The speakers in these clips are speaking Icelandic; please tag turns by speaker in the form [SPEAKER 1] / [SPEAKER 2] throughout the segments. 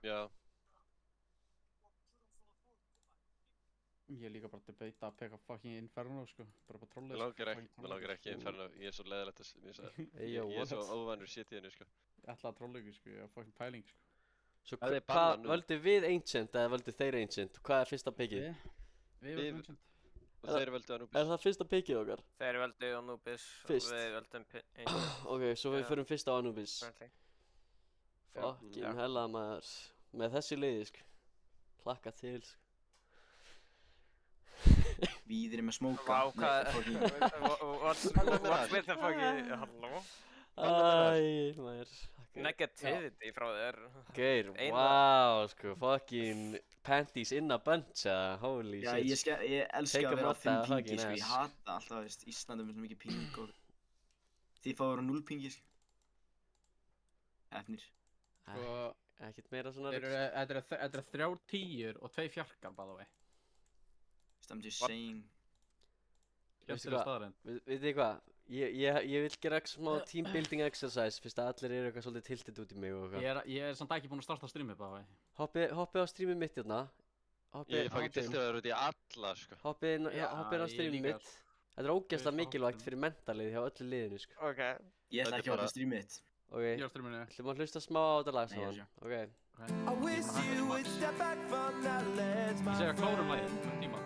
[SPEAKER 1] Já.
[SPEAKER 2] Ég líka bara debata að peka fucking Inferno, sko. Bara trollið,
[SPEAKER 1] Mér langar ekki Inferno. Ég svo leiðilegt að... Ég svo óvanur CT-inu, sko.
[SPEAKER 2] Ég ætla að trolla ykkur, sko. Ég var fucking pæling, sko.
[SPEAKER 3] Svo hvað völdu við Ancient eða völdu þeir Ancient? Hvað er fyrsta pickið?
[SPEAKER 2] Við völdum Ancient.
[SPEAKER 1] Og þeir völdu Anubis.
[SPEAKER 3] Er það fyrsta pickið okkar?
[SPEAKER 4] Þeir völdu Anubis
[SPEAKER 3] Fyrst?
[SPEAKER 4] og við völdum Ancient.
[SPEAKER 3] Ok, svo við förum fyrst á Anubis. Fucking hella maður. Með þessi liði, sko. Hlakka til, sko.
[SPEAKER 5] Víðir með smóka.
[SPEAKER 4] What's with the fucking... Halló?
[SPEAKER 3] Æ, maður.
[SPEAKER 4] Negativity frá þér.
[SPEAKER 3] Geir, wow, sko, fucking panties in a bunch, holy shit.
[SPEAKER 5] Já, ég elska að vera á 5 pingi, sko, ég hata alltaf, veist, Íslandi með svo mikið ping og... Þið fá að vera 0 pingi, sko. Efnir.
[SPEAKER 3] Ekkert meira svona...
[SPEAKER 2] Þetta er 3 10-ur og 2 fjarkar, by the way.
[SPEAKER 5] I'm just saying.
[SPEAKER 3] Veitu þið hvað? Ég vil gera smá team building exercise fyrst að allir eru eitthvað svolítið tiltið út í mig og eitthvað.
[SPEAKER 2] Ég er samt ekki búinn að starta streamið, by the way.
[SPEAKER 3] Hoppið á streamið mitt hérna.
[SPEAKER 1] Ég fá ekki tiltið að vera út í alla, sko.
[SPEAKER 3] Hoppið á streamið mitt. Þetta er ógeðslega mikilvægt fyrir mentalið hjá öllu liðinu, sko.
[SPEAKER 4] Ok.
[SPEAKER 5] Ég ætla ekki að opna streamið mitt.
[SPEAKER 3] Ok, ætlum að hlusta smá á þetta lag saman. Ok.
[SPEAKER 2] Ég segi að klárum lagið, tíma.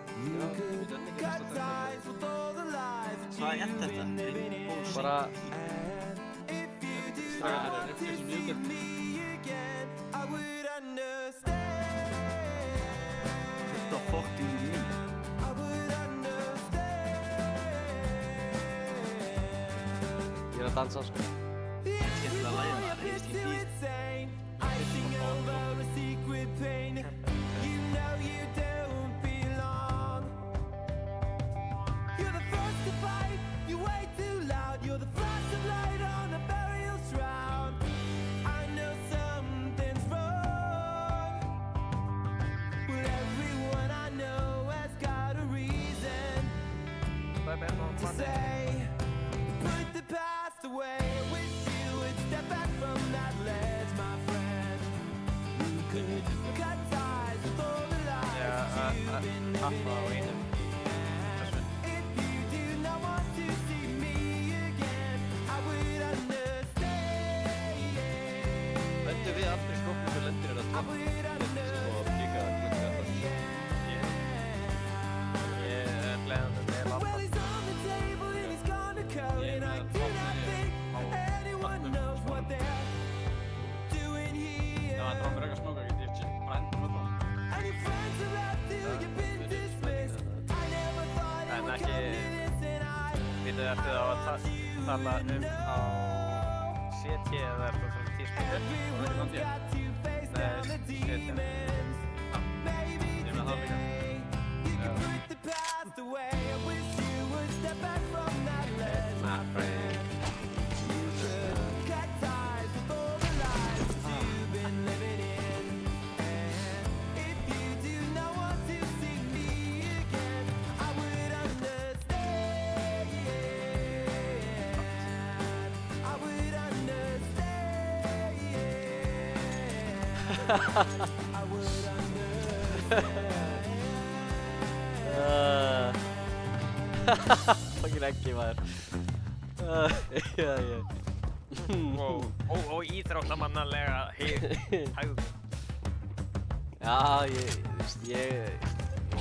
[SPEAKER 5] Hvað er þetta?
[SPEAKER 3] Bara...
[SPEAKER 5] Þetta fucking líf.
[SPEAKER 3] Ég er að dansa, sko.
[SPEAKER 5] Skemmtilega lagið maður, heyrist ekki í.
[SPEAKER 4] Hafna á einum.
[SPEAKER 1] Lendir við aftur í skóknum og lendir þetta tvað. Og líka glugga það.
[SPEAKER 4] Ég er leiðandi með lappa.
[SPEAKER 2] Það drámur eitthvað smóka, ég ekki brændur með það.
[SPEAKER 4] En ekki... Vitið ertu þá að tala á CT eða ertu að tala tísku? Nei, CT.
[SPEAKER 2] Ég með það líka.
[SPEAKER 3] Fucking ekki maður.
[SPEAKER 4] Og íþróttamannalega hegðun.
[SPEAKER 3] Já, ég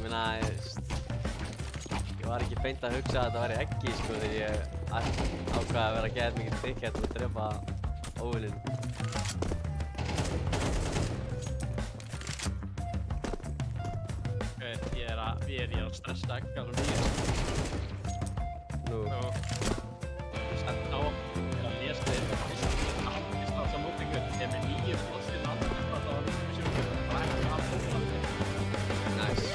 [SPEAKER 3] meina, ég var ekki beint að hugsa að þetta væri ekki, sko, þegar ég ákvað að vera gett mikið dickhead og drepa óvininn.
[SPEAKER 2] Ég er að stressa ekki alveg mjög.
[SPEAKER 3] Nú.
[SPEAKER 2] Stend á að lesa þér Íslands á móti ykkur. Ég er með 9 flossir Íslands á móti ykkur. Það er ekki alveg.
[SPEAKER 3] Nice.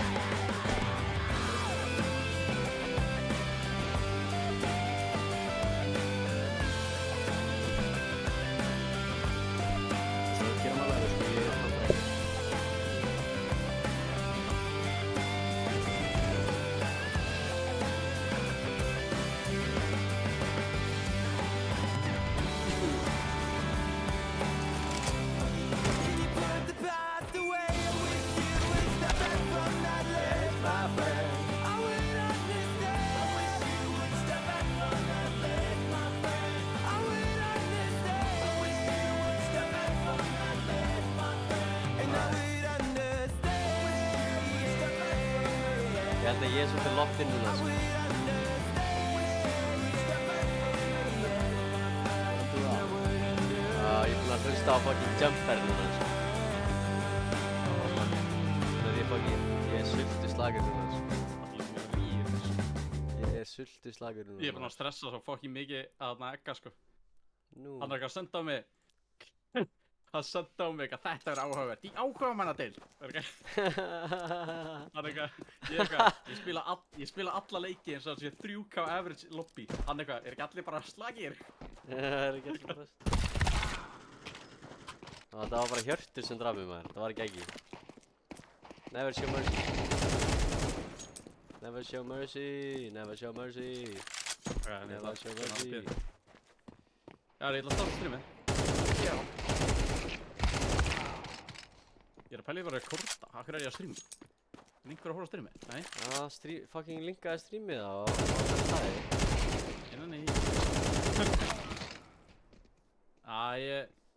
[SPEAKER 3] held að ég er svolítið locked in núna, sko. Ég er búinn að hlusta á fucking Jumper núna, sko. Ég er sultuslagur núna, sko. Ég er sultuslagur núna.
[SPEAKER 2] Ég er búinn að stressa svo fucking mikið að þarna egga, sko.
[SPEAKER 3] Nú.
[SPEAKER 2] Hann er ekki að senda á mig. Hann senda á mig að þetta er áhugavert. Í áhugamannadeild. Hann er eitthvað, ég spila alla leiki eins og það sé 3K average lobby. Hann er eitthvað, er ekki allir bara slagir?
[SPEAKER 3] Það er ekki allir bara Það var bara Hjörtur sem draf mig, maður. Það var ekki ekki. Never show mercy. Never show mercy. Never show mercy. Never show mercy.
[SPEAKER 2] Já, ég ætla að starta streamið.
[SPEAKER 4] Já.
[SPEAKER 2] Ég er að pæla í að vera að rekorda. Akkur er ég að streama? Linkur að horfa á streamið? Nei?
[SPEAKER 3] Já, fucking linkaði streamið á staði.
[SPEAKER 2] Nei.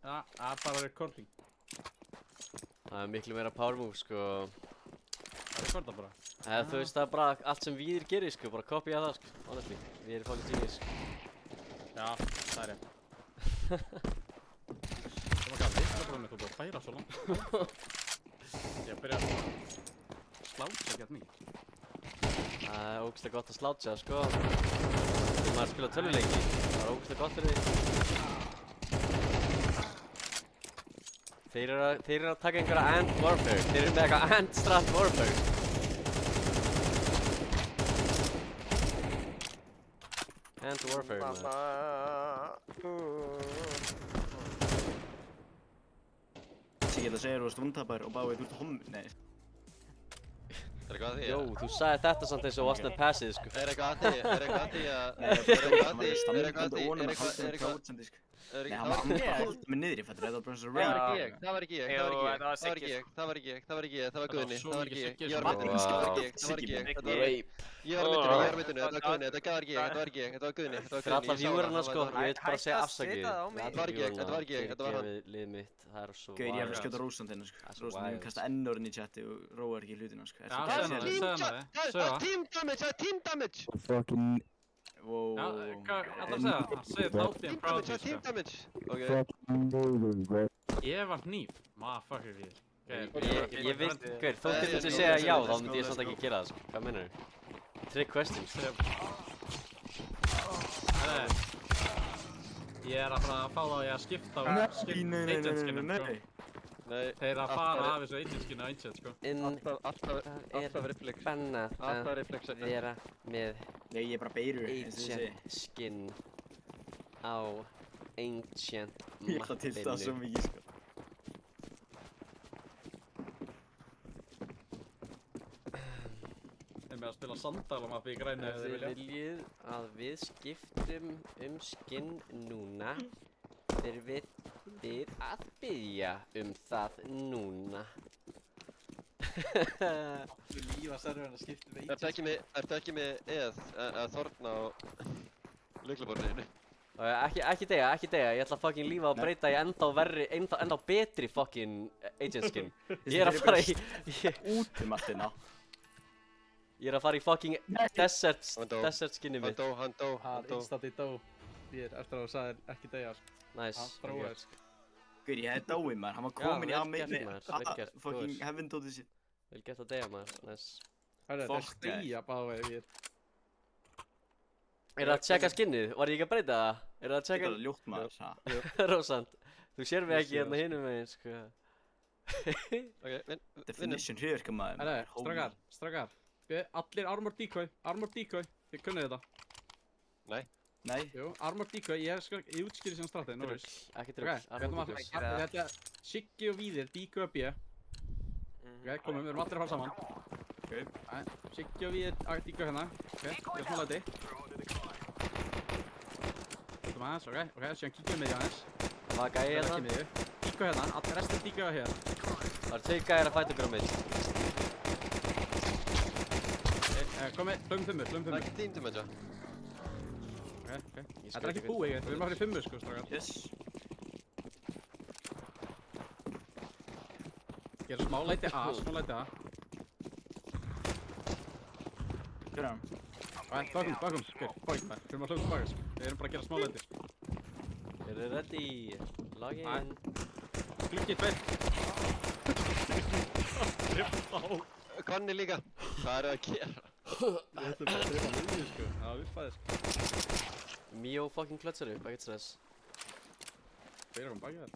[SPEAKER 2] Það er bara recording.
[SPEAKER 3] Það er miklu meira power move, sko.
[SPEAKER 2] Það rekorda bara.
[SPEAKER 3] Þú veist, það er bara allt sem Víðir gerir, sko. Bara kopja það, sko. Honestly. Við erum fucking genius, sko.
[SPEAKER 2] Já, það er rétt. Það var gæt litla mitt og búið að færa svo langt. Ég byrja að slátsa gett mikið.
[SPEAKER 3] Það er ógeðslega gott að slátsa, sko. Þegar maður spila tölvuleiki, það er ógeðslega gott fyrir því. Þeir eru að taka einhverja Ant Warfare. Þeir eru með eitthvað Ant Strat Warfare. Ant Warfare,
[SPEAKER 5] Ég ætla að segja þú varst vondtapar og báðið út homm... Nei.
[SPEAKER 1] Er eitthvað að því?
[SPEAKER 3] Jó, þú sagði þetta samt eins og varst með passið, sko.
[SPEAKER 1] Er eitthvað að því? Er eitthvað að því að...
[SPEAKER 5] Nei, hann var haldið mig niðri, fattur, það var bara eins og
[SPEAKER 1] reynd. Það var ekki ég, það var Guðni, það var ekki ég. Ég var að myndinu, þetta var Guðni, þetta var ekki ég, þetta var Guðni.
[SPEAKER 3] Fyrir alla viewerna, sko, ég veit bara að segja afsakið.
[SPEAKER 1] Þetta var ekki ég, þetta var hann.
[SPEAKER 3] Lið mitt, það er svo
[SPEAKER 5] Gauður, ég er að skjóta Rósand hérna, sko. Rósand hefur kastað N-orðin í chati og róar ekki hlutina, sko.
[SPEAKER 1] Það er team damage, það er team damage!
[SPEAKER 5] Fucking... Wow.
[SPEAKER 2] Já, hvað ætlar að segja? Það segir þáttinn proud you,
[SPEAKER 1] team
[SPEAKER 2] sko.
[SPEAKER 1] damage! Ok.
[SPEAKER 2] Ég var hníf. Motherfucker, við.
[SPEAKER 3] Ég veit, Gaur, þú getur að segja já, þá myndi ég samt ekki gera það, sko. Hvað meinar þú? Trick questions.
[SPEAKER 2] Ég er að fara að fá þá að skipta á agent-skinnum, sko. Þeir að fara af þessu agent-skinn á agent, sko.
[SPEAKER 1] Alltaf reflex.
[SPEAKER 3] Bannað að vera með
[SPEAKER 5] Nei, ég er bara beirur, eins og ég segi.
[SPEAKER 3] agent-skinn á ancient
[SPEAKER 5] Ég ætla til það svo mikið, sko.
[SPEAKER 2] Þeir með að spila sandalamapp í grænu ef þeir vilja.
[SPEAKER 3] Þið viljið að við skiptum skinn núna. Þurfið þið að biðja það núna.
[SPEAKER 2] Lífa serverinn að skipta með
[SPEAKER 1] Ertu ekki með eð að þorna á lyklaborðinu?
[SPEAKER 3] Ekki deyja, ég ætla að fucking lífa að breyta í ennþá betri fucking agent skin. Ég er að fara í...
[SPEAKER 5] Út allt hérna.
[SPEAKER 3] Ég er að fara í fucking desert skinni mitt.
[SPEAKER 1] Hann dó.
[SPEAKER 2] Hann instantly dó. Ég er eftir að þú sagðir ekki deyja, sko.
[SPEAKER 3] Nice.
[SPEAKER 2] Hann þróaðist.
[SPEAKER 5] Gaur, ég hefði dáið, maður. Hann var komin í
[SPEAKER 3] vel
[SPEAKER 5] fucking heaven dótið sitt.
[SPEAKER 3] Vel gett að deyja, maður. Nice.
[SPEAKER 2] Hörru, þetta er stríja báðið við.
[SPEAKER 3] Er það að tjekka skinnið? Var ég ekki að breyta það? Er það að
[SPEAKER 5] Þetta
[SPEAKER 3] tjekka...
[SPEAKER 5] er ljótt, maður, það.
[SPEAKER 3] Rósand, þú sér mig ekki hérna hinum meginn, sko.
[SPEAKER 5] Definition hriðverka, maður.
[SPEAKER 2] Hörru, strákar. Allir armor decoy. Þið kunnið þetta.
[SPEAKER 5] Nei.
[SPEAKER 2] Jú, armor decoy. Ég útskýri sem stratið, nú veist.
[SPEAKER 3] Ekki drugg.
[SPEAKER 2] Þetta er Siggi og Víðir, decoy upp ég. Ok, komum, við erum allir að fara saman. Siggi og Víðir, decoy hérna. Ok, ég er smá læti. Þetta aðeins, ok, síðan kíkjum við miðja aðeins.
[SPEAKER 3] Það var gæði hérna.
[SPEAKER 2] Decoy hérna, allir restin decoy hér.
[SPEAKER 3] Það eru 2 gæðir að fæta ykkur á mitt.
[SPEAKER 2] Komi, hlum fimmur.
[SPEAKER 1] Það er ekki team damage,
[SPEAKER 2] Ok. Þetta er ekki búið, við erum að fara í fimmur, sko, strákar.
[SPEAKER 5] Yes.
[SPEAKER 2] Gera smá læti A.
[SPEAKER 5] Hver er hann?
[SPEAKER 2] Bakum, bakum, hver, bóking þar, við erum að hljóta baka, sko. Við erum bara að gera smá lendi, sko.
[SPEAKER 3] Eru þið ready? Login.
[SPEAKER 2] Gluggi, tveir.
[SPEAKER 1] Konni líka. Hvað eru að gera?
[SPEAKER 2] Við ætlum bara að drepa miðju, sko. Það viffaði, sko.
[SPEAKER 3] Mio fucking klötsar upp, ekkert stress.
[SPEAKER 2] Tveir kom baki þar.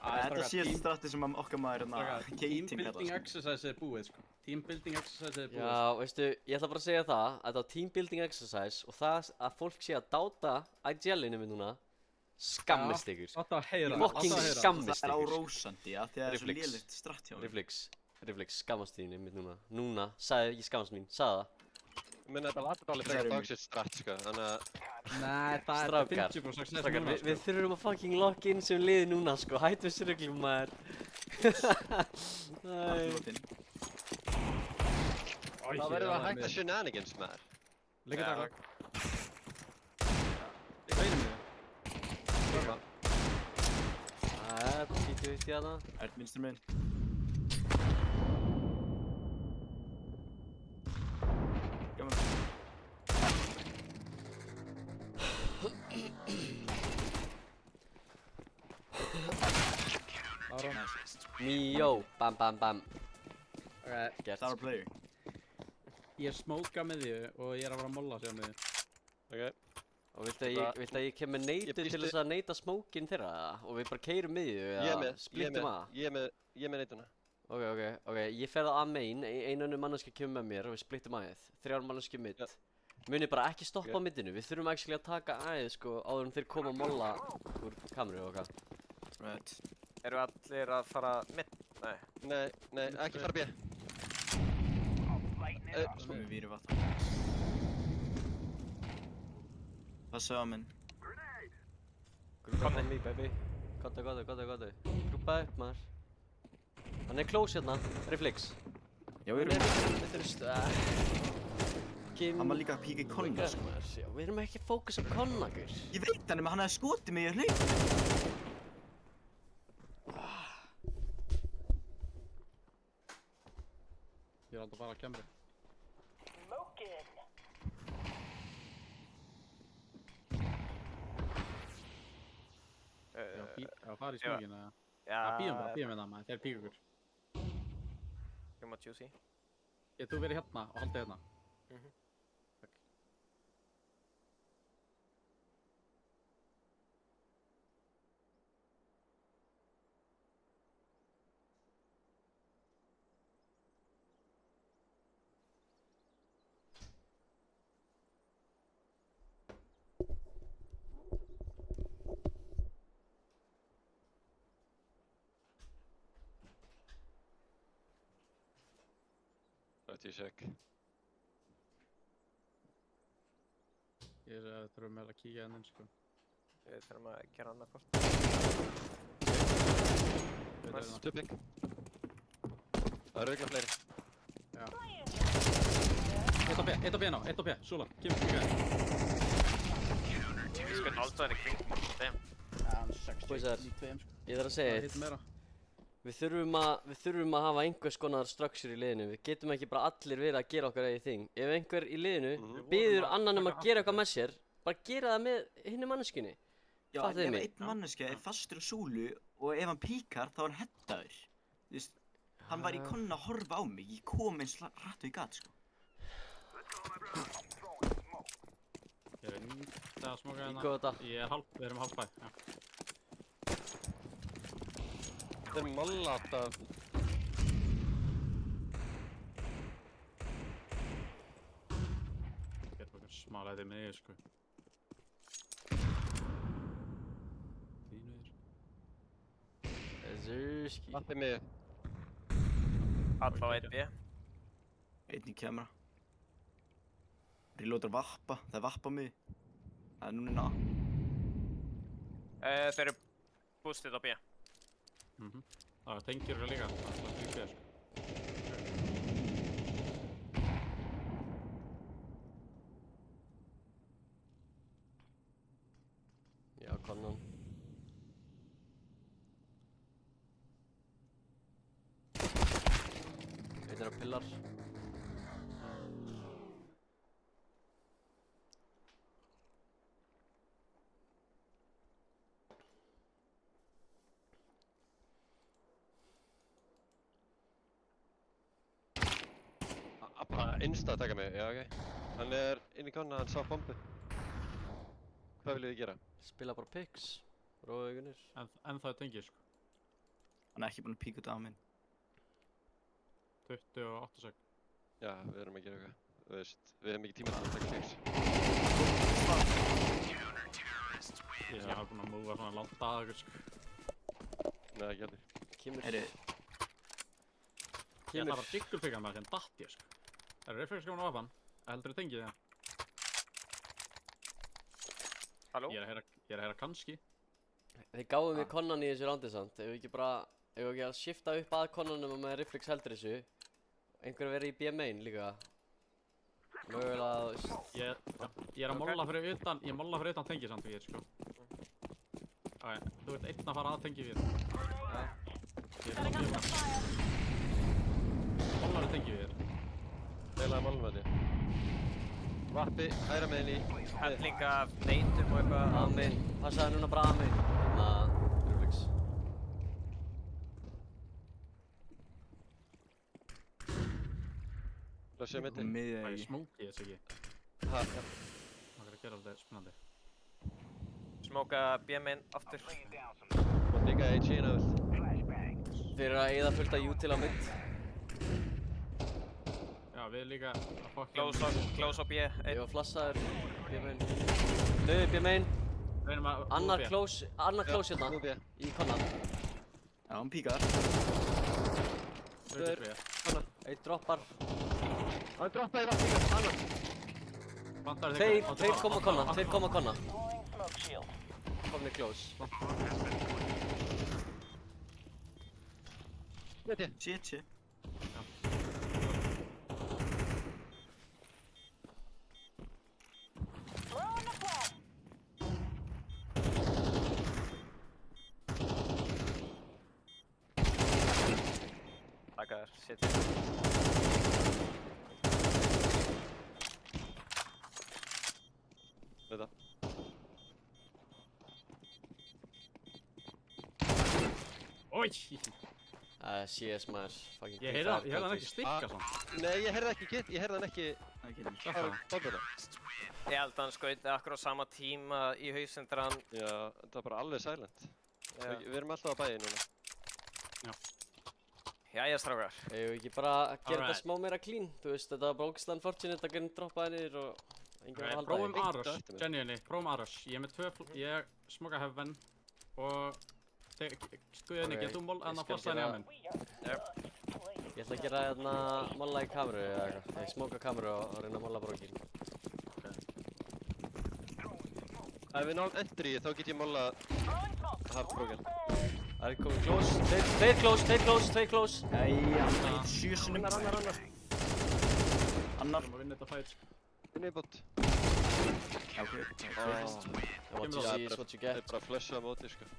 [SPEAKER 5] Þetta sé stratti sem okkar maður Gating
[SPEAKER 2] Teambuilding exercise er búið, sko. Teambuilding exercise er búið,
[SPEAKER 3] Já, veistu, ég ætla bara að segja það að þetta teambuilding exercise og það að fólk sé að dáta IGL-inu minn núna skammist ykkur.
[SPEAKER 2] Átt að heyra,
[SPEAKER 3] Fucking skammist
[SPEAKER 5] Það er
[SPEAKER 3] ykkur.
[SPEAKER 5] árósandi, af því að það er svo
[SPEAKER 3] Reflex.
[SPEAKER 5] lélegt stratt hjá honum.
[SPEAKER 3] Reflex, skammast þín einmitt núna. Núna, sagði ekki skammast mín, sagði það.
[SPEAKER 1] Ég meina þetta var alveg frekar dogshit stratt, sko, þannig að...
[SPEAKER 2] Nei, það er
[SPEAKER 3] Strákar,
[SPEAKER 2] 50% success
[SPEAKER 3] Strákar,
[SPEAKER 2] núna,
[SPEAKER 3] við þurfum að fucking lock in sem liði núna, sko. Hættu þessu reglum, maður. Æ.
[SPEAKER 1] Það verður að hætta shenanigans, maður.
[SPEAKER 2] Líka dag. Ég veitum við.
[SPEAKER 3] Kíkju upp í hana.
[SPEAKER 5] Er minnstur minn. Gaman.
[SPEAKER 3] Mio, bam bam bam. Gert.
[SPEAKER 5] Star player.
[SPEAKER 2] Ég er smóka með því og ég er að fara að molla sig á með því.
[SPEAKER 1] Ok.
[SPEAKER 3] Og viltu að ég kem með neitu til þess að neita smókin þeirra? Og við bara keyrum miðju eða splittum að?
[SPEAKER 1] Ég er með neituna.
[SPEAKER 3] Ok, ég fer það að main, einannu manneski kemur með mér og við splittum aðeð. 3 manneski midd. Munið bara ekki stoppa á middinu, við þurfum actually að taka aðeð sko áður en þeir koma að molla úr kameru og hvað.
[SPEAKER 5] Right.
[SPEAKER 4] Eru allir að fara mitt? Nei.
[SPEAKER 1] Nei, ekki fara B.
[SPEAKER 5] Svo við víri vatn. Passa á minn.
[SPEAKER 3] Grúpa on me baby. Góðu. Grúpa upp maður. Hann er close hérna, reflex.
[SPEAKER 5] Já, við erum...
[SPEAKER 3] Við þurfum
[SPEAKER 5] Hann var líka að píka í konna, sko.
[SPEAKER 3] Já, við erum ekki að fókusa á konna, gaur.
[SPEAKER 5] Ég veit hann, menn hann hefði skotið mig í hlaup.
[SPEAKER 2] Ég er alltaf bara að kemri. Já, fara í smíkin eða?
[SPEAKER 4] Já.
[SPEAKER 2] Bíum með það maður, þeir píka ykkur.
[SPEAKER 4] Ég má juicy.
[SPEAKER 2] Getur þú verið hérna og haldið hérna? Takk.
[SPEAKER 1] Þetta er sök.
[SPEAKER 2] Ég þurfum meira að kíkja henni, sko.
[SPEAKER 4] Við þurfum að gera annað hvort.
[SPEAKER 2] Nice.
[SPEAKER 1] Tupik. Það eru örugglega fleiri.
[SPEAKER 2] Já. Eitt á B ná, eitt á B, Súla, kemur kíkja henni.
[SPEAKER 4] Við skuldum alltaf henni kring þeim.
[SPEAKER 2] Já, hann er 60
[SPEAKER 3] Boysar,
[SPEAKER 2] í tveim, sko.
[SPEAKER 3] ég þarf að segja
[SPEAKER 2] Það
[SPEAKER 3] eitt.
[SPEAKER 2] hittir meira.
[SPEAKER 3] Við þurfum að hafa einhvers konar structure í liðinu. Við getum ekki bara allir verið að gera okkar eigið þing. Ef einhver í liðinu biður annan um að gera eitthvað með sér, bara gera það með hinni manneskunni.
[SPEAKER 5] Já,
[SPEAKER 3] Fattuðu
[SPEAKER 5] ef
[SPEAKER 3] mig?
[SPEAKER 5] einn manneskja er fastur á súlu og ef hann píkar þá er hann hettaður. Þú veist, hann var í konna að horfa á mig, ég kom eins rætt og ég gat, sko.
[SPEAKER 2] Ég er nýtt að smoka hérna.
[SPEAKER 3] Góða þetta.
[SPEAKER 2] Við erum hálfbæ, já.
[SPEAKER 1] Þetta er molla alltaf.
[SPEAKER 2] Ég er bara smá lætið með ég, sko. Þínur.
[SPEAKER 3] Zurski.
[SPEAKER 1] Allt er mig.
[SPEAKER 4] Alla á 1B.
[SPEAKER 5] Einn í kemra. Reloadar vappa, það er vappa mig. Það er núna inn á A.
[SPEAKER 4] Þeir eru boostið á B.
[SPEAKER 2] Það tengir það líka, það er líka þér, sko.
[SPEAKER 3] á pillar.
[SPEAKER 1] Bara insta að taka mig, já ok. Hann er inn í konna, hann sá bombu. Hvað viljið þið gera?
[SPEAKER 3] Spila bara picks. Róðu ykkur.
[SPEAKER 2] En það er tengið, sko.
[SPEAKER 5] Hann er ekki búinn að píka út á minn.
[SPEAKER 2] 28 sek.
[SPEAKER 1] Já, við erum að gera eitthvað. Þú veist, við hefum ekki tíma til að taka fix.
[SPEAKER 2] Ég sé hafa búinn að múa svona langt að ykkur, sko.
[SPEAKER 1] Nei, ekki allir.
[SPEAKER 3] Kemur.
[SPEAKER 5] Heyrðu,
[SPEAKER 2] Ég þarf að diggulpika með hérna datt ég, sko. Það eru reflexskjáman á afan. Heldur þið tengið það?
[SPEAKER 4] Halló?
[SPEAKER 2] Ég er að heyra kannski.
[SPEAKER 3] Þið gáðum við konnan í þessu rándi samt. Ef við ekki bara, ef við ekki að skipta upp að konnanum og með reflex heldur þessu. Einhver verið í B-main líka. Mögulega, þú veist.
[SPEAKER 2] Ég er að molla fyrir utan, ég molla fyrir utan tengið samt við, sko. Ok, þú ert einn að fara að tengið við. Ég er að mollar er tengið við.
[SPEAKER 1] Leilaði málum með þér. Vappi, hægra meginn í.
[SPEAKER 4] Hendling af neitum og eitthvað.
[SPEAKER 3] A-main. Passaði núna bara A-main. Reflex.
[SPEAKER 1] Flössið mitti.
[SPEAKER 5] miðja
[SPEAKER 2] Það er
[SPEAKER 5] í.
[SPEAKER 2] smókið þess ekki.
[SPEAKER 1] Ha,
[SPEAKER 2] Það er að gera þetta spennandi.
[SPEAKER 4] Smóka B-main aftur.
[SPEAKER 1] og líka HE inn að vilt.
[SPEAKER 3] Þeir eru að eyða fullt af util á mitt.
[SPEAKER 2] Já, við líka að fokka.
[SPEAKER 4] Close á B.
[SPEAKER 3] Ég var flassaður. B-main. Dauði B-main. Annar close hérna.
[SPEAKER 1] Nú við.
[SPEAKER 3] Í konnan.
[SPEAKER 5] Já, hann píkar.
[SPEAKER 3] Eitt droppar.
[SPEAKER 1] Hann droppaði vatn líka, annar.
[SPEAKER 3] Tveir koma konna. Komni close.
[SPEAKER 1] Veit ég.
[SPEAKER 5] Shit.
[SPEAKER 4] Taka þér, shit.
[SPEAKER 1] Veit það.
[SPEAKER 2] Ói!
[SPEAKER 3] CS maður. Fucking
[SPEAKER 2] Ég heyrði hann ekki stikka samt.
[SPEAKER 1] Nei, ég heyrði hann ekki
[SPEAKER 5] Það getur við.
[SPEAKER 1] fara bombuna.
[SPEAKER 4] Ég held að hann skauti akkur á sama tíma í hausinn þegar hann...
[SPEAKER 1] Já, það var bara alveg silent.
[SPEAKER 4] Já.
[SPEAKER 1] Við erum alltaf á bæði núna.
[SPEAKER 4] Jæja, strákar.
[SPEAKER 3] Eigum við ekki bara að gera þetta
[SPEAKER 2] Alright.
[SPEAKER 3] smá meira clean? Þú veist, þetta var bara ógeðslega unfortunate að gera droppaði niður og enginn var að halda
[SPEAKER 2] Prófum
[SPEAKER 3] því.
[SPEAKER 2] Arush,
[SPEAKER 1] Beint á
[SPEAKER 2] genuinely, prófum Arush. Ég er með ég smoka Heaven og skuðið Nick,
[SPEAKER 3] Ok,
[SPEAKER 2] þú mól
[SPEAKER 3] ég
[SPEAKER 2] að
[SPEAKER 3] skal
[SPEAKER 2] flassaði
[SPEAKER 3] gera-
[SPEAKER 2] nefn.
[SPEAKER 3] Ég ætla að gera hérna molla í kameru eða eitthvað. Ég smóka kameru og reyna að molla brókin.
[SPEAKER 1] Ef við náum entry, þá get ég molla halfbrókin.
[SPEAKER 3] Það er komið close. Tveir close.
[SPEAKER 5] Jæja, 7 sinnum.
[SPEAKER 1] Annar.
[SPEAKER 5] Annar.
[SPEAKER 2] Við erum að vinna þetta fight, sko.
[SPEAKER 1] Inni í bot.
[SPEAKER 5] Já, ok.
[SPEAKER 3] And what you see is what you
[SPEAKER 1] Það er
[SPEAKER 3] get.
[SPEAKER 1] bara að flusha á móti, sko.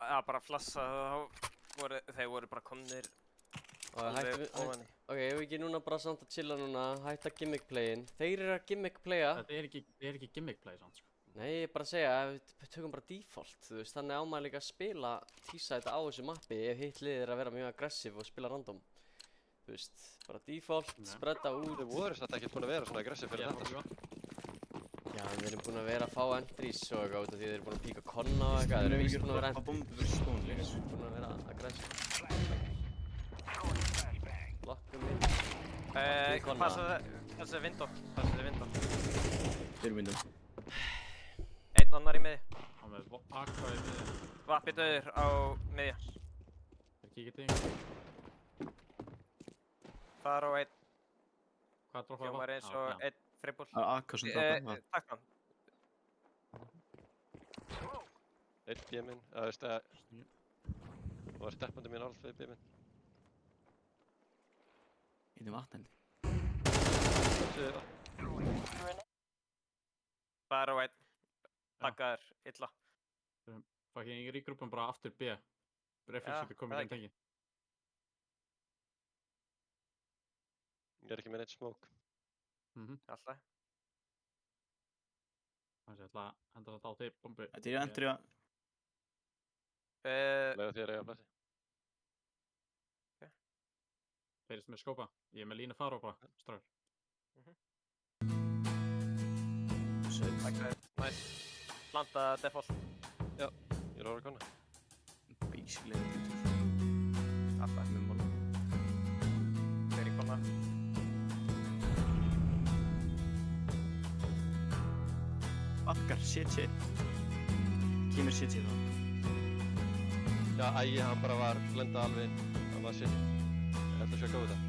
[SPEAKER 4] Já, bara flassa, þeir voru bara komnir alveg ofan í.
[SPEAKER 3] Ok, ef við ekki núna bara samt að chilla núna, hætta gimmick playin. Þeir eru að gimmick playa.
[SPEAKER 2] Þetta er ekki gimmick play samt, sko.
[SPEAKER 3] Nei, ég er bara að segja, við tökum bara default, þú veist, þannig á maður líka að spila, tísa þetta á þessu mappi ef hitt liðið er að vera mjög aggressiv og spila random. Þú veist, bara default, spreada út.
[SPEAKER 1] Þau voru satt ekki búin að vera svona aggressiv fyrir þetta, sko.
[SPEAKER 3] Já, en við erum búin að vera að fá entries og eitthvað út af því þeir eru búin að píka konna og eitthvað, þeir eru víst búin að vera
[SPEAKER 5] bombu fyrir spón líka.
[SPEAKER 3] búin að vera aggressiv. Lokkum inn. konna.
[SPEAKER 4] Passaði vindó.
[SPEAKER 5] Fyrir vindum.
[SPEAKER 4] Einn annar í miði.
[SPEAKER 2] Hann með akka í miðju.
[SPEAKER 4] Vappi döður á miðja.
[SPEAKER 2] Er kikið ting.
[SPEAKER 4] Þar á einn.
[SPEAKER 2] Hvað droppaði
[SPEAKER 4] Hljómar eins og einn friból.
[SPEAKER 5] Það er AK sem droppa.
[SPEAKER 4] Takk hann.
[SPEAKER 1] Eitt B-minn, það veist að... Það var steppandi mín alls við B-minn.
[SPEAKER 5] Í því vatn.
[SPEAKER 4] Þar á einn. Takkaður, illa.
[SPEAKER 2] Fucking ég rígrúpum bara aftur B. Reflex getur komið inn tengi.
[SPEAKER 1] Ég er ekki með neitt smók.
[SPEAKER 4] Alltaf.
[SPEAKER 2] Þannig að ég ætla að henda þetta á þig, bombu.
[SPEAKER 5] Þetta er entry að...
[SPEAKER 1] Lega þér eiga plassi.
[SPEAKER 2] Heyrist með skópa. Ég er með línu fara bara, strafur.
[SPEAKER 4] Takk fyrir. Nice. Planta default.
[SPEAKER 1] Já, ég er að konna.
[SPEAKER 5] Basically
[SPEAKER 4] Alltaf.
[SPEAKER 5] með mál.
[SPEAKER 4] Fyrir konna.
[SPEAKER 5] Bakkar, CT. Kemur CT þá.
[SPEAKER 1] Já, ægi, hann bara var lenda alveg inn. Hann var shit. Ég ætla að sjá góða þetta.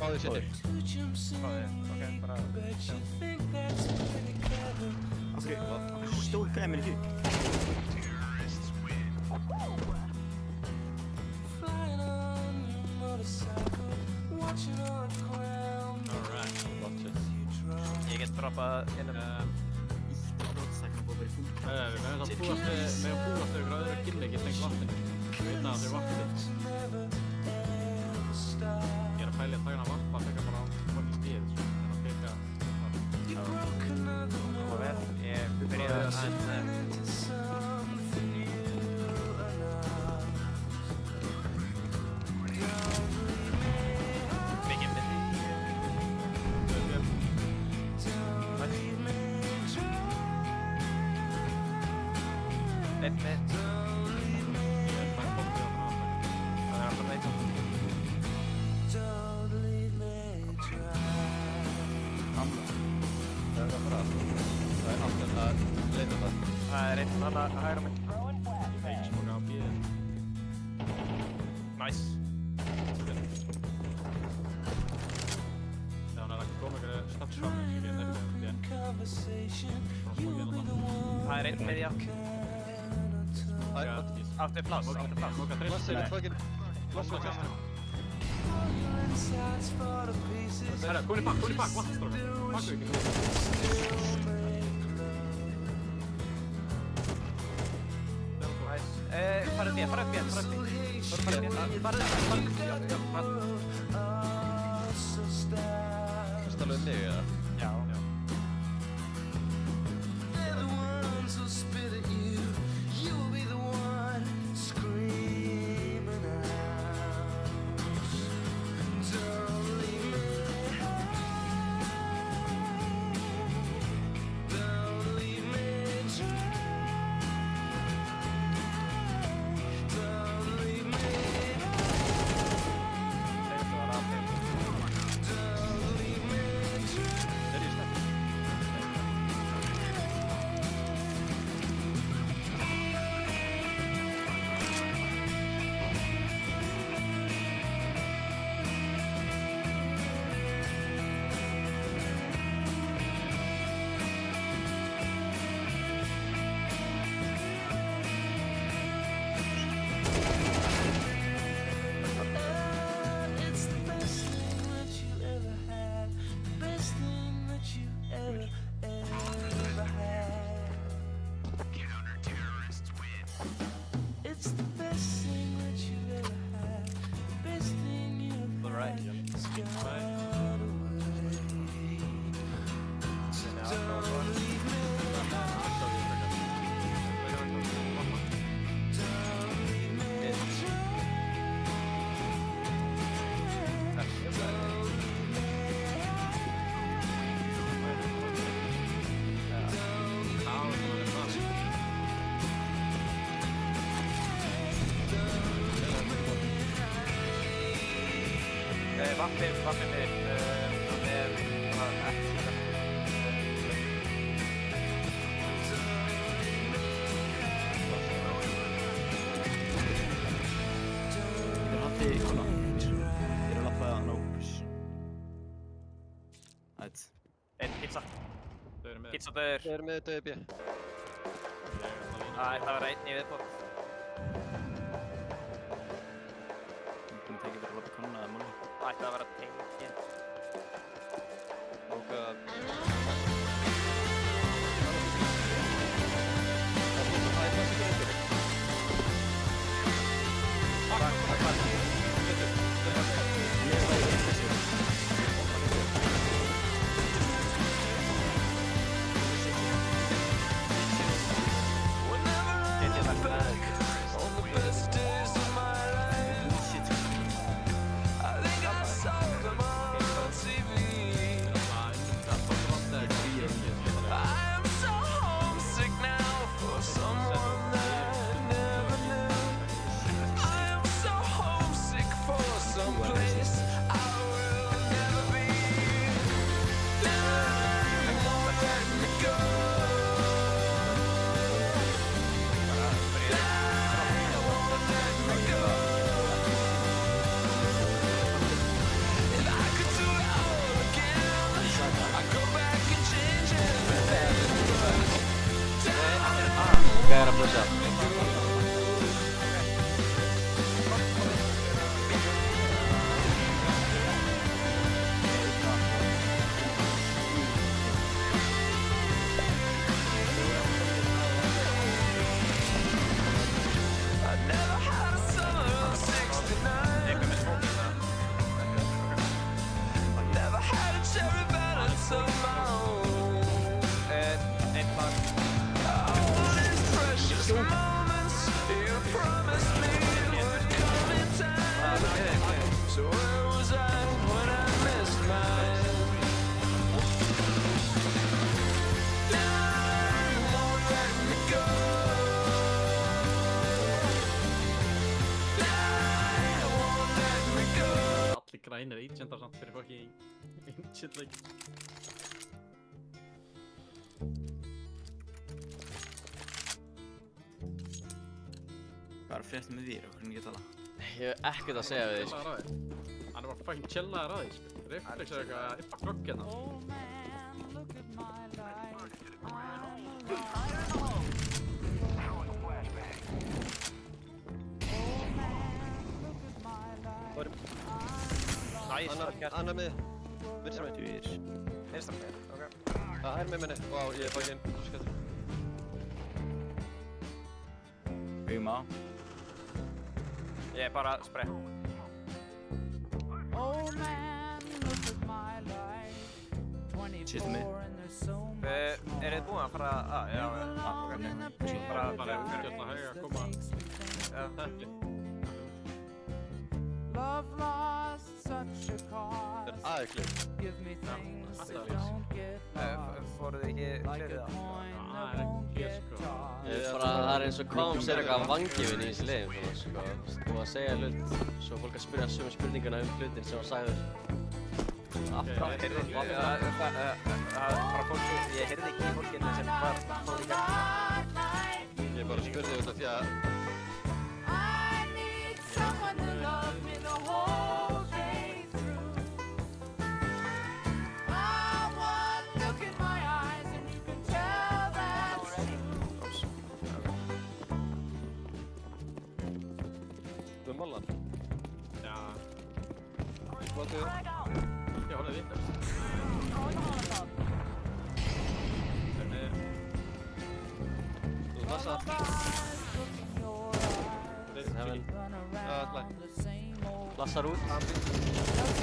[SPEAKER 1] Báðir shit.
[SPEAKER 4] Ok, bara...
[SPEAKER 5] Af hverju stóð gæði mér í því?
[SPEAKER 2] Alright.
[SPEAKER 1] Gott shit.
[SPEAKER 4] Ég get droppað innum.
[SPEAKER 5] Ítt á rótstakna búið bara í fúl.
[SPEAKER 2] Við meðum það búast við ykkur öðru kynleiki tengt vatninu. Við veitum að þau vatninu. Ég er að pæli að taka hana vatn, bara teka bara á fucking stíð, sko. En að teka...
[SPEAKER 4] Og vel, ég byrjaði að... Mikið myndi. Eitt mitt.
[SPEAKER 2] Ég er bara bombu á hana.
[SPEAKER 4] Það er alltaf neitt.
[SPEAKER 1] Það er að fara að. Það er alltaf að leita það.
[SPEAKER 4] Það er einn annar að hægra mig.
[SPEAKER 2] Fake smoke á bíðin.
[SPEAKER 4] Nice.
[SPEAKER 2] Þegar hann er að koma ykkur staffsfram, ég get nefnir bíðin.
[SPEAKER 4] Það er einn miðja. Áttu pláss, áttu pláss.
[SPEAKER 2] Smoka
[SPEAKER 1] Plassi
[SPEAKER 2] þrist.
[SPEAKER 1] er fucking... Plassi er fyrst.
[SPEAKER 2] Herra, komin í bakk, vatnstrókar. Bakku ekki.
[SPEAKER 4] Nice. Farðu upp í, farðu upp í.
[SPEAKER 1] Fyrst alveg mig, eða?
[SPEAKER 4] Já.
[SPEAKER 1] Er ég snett?
[SPEAKER 4] Alright. Vaffið mitt, hann er ekki
[SPEAKER 5] Ég er haldið í kona. Ég er að lappa að nópus. Ætt.
[SPEAKER 4] einn pizza.
[SPEAKER 2] Þau eru með.
[SPEAKER 4] Pizza döður.
[SPEAKER 1] Ég er með döði B.
[SPEAKER 4] Það ætla að vera einn í viðbót.
[SPEAKER 5] Ég er búinn að tekið bara að lappa kona að máli.
[SPEAKER 4] Það ætla að vera tengið.
[SPEAKER 1] Og að... Það er
[SPEAKER 2] bara hinn agentar samt fyrir fucking agent leik.
[SPEAKER 5] Hvað er að frétta með þér og hvernig ég tala?
[SPEAKER 3] Ég hef ekkert að segja við þig, sko.
[SPEAKER 2] Chillaður á því. Hann er bara fucking chillaður á því, sko. Reflex er eitthvað að yppa glögg hérna.
[SPEAKER 4] Næs, vel gert.
[SPEAKER 1] Annar með. Vinstra með.
[SPEAKER 4] Vinstra með, ok.
[SPEAKER 1] Það er með minni. Vá, ég er bakinn. Skættur.
[SPEAKER 5] Byggjum á.
[SPEAKER 4] Ég er bara sprey.
[SPEAKER 5] Sýstu mig.
[SPEAKER 4] Eru þið búin að fara að? Já, ok. Bara
[SPEAKER 2] Bara ef við getum að hæga að koma tepli.
[SPEAKER 1] Það er aðeins.
[SPEAKER 4] Fóruð þið ekki fleiri það?
[SPEAKER 2] Það er ekki sko.
[SPEAKER 3] Það er eins og Koms er eitthvað vangifinn í þessi liðum, sko. Og að segja hlut, svo fólk að spyrja sömu spurninguna hlutin sem hann sagður.
[SPEAKER 4] Það bara fólki, ég heyrði ekki í fólkinu sem fór í gang.
[SPEAKER 1] Ég bara spurði út af því að Mollan.
[SPEAKER 2] Já.
[SPEAKER 1] Hvað þau?
[SPEAKER 2] Já, hún er vitlaus.
[SPEAKER 1] Þú passa.
[SPEAKER 3] Heaven.
[SPEAKER 1] Allar.
[SPEAKER 3] Lassar út.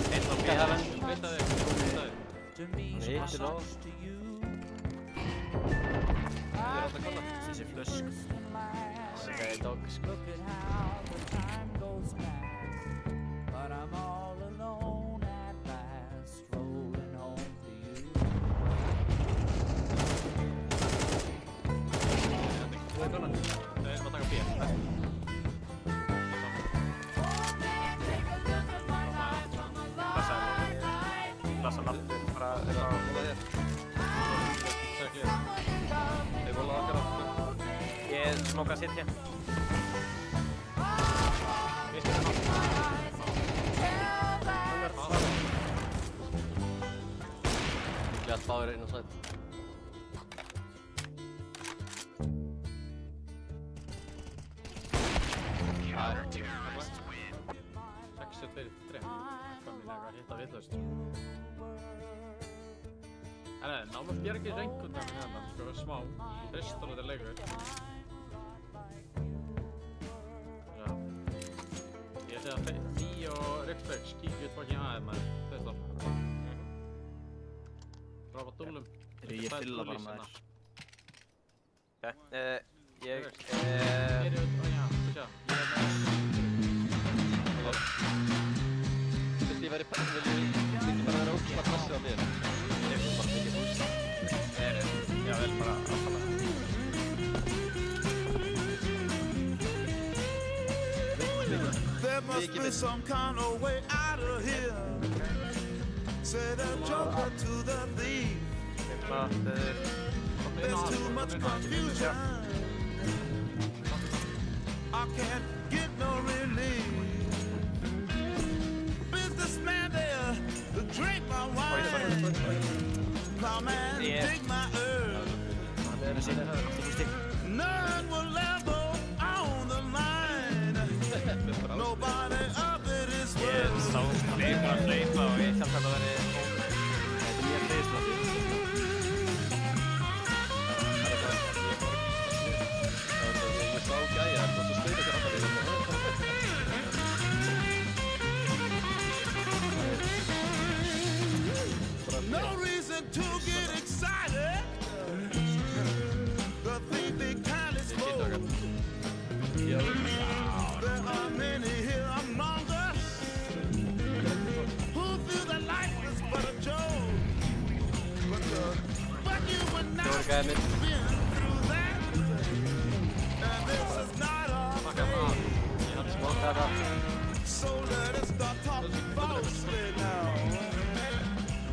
[SPEAKER 2] Einn á
[SPEAKER 3] Heaven.
[SPEAKER 2] Veit að þig, veit að þig.
[SPEAKER 3] Hann hittir á.
[SPEAKER 1] Ég er alltaf kolla.
[SPEAKER 5] Þessi flösk.
[SPEAKER 3] Okay, dog, sko.
[SPEAKER 2] Við erum að taka B.
[SPEAKER 4] Lassa nafnir, bara
[SPEAKER 1] Móla þér. Ég móla okkar aftur.
[SPEAKER 4] ég smóka sitt hér.
[SPEAKER 3] Líklega að báður inn á sætt.
[SPEAKER 2] Náum að bjarga einhvern veginn hérna, sko, smá. Þristur þetta leikur. Ég segi að Því og Reflex kíkja út fucking aðeins maður, Þristur. Drápa dúllum.
[SPEAKER 5] Ég fylla bara maður.
[SPEAKER 4] Ok, ég
[SPEAKER 2] Fyrir út, já, sjá.
[SPEAKER 1] Vildi ég væri bara vera ógeðslega passið á mér.
[SPEAKER 4] er bara mikið búst. Já, vel bara áfalla.
[SPEAKER 6] There must be some kind of way out of here. Say the joker to the thief. There's too much confusion. I can't get no relief. Businessman there, drink my wine. Plowman, dig my earth. None will ever own the line. Nobody of it is
[SPEAKER 4] Ég
[SPEAKER 6] worth.
[SPEAKER 4] sá fleika að hlaupa og ég held að það væri
[SPEAKER 1] Ég sá gæja og svo spyrir þér alltaf við.
[SPEAKER 6] No reason to get excited. The thing they kindly spoke. There are many here among us who feel that life is but a joke. But you would not
[SPEAKER 3] Door guy mid.
[SPEAKER 6] been through that. And this is not a
[SPEAKER 2] Makka það. Ég hann
[SPEAKER 3] Smoka þetta.
[SPEAKER 6] So let us start talking falsely now.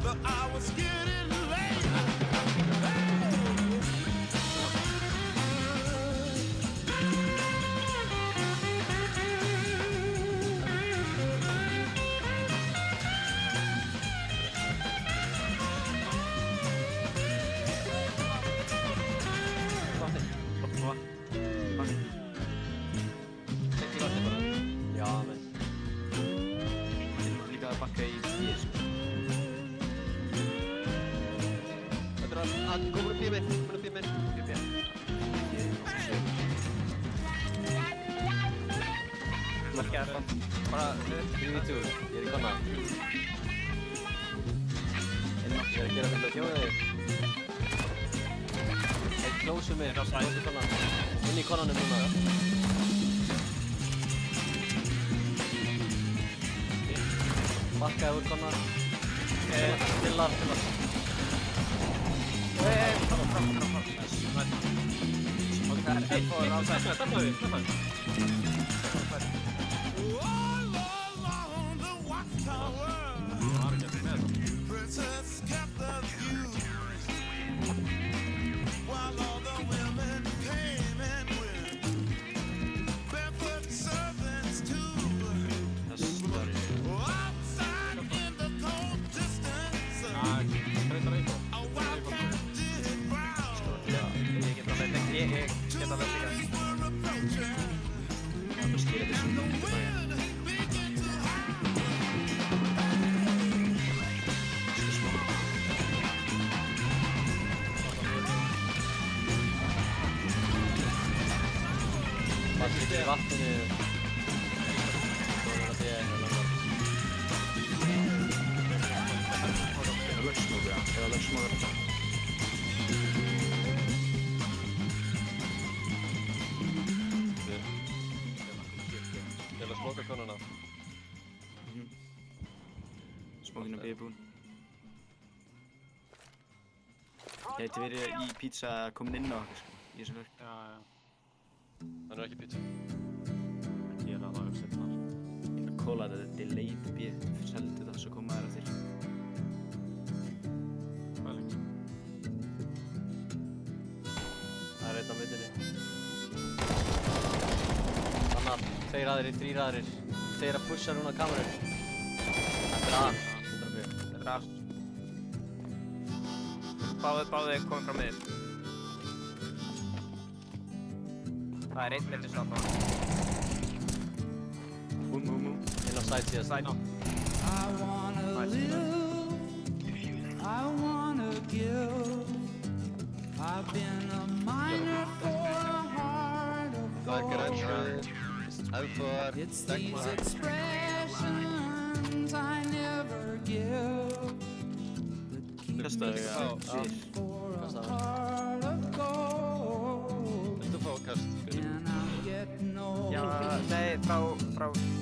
[SPEAKER 6] The hour's getting late.
[SPEAKER 1] Ekki vatni bara.
[SPEAKER 3] Já, menn.
[SPEAKER 5] Þeir eru líka að bakka í bíð, sko.
[SPEAKER 1] Þetta er allt, komin upp í minn, komin upp í minn.
[SPEAKER 4] Markið bara
[SPEAKER 3] 3v2, ég er í konna. Ég er að gera þetta hjá þig. Eitt close mig, close í konna. Inn í konnanum núna. Bakkaði úr konna. Pillar.
[SPEAKER 4] Ok, það er 1 fór á sætt.
[SPEAKER 6] All along the watchtower, princess kept the view, while all the women came and went, barefoot servants too. Outside in the cold distance, a wildcat did growl.
[SPEAKER 4] Ég get alveg líka.
[SPEAKER 6] Police were approaching,
[SPEAKER 5] Það skilja þessu
[SPEAKER 6] and the
[SPEAKER 5] mjög bæði.
[SPEAKER 6] wind began to howl.
[SPEAKER 3] Varstu ekki í vatninu. Svo er það ég langar.
[SPEAKER 5] Eða lögsmóður.
[SPEAKER 1] Ég ætla að smóka konuna.
[SPEAKER 5] Smókinn er búinn. Ég gæti verið í pizza komin inn á okkur, sko, í þessum verk.
[SPEAKER 2] Já.
[SPEAKER 1] Hann er ekki pizza.
[SPEAKER 2] Ég er alveg uppsetna.
[SPEAKER 5] Ég er að kóla þetta delayed bíð, seldu það, svo koma þær á þér.
[SPEAKER 2] Hvað lengi?
[SPEAKER 3] Það er einn á myndinni. Annar, 2 aðrir, 3 aðrir. Þeir að pusha núna kameru. Þetta er að. 100%.
[SPEAKER 4] Þetta er allt. Báðið komið frá miður. Það er 1 milli sátt á.
[SPEAKER 3] Inn á side síðast.
[SPEAKER 4] Sæn á.
[SPEAKER 6] I wanna live, I wanna give. I've been a miner for a heart of
[SPEAKER 1] Backer
[SPEAKER 6] gold.
[SPEAKER 1] entry. Alfar.
[SPEAKER 6] It's these expressions I never give that keep
[SPEAKER 5] Kastaðu
[SPEAKER 6] me
[SPEAKER 5] þig
[SPEAKER 6] searching for a
[SPEAKER 3] Kastaðu.
[SPEAKER 6] heart of gold.
[SPEAKER 1] Viltu fá kast?
[SPEAKER 6] And I'm getting old.
[SPEAKER 4] Já, nei, frá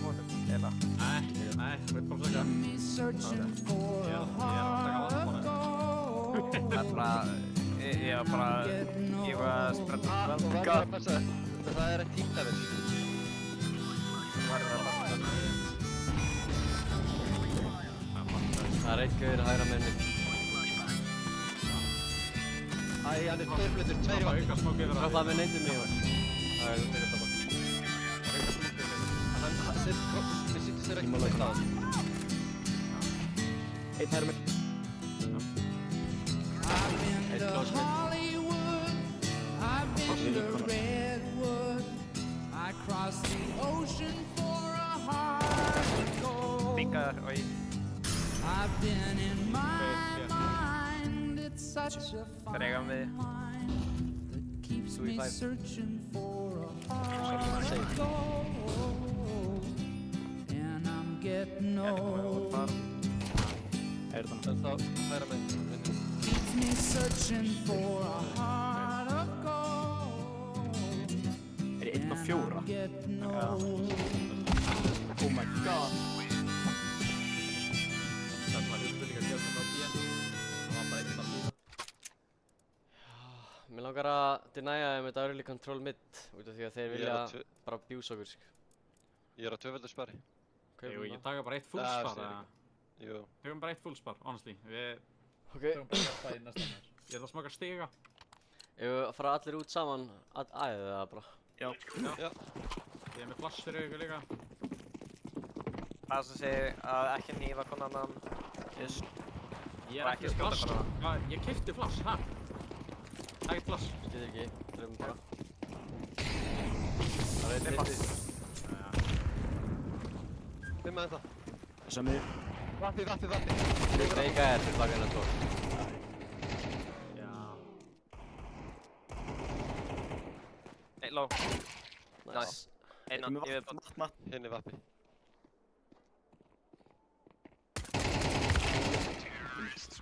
[SPEAKER 4] mótum, eða.
[SPEAKER 2] Nei, veit kom
[SPEAKER 6] Keep
[SPEAKER 2] sökka.
[SPEAKER 6] me searching for a heart of gold.
[SPEAKER 4] Það er bara, ég var bara, ég var að spretta.
[SPEAKER 1] Þú verður að passa. Það er eitt tímlevel.
[SPEAKER 4] Þú verður að passa þetta.
[SPEAKER 3] Það er einn gauður hægra með mig.
[SPEAKER 1] Æ, hann er 2 flutur, 2 í vatni.
[SPEAKER 2] Auka smá gefur
[SPEAKER 3] Hvað það með neyndið mig var? Það er þetta bara.
[SPEAKER 1] Þið sýttu sér ekki með það.
[SPEAKER 5] Einn herr með.
[SPEAKER 6] I've been
[SPEAKER 3] Eitt
[SPEAKER 6] to
[SPEAKER 3] close mid.
[SPEAKER 6] Hollywood, I've been to Redwood, I crossed the ocean for a heart of gold.
[SPEAKER 4] Binkaðar og í.
[SPEAKER 6] I've been in my mind, it's such a
[SPEAKER 4] Það er eiga
[SPEAKER 6] fine
[SPEAKER 4] við.
[SPEAKER 6] mind that keeps
[SPEAKER 3] Two
[SPEAKER 6] me
[SPEAKER 3] five.
[SPEAKER 6] searching for a heart
[SPEAKER 3] Safe.
[SPEAKER 6] of gold. And I'm getting old.
[SPEAKER 5] Er það
[SPEAKER 1] En þá hæra með.
[SPEAKER 6] Keeps me searching for a heart of gold.
[SPEAKER 5] Er ég 1 og 4?
[SPEAKER 6] Getting old.
[SPEAKER 5] Oh my god.
[SPEAKER 2] Það var hugspilling að gefa þetta á bíðan. Það var bara eitt af bíðan.
[SPEAKER 3] Mér langar að denia þeim þetta early control mid út af því að þeir
[SPEAKER 1] Ég er
[SPEAKER 3] vilja
[SPEAKER 1] á
[SPEAKER 3] bara bjúsa okkur.
[SPEAKER 1] Ég er á 2-veldur spari.
[SPEAKER 2] Eigum við ekki taka bara eitt full
[SPEAKER 1] Ah,
[SPEAKER 2] spar,
[SPEAKER 1] sorry.
[SPEAKER 2] eða?
[SPEAKER 1] Jú.
[SPEAKER 2] Tökum bara eitt full spar, honestly. Við
[SPEAKER 3] Ok.
[SPEAKER 2] tökum bara þetta í næsta maður. Ég ætla að smaka stiga.
[SPEAKER 3] Ef við fara allir út saman að æða það bara.
[SPEAKER 5] Já.
[SPEAKER 1] Já.
[SPEAKER 2] Ég er með flash fyrir ykkur líka.
[SPEAKER 4] Passa sig að ekki hnífa hvern annan.
[SPEAKER 5] Yes.
[SPEAKER 2] Ég
[SPEAKER 4] Og
[SPEAKER 2] er
[SPEAKER 4] ekki
[SPEAKER 2] ekki
[SPEAKER 4] skjóta
[SPEAKER 2] flash.
[SPEAKER 4] hvern
[SPEAKER 2] Hvað, ég keypti flash, hæ? Ekkert flash.
[SPEAKER 3] Getur ekki, drefum bara.
[SPEAKER 4] Það veit ég bara.
[SPEAKER 1] Fimm með þetta.
[SPEAKER 5] Þess að mig.
[SPEAKER 1] Vappi.
[SPEAKER 3] Veika er tilbaka inn að tók.
[SPEAKER 2] Já.
[SPEAKER 4] Eitt low.
[SPEAKER 3] Nice.
[SPEAKER 4] Einan í viðbót.
[SPEAKER 5] Matt.
[SPEAKER 1] Hinn er vappi.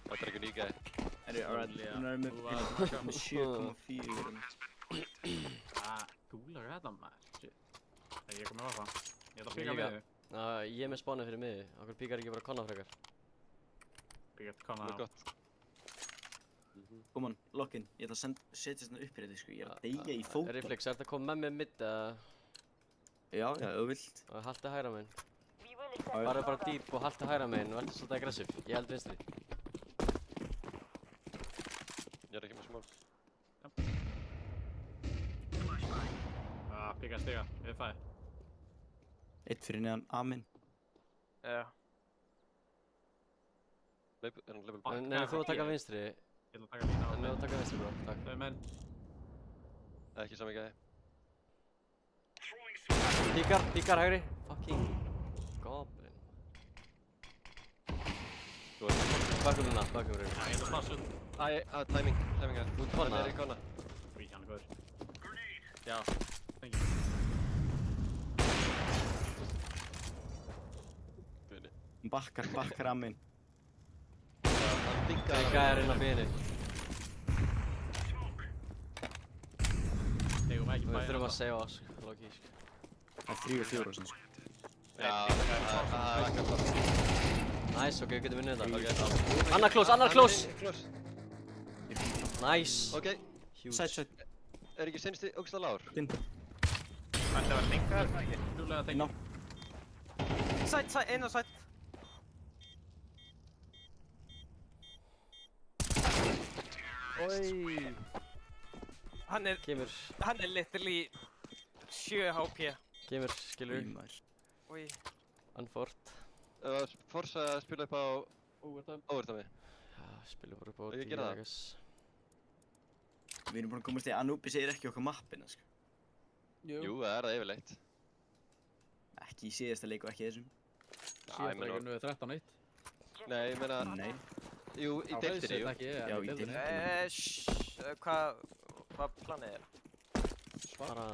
[SPEAKER 1] Þetta er ekki nýgæði.
[SPEAKER 5] Alright, hún er með 7,4.
[SPEAKER 2] Gúlar þetta maður. Shit. Ég er komið á það. Ég ætla að píka
[SPEAKER 3] Líka.
[SPEAKER 2] með þig.
[SPEAKER 3] Ég er með spánið fyrir miði. Okkur píkar ekki bara konna frekar.
[SPEAKER 2] Píka þetta kannan
[SPEAKER 1] Það er
[SPEAKER 2] á.
[SPEAKER 1] gott.
[SPEAKER 5] Come on, lock-in. Ég ætla að setja þetta upp fyrir þig, sko. Ég er að deyja í fótbolta.
[SPEAKER 3] Reflex, ertu að koma með mér mitt eða?
[SPEAKER 5] Já, þú vilt.
[SPEAKER 3] Haltu hægra megin. Farðu bara dýp og haltu hægra megin og ertu svolítið aggressiv. Ég held vinstri.
[SPEAKER 1] Ég er ekki með smál.
[SPEAKER 2] Píka stiga, við fæði.
[SPEAKER 5] Eitt fyrir neðan Amin.
[SPEAKER 4] Já.
[SPEAKER 1] Er hann level
[SPEAKER 2] Fuck.
[SPEAKER 3] Nei, þú að taka vinstri.
[SPEAKER 2] Ég ætla að taka mína á
[SPEAKER 3] Nei,
[SPEAKER 2] mig.
[SPEAKER 3] þú að taka vinstri bro. Takk.
[SPEAKER 2] Þau menn.
[SPEAKER 1] Ekki sami gæði.
[SPEAKER 3] Píkar hægri. Fucking goblin.
[SPEAKER 1] Þú er.
[SPEAKER 3] Bakumluna.
[SPEAKER 2] Ég ætla að flash upp.
[SPEAKER 1] Timing er.
[SPEAKER 3] Út konna.
[SPEAKER 1] Hann er í konna.
[SPEAKER 2] Í, hann er góður.
[SPEAKER 3] Já.
[SPEAKER 2] Thank you.
[SPEAKER 1] Guðni.
[SPEAKER 5] Hún bakkar Amin.
[SPEAKER 1] Hann dingaði.
[SPEAKER 3] Veika er inn á bíðinni.
[SPEAKER 2] Eigum ekki
[SPEAKER 3] Við
[SPEAKER 2] bæði
[SPEAKER 3] þurfum að save oss. Loki.
[SPEAKER 5] Það er 3 og 4 sem sko.
[SPEAKER 1] Já, það er ekki að
[SPEAKER 3] Nice, ok, við getum unnið þetta.
[SPEAKER 1] Ok.
[SPEAKER 3] Annar close.
[SPEAKER 1] Close.
[SPEAKER 3] Nice.
[SPEAKER 1] Ok.
[SPEAKER 3] Huge.
[SPEAKER 5] Sæt.
[SPEAKER 1] Er ekki sensti ógsta lágur?
[SPEAKER 5] Dinn.
[SPEAKER 4] Ætti að vera linkaður, ekki?
[SPEAKER 2] Ljúlega tengi.
[SPEAKER 5] Ná.
[SPEAKER 4] Sæt, inn og sæt.
[SPEAKER 1] Oi.
[SPEAKER 4] Hann er literally 7 HP.
[SPEAKER 3] Kemur, skilur.
[SPEAKER 5] Maður.
[SPEAKER 4] Úi.
[SPEAKER 3] Unfort.
[SPEAKER 1] Forza að spila upp á overtime.
[SPEAKER 3] Já, spilum bara upp á
[SPEAKER 1] Ég
[SPEAKER 3] tíu,
[SPEAKER 1] gera það.
[SPEAKER 3] I guess.
[SPEAKER 5] Við erum búin að komast í Anubis er ekki okkar mappina, sko.
[SPEAKER 1] Jú, það er það yfirleitt.
[SPEAKER 5] Ekki í síðasta leik og ekki í þessum.
[SPEAKER 2] Síðast leikinu við 13-1.
[SPEAKER 1] Nei, ég meina,
[SPEAKER 5] Nei.
[SPEAKER 1] jú, í deildinni, jú.
[SPEAKER 2] Ekki,
[SPEAKER 5] Já, í deildinni.
[SPEAKER 4] Hvað planið er?
[SPEAKER 3] Spara.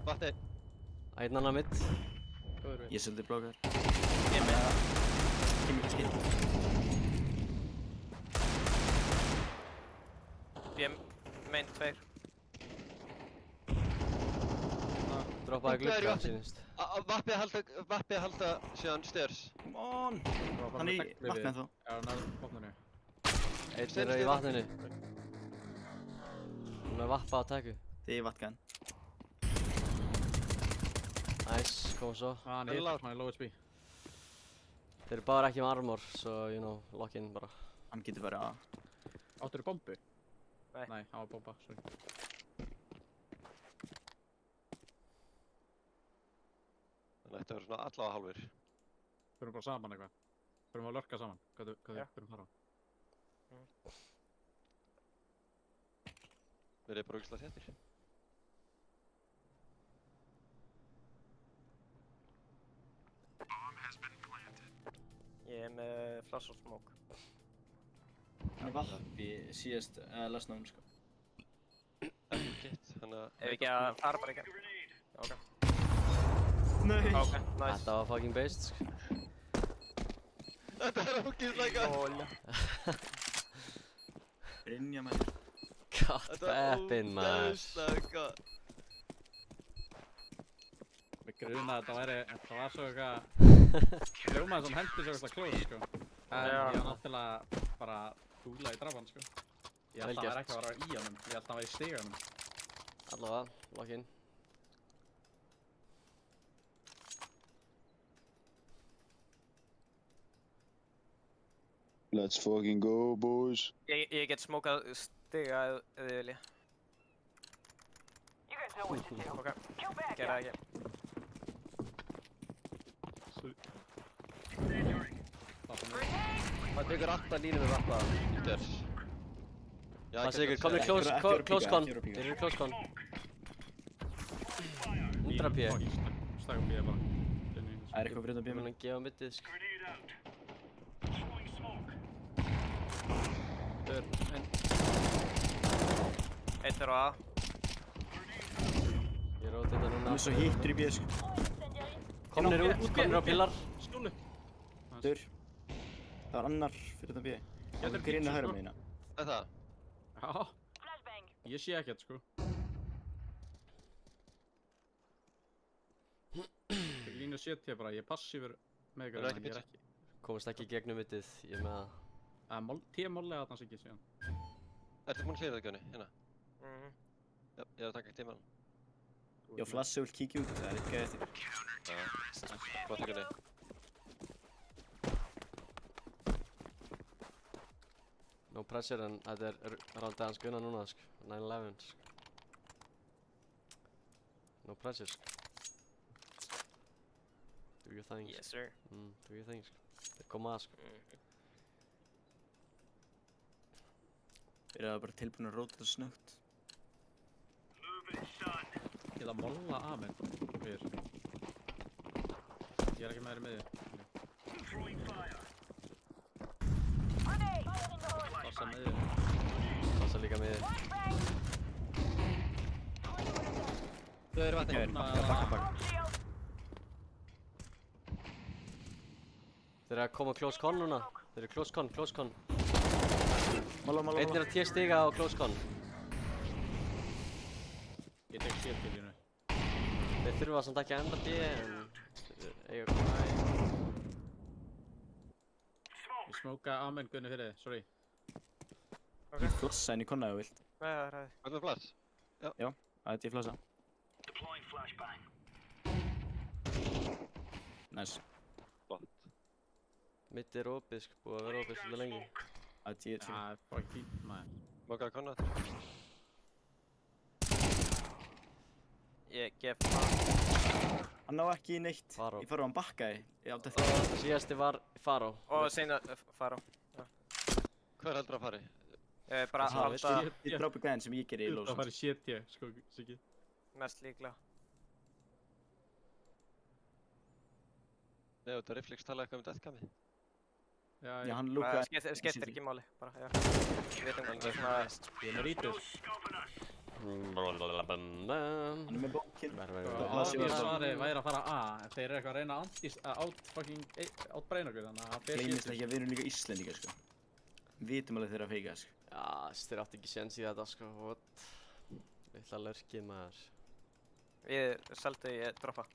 [SPEAKER 1] Vatni.
[SPEAKER 3] Einn annar mitt.
[SPEAKER 2] Góður
[SPEAKER 5] Ég er svolítið blókar.
[SPEAKER 4] Ég er með.
[SPEAKER 5] Kemur ekki skil.
[SPEAKER 4] Ég er main 2.
[SPEAKER 3] Droppaði
[SPEAKER 1] Gluggaður í
[SPEAKER 3] glugga,
[SPEAKER 1] vatni.
[SPEAKER 3] sýnist.
[SPEAKER 1] Vappi að halda síðan stairs.
[SPEAKER 5] Come on. Hann er í vatni ennþá.
[SPEAKER 2] Já, hann er botninu.
[SPEAKER 3] Einn er í vatninu. Hún er vappa á tekku.
[SPEAKER 5] Þið er vatkan.
[SPEAKER 3] Nice, koma svo.
[SPEAKER 2] Hann
[SPEAKER 1] Hann er lágur.
[SPEAKER 2] hann er low HP.
[SPEAKER 3] Þeir eru bara ekki með armor, so, you know, lock in bara.
[SPEAKER 5] Hann getur verið að.
[SPEAKER 2] Áttur í bombu?
[SPEAKER 4] Nei.
[SPEAKER 2] Nei, hann var bomba, sorry.
[SPEAKER 1] Þannig að þetta verður svona allavega hálfur.
[SPEAKER 2] Förum bara saman eitthvað. Förum að lurka saman. Hvað
[SPEAKER 4] Já.
[SPEAKER 2] förum þar á?
[SPEAKER 1] Verðið bara auðvitað þéttir.
[SPEAKER 4] Ég er með flash og smoke.
[SPEAKER 5] Hann er vappi síðast lesnaðum, sko.
[SPEAKER 1] Ekki kitt, þannig að...
[SPEAKER 4] Ef ekki að fara bara ekki. Ok.
[SPEAKER 5] Nei.
[SPEAKER 4] Ok, nice.
[SPEAKER 3] Þetta var fucking based, sko.
[SPEAKER 1] Þetta er ógeðslega gott!
[SPEAKER 4] Óla.
[SPEAKER 5] Brynja með.
[SPEAKER 3] God
[SPEAKER 1] Þetta er
[SPEAKER 3] beppin, maður.
[SPEAKER 1] ógeðslega gott!
[SPEAKER 2] Við grunaði að þetta var svo eitthvað... Ljómaði sem hendur svo eitthvað close, sko. En
[SPEAKER 4] Já.
[SPEAKER 2] ég var náttúrulega bara gúla í drapan, sko. Ég held að hann væri ekki að vera í honum, ég held að hann væri í stiganum.
[SPEAKER 3] allavega, lock-in.
[SPEAKER 7] Let's fucking go, boys.
[SPEAKER 4] Ég get smókað stiga ef þið vilja. Ok, gera það ekki.
[SPEAKER 1] Það tekur alltaf línu með vatna. Ders.
[SPEAKER 3] Passa ykkur, komnir close con. Þeir eru close con. 100 p.
[SPEAKER 2] Stakka B bara.
[SPEAKER 5] Það er eitthvað fyrir þetta
[SPEAKER 3] Ég mun að gefa mittið, sko.
[SPEAKER 4] Eitt er á A.
[SPEAKER 3] Ég róti þetta núna.
[SPEAKER 5] Hann er svo hittur í B, sko.
[SPEAKER 3] Komnir út, komnir á pillar.
[SPEAKER 2] Skjólu.
[SPEAKER 5] Dur. Það var annar fyrir þetta B. Það er grinn að höra með hérna.
[SPEAKER 1] Er það?
[SPEAKER 2] Já. Ég sé ekkert, sko. Ég línu 70 bara, ég er passífur með ykkur
[SPEAKER 1] Er það
[SPEAKER 2] en
[SPEAKER 1] ekki
[SPEAKER 2] ég er
[SPEAKER 1] pitch?
[SPEAKER 2] ekki.
[SPEAKER 3] Komast ekki í gegnum mittið, ég með það.
[SPEAKER 2] T-mállega þarna sig ekki síðan.
[SPEAKER 1] Ertu búinn að hlýra það, Gunni? Hérna?
[SPEAKER 4] Mhm.
[SPEAKER 1] Já, ég er að taka tímann.
[SPEAKER 5] Já, Flassi vil kíkja út, það er eitthvað eftir.
[SPEAKER 1] Já. Flott, Gunni.
[SPEAKER 3] No pressure en þetta er raldið hans gunna núna, sko. 9-11, sko. No pressure, sko. Do your thing,
[SPEAKER 4] Yes,
[SPEAKER 3] sko.
[SPEAKER 4] sir.
[SPEAKER 3] Do your thing, sko. Þeir koma að, sko.
[SPEAKER 5] Þeir eru bara tilbúin að róta þetta snögt.
[SPEAKER 2] Ég ætla að molla af mér. Fyrir. Ég er ekki með þér í miðju. Passa miðju.
[SPEAKER 3] Passa líka miðið.
[SPEAKER 1] Þau eru vatni.
[SPEAKER 5] Bakka.
[SPEAKER 3] Þeir eru að koma close con núna. Þeir eru close con.
[SPEAKER 5] Mála.
[SPEAKER 3] Einn er að T stiga á close con.
[SPEAKER 2] Ég tek 70 línu.
[SPEAKER 3] Þeir þurfa samt ekki að enda B en... eiga að koma í.
[SPEAKER 2] Ég smóka amen Gunni fyrir þið, sorry.
[SPEAKER 5] Ég flassa henni í konna ef þú vilt.
[SPEAKER 4] Nei, það er ræði.
[SPEAKER 1] Hvað með flass?
[SPEAKER 5] Það er ég flassa. Nice.
[SPEAKER 1] Flott.
[SPEAKER 3] Mitt er opið, sko. Búið að vera opið svolítið lengi.
[SPEAKER 5] Það er 10
[SPEAKER 2] Það er fucking fínt, maður.
[SPEAKER 1] Mókaði konna.
[SPEAKER 4] Ég gef það.
[SPEAKER 5] Hann á ekki neitt.
[SPEAKER 3] Faró.
[SPEAKER 5] Ég fór á hann bakkaði. Ég átti eftir.
[SPEAKER 3] Síðasti var Faró.
[SPEAKER 4] Og seinna fara.
[SPEAKER 1] Hvað er heldur að fari?
[SPEAKER 4] Bara
[SPEAKER 3] Það
[SPEAKER 4] halda
[SPEAKER 5] Ég drápi gæðin sem ég gerir í
[SPEAKER 2] Það
[SPEAKER 5] lóðsum.
[SPEAKER 2] fari 70, sko, Siggi.
[SPEAKER 4] mest líklega.
[SPEAKER 1] Nei, þetta Reflex talaði eitthvað um deathcamið.
[SPEAKER 2] Já,
[SPEAKER 5] Já, hann lúkaði.
[SPEAKER 4] Skiptir ekki máli, bara, já. Við veitum hvað svona...
[SPEAKER 2] Ég er með rítur.
[SPEAKER 5] Hann er með bókinn.
[SPEAKER 2] Svarið væri að fara A, en þeir eru eitthvað að reyna að outbrain okkur, þannig að það fer
[SPEAKER 5] Gleymist ekki að við erum líka Íslendingar, sko. Við vitum alveg þeirra feika, sko.
[SPEAKER 3] Já, þeir átti ekki séns í þetta, sko. What? Litla lörkið, maður.
[SPEAKER 4] Við seldu ég droppa.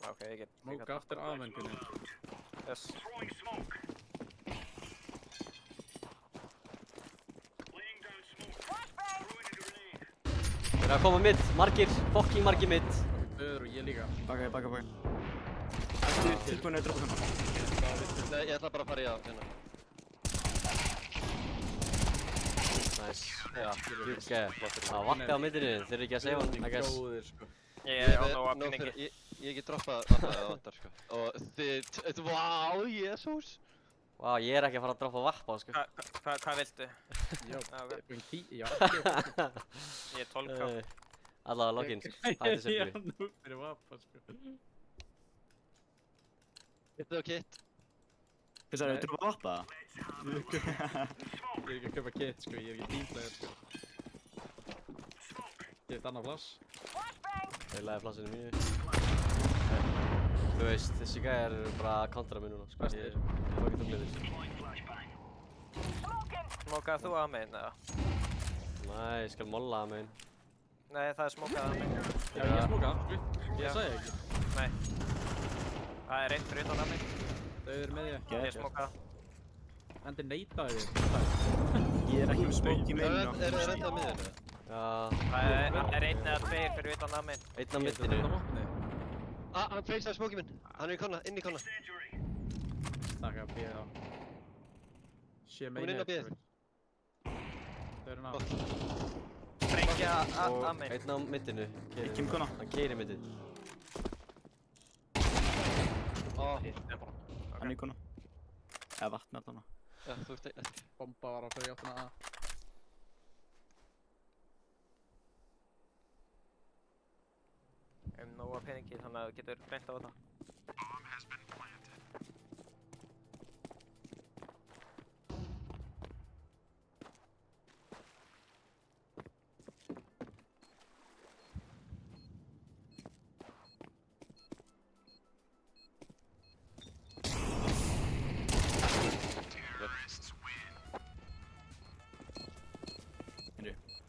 [SPEAKER 4] Ok, ég get...
[SPEAKER 2] Móka aftur amen Gunni.
[SPEAKER 4] Yes.
[SPEAKER 3] Þeir eru að koma mitt. Margir, fucking margir mitt.
[SPEAKER 2] Öður og ég líka.
[SPEAKER 5] Bakka. Ertu tilbúin að droppa hann?
[SPEAKER 1] Nei, ég ætla bara að fara í A, hérna.
[SPEAKER 3] Nice.
[SPEAKER 1] Já,
[SPEAKER 3] Ok, það vakti á mittinu. Þeir eru ekki að segja hann, I guess.
[SPEAKER 2] Góðir, sko.
[SPEAKER 4] Ég er á nóg að
[SPEAKER 1] Nóg
[SPEAKER 4] pinningi.
[SPEAKER 1] fyrir- Ég get droppað vatna eða vantar, sko. Og þið... Vá, jésús!
[SPEAKER 3] Vá, ég er ekki að fara að droppa vapp á, sko.
[SPEAKER 4] Hvað viltu?
[SPEAKER 2] Já,
[SPEAKER 4] Já, ok.
[SPEAKER 2] já.
[SPEAKER 4] Ég er 12k.
[SPEAKER 3] Allavega loggin, sko. Hætti
[SPEAKER 2] Ég er
[SPEAKER 3] sérfri.
[SPEAKER 2] nú fyrir vappa, sko.
[SPEAKER 1] Getið og kitt.
[SPEAKER 5] Hvað sagði, droppa vappa?
[SPEAKER 2] Ég er ekki að kaupa kit, sko. Ég er ekki tímflæður, sko. Ég er annað flass.
[SPEAKER 3] Heilaði flassinu mínu. Þú veist, þessi gæjar eru bara að kontra mig núna, sko. Ég er fucking duglegur.
[SPEAKER 4] Smókaði þú að megin, eða?
[SPEAKER 3] Nei, ég skal molla að megin.
[SPEAKER 4] Nei, það er smókaði að megin.
[SPEAKER 2] Já, ég smóka, sko. Ég sagði ekki.
[SPEAKER 4] Nei. Það er eitt fyrir utan að megin.
[SPEAKER 2] Þau eru með ég.
[SPEAKER 4] Ég smókaði.
[SPEAKER 2] Endi neitaði þér.
[SPEAKER 5] Ég er ekki með smoke í
[SPEAKER 1] Er
[SPEAKER 5] meinu
[SPEAKER 1] það enda á miðinu?
[SPEAKER 3] Já,
[SPEAKER 4] Það er einn eða tveir fyrir utan að minn.
[SPEAKER 3] einn á middinu.
[SPEAKER 1] Hann feysaði smókið minn. Hann er í konna, inn í konna.
[SPEAKER 2] Takk að bíða þá. Sé
[SPEAKER 1] Komin inn á bíðið.
[SPEAKER 2] Þau eru ná.
[SPEAKER 4] Sprengja að
[SPEAKER 3] Og
[SPEAKER 4] minn.
[SPEAKER 3] einn á middinu.
[SPEAKER 5] Ekki um kona.
[SPEAKER 3] Hann keyrir middið.
[SPEAKER 5] Hann er í kona. Eða vatn allan.
[SPEAKER 1] Já, þú veist ekki.
[SPEAKER 2] Bomba var á fyrir áttina að.
[SPEAKER 4] Nóga peningi þannig að þú getur reynt á þetta.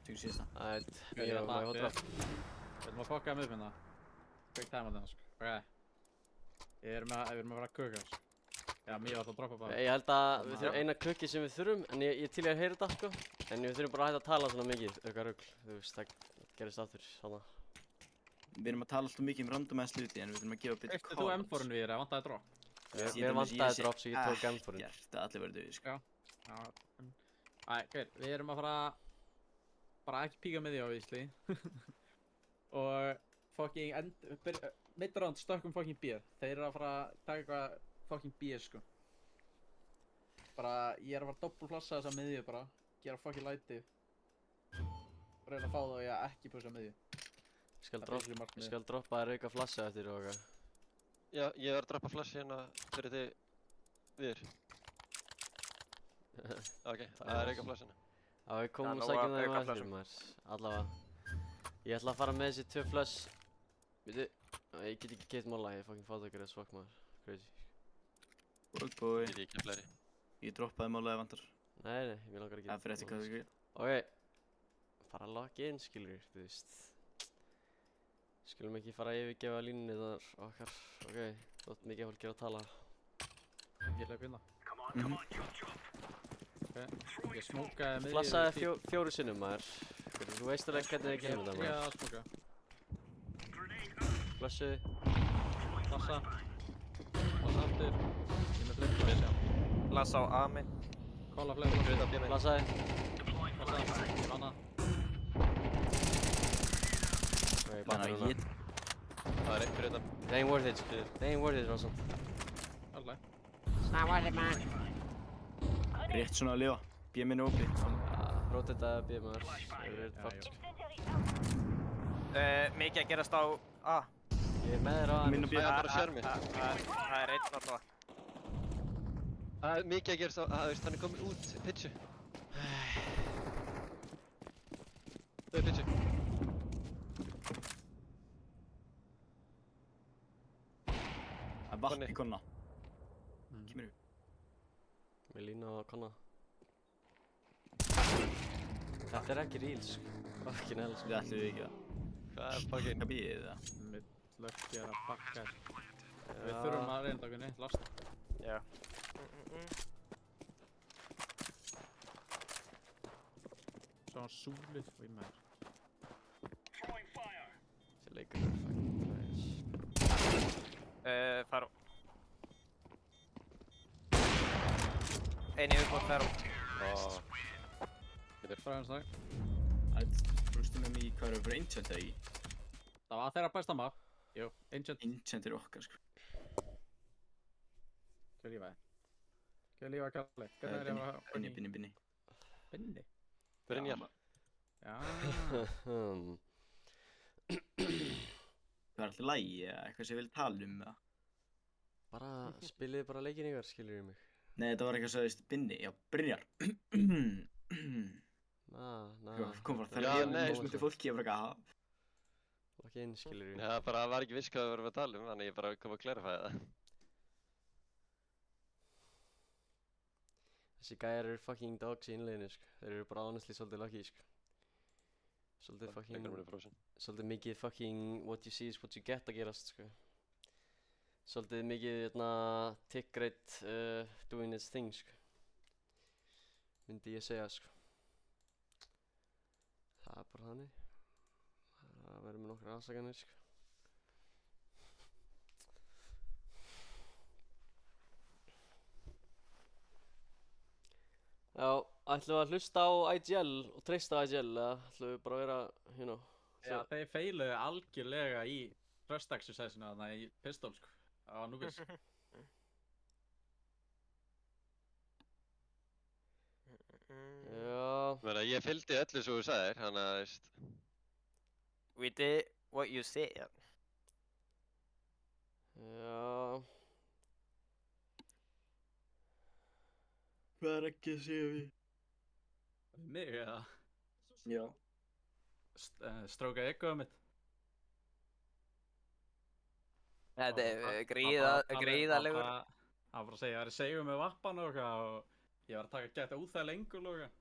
[SPEAKER 5] Tökur síðasta.
[SPEAKER 3] Ætt, ég var með hótra.
[SPEAKER 2] Við erum að fokka með hérna. Quick time á þennan sko. Ok. Við erum að fara að kuka sko. Já, mér var það að droppa bara.
[SPEAKER 3] Ég held að við þurfum eina klukki sem við þurfum, en ég til ég að heyra þetta sko. En við þurfum bara að hætta að tala svona mikið, eitthvað rugl. Þú veist, það gerist aftur, svona.
[SPEAKER 5] Við erum að tala alltaf mikið random ass hluti en við þurfum að gefa betur
[SPEAKER 2] Keyptir þú M4-un við þér eða vantaði drop?
[SPEAKER 3] Mér vantaði drop svo ég tók M4-un.
[SPEAKER 5] Ekkert að allir verið döði sko.
[SPEAKER 2] Já. Við erum að fara bara ekki píka með því obviously. Og fucking mid-round stökkum fucking B. Þeir eru að fara að taka eitthvað fucking B sko. Bara ég er að fara að doppelflassa þessa miðju bara. Gera fucking læti. Og reyna að fá þá að ekki pussa miðju.
[SPEAKER 3] Ég skal droppa þér auka flassu eftir og eitthvað.
[SPEAKER 1] Já, ég var að droppa flash hérna fyrir þig við. Ok, það er ekki flashina.
[SPEAKER 3] Já, við komum
[SPEAKER 4] Já,
[SPEAKER 3] og sækjum
[SPEAKER 4] nóg af
[SPEAKER 3] þeim á eftir
[SPEAKER 4] aukaflössum.
[SPEAKER 3] maður. Allavega. Ég ætla að fara með þessi 2 flash. Veitu, ég get ekki keypt mála, ég er fucking fátækur as fuck maður. Crazy.
[SPEAKER 5] Good boy.
[SPEAKER 1] Ég ekki fleiri.
[SPEAKER 5] Ég droppaði málaði vantar.
[SPEAKER 3] Nei, mér langar ekki.
[SPEAKER 5] Það fyrir eftir hvað þú skil.
[SPEAKER 3] Ok. Fara að locka inn, skilur, þú veist. Skulum ekki fara að yfirgefa línunni þar okkar. Ok, þótt mikið fólk er að tala.
[SPEAKER 2] Ég hleyp hérna. Ok, ég smókaði miðju.
[SPEAKER 3] Flassaði 4 sinnum maður. Þú veist alveg hvernig þið gerum þetta
[SPEAKER 2] Ég
[SPEAKER 3] maður.
[SPEAKER 2] að smóka.
[SPEAKER 3] Flassu.
[SPEAKER 2] Flassa. Flassa aftur. Ég er með fleiri flash, já.
[SPEAKER 4] Lassa á A minn.
[SPEAKER 2] Kolla fleiri flash.
[SPEAKER 3] Flassaði.
[SPEAKER 2] Flassa. Ég vanna.
[SPEAKER 3] Ok,
[SPEAKER 5] Þannig
[SPEAKER 3] batna
[SPEAKER 5] að
[SPEAKER 3] núna.
[SPEAKER 5] ég
[SPEAKER 1] Það er einn fyrir utan.
[SPEAKER 3] Það ain't worth it, skilur. Það ain't worth it, Rosson.
[SPEAKER 2] Alveg.
[SPEAKER 5] rétt svona að lifa. B-minni opið.
[SPEAKER 3] Rotetaði B maður. Það er fucked.
[SPEAKER 4] Mikið að gerast á A.
[SPEAKER 3] Ég er með þér á
[SPEAKER 5] Minna
[SPEAKER 3] aðeins.
[SPEAKER 5] B.
[SPEAKER 1] Það er bara sérmi.
[SPEAKER 4] Það er einn allavega.
[SPEAKER 1] Það er mikið að gerast á, hann er komin út, pitchu. Það er pitchu.
[SPEAKER 5] Það er vatn í konna. Kemur upp.
[SPEAKER 3] Með lína og konna. Þetta er ekki real, sko. Fucking hell, sko.
[SPEAKER 5] Við ætlum við ekki að
[SPEAKER 1] Hvað er fucking...
[SPEAKER 5] bakka B-ið það.
[SPEAKER 2] Löggi er að bakka þér. Við þurfum að reynda okkur neitt last.
[SPEAKER 4] Já.
[SPEAKER 2] Svo hann súli og í maður.
[SPEAKER 3] Þessi leikur er fucking trash.
[SPEAKER 4] Faró. Einu viðbót Faró.
[SPEAKER 2] Fræðans það.
[SPEAKER 5] Rústu með mig í hvað eru fyrir Ancient eða ekki?
[SPEAKER 2] Það var þeirra besta maður. Jú, Ancient.
[SPEAKER 5] Ancient er okkar sko.
[SPEAKER 2] Hvað lífaði? Hvað lífaði Kalli? Hvernig er ég að hafa...
[SPEAKER 5] Binni.
[SPEAKER 2] Binni?
[SPEAKER 1] Brynjar.
[SPEAKER 2] Já.
[SPEAKER 5] Það er alltaf lægi eða eitthvað sem ég vil tala um eða?
[SPEAKER 3] Bara, spiliði bara leikinn ykkar, skilur mig.
[SPEAKER 5] Nei, þetta var eitthvað sem veist Binni, já, Brynjar. Kom bara, það
[SPEAKER 1] Já,
[SPEAKER 5] er ég
[SPEAKER 1] nei.
[SPEAKER 5] mismundi fólki að fraka að
[SPEAKER 3] Lokka inn, skilur mig.
[SPEAKER 1] Já, bara var ekki viss hvað við vorum að tala um, þannig ég bara kom að clarifæða það.
[SPEAKER 3] Þessi gæjar eru fucking dogs í innleginu, sko. Þeir eru bara honestly svolítið lucky, sko. Svolítið fucking...
[SPEAKER 1] Leikurinn er frozen.
[SPEAKER 3] Svolítið mikið fucking what you see is what you get að gerast, sko. Svolítið mikið, tick rate doing its thing, sko. myndi ég segja sko. Það er bara þannig. Það verður með nokkrar afsakanir sko. Já, ætlum við að hlusta á IGL og treysta á IGL eða ætlum við bara að vera,
[SPEAKER 2] Já, þeir feiluðu algjörlega í trust exercise-ina þarna í pistol, sko. Það var núbis.
[SPEAKER 3] Já,
[SPEAKER 1] Meina, ég fylgdi öllu svo þú sagðir, þannig að, veist,
[SPEAKER 4] We did what you said.
[SPEAKER 3] já,
[SPEAKER 5] Hvað er ekki að segja við?
[SPEAKER 2] Mig, eða?
[SPEAKER 5] Já.
[SPEAKER 2] Stróka egoið mitt.
[SPEAKER 4] Þetta er gríðalegur.
[SPEAKER 2] Það var bara að segja, ég var að segja með vappan og eitthvað og ég var að taka gæta úþægileg engul og eitthvað.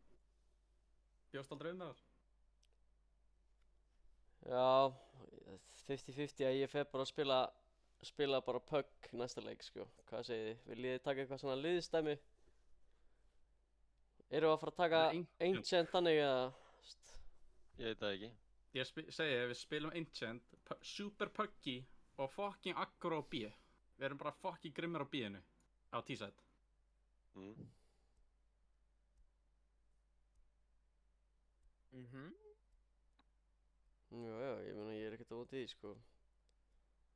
[SPEAKER 2] Bjóst aldrei um það.
[SPEAKER 3] já, 50-50 að ég fer bara að spila bara PUG næsta leik sko. Hvað segið þið? Viljið þið taka eitthvað svona liðstæmi? Erum við að fara að taka Ancient þannig eða?
[SPEAKER 1] ég veit það ekki.
[SPEAKER 2] Ég segi, við spilum Ancient, Super Puggy og fucking aggro á B. Við erum bara fucking grimmir á B-inu. Á T-side.
[SPEAKER 1] Mm.
[SPEAKER 3] Já, ég meina ég er ekkert á móti því sko.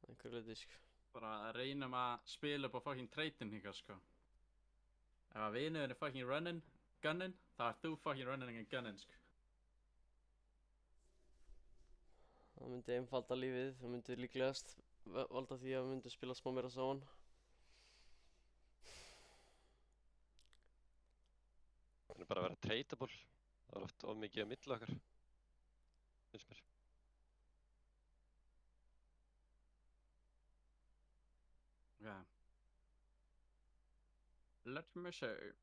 [SPEAKER 3] Einhverju leyti sko.
[SPEAKER 2] Bara reynum að spila upp á fucking traitin hingað, sko. Ef að vinuðin er fucking gunnin, þá ert þú fucking running and gunnin, sko.
[SPEAKER 3] Það myndi einfalda lífið, það myndi líklegast valda því að við myndum spila smá meira saman.
[SPEAKER 1] Það er bara að vera tradable. Það er oft of mikið að milli okkar. Finnst mér.
[SPEAKER 2] Já. Let me see.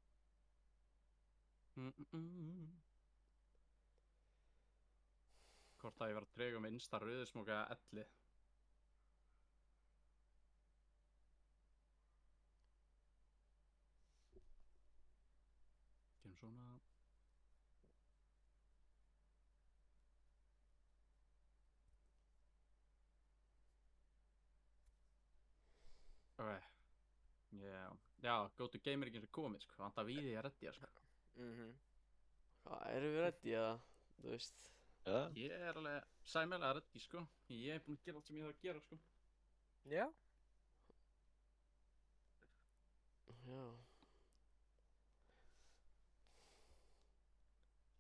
[SPEAKER 2] Hvort að ég var að drega með innsta rauðismók eða elli. Gerum svona. Ok. Já, go to gamer ekki eins og komið, sko. Vant að víði ég reddi, sko.
[SPEAKER 3] Hvað, erum við ready eða? Þú veist.
[SPEAKER 1] Já.
[SPEAKER 2] Ég er alveg sæmilega reddi, sko. Ég er búinn að gera allt sem ég þarf að gera, sko.
[SPEAKER 4] Já.
[SPEAKER 3] Já.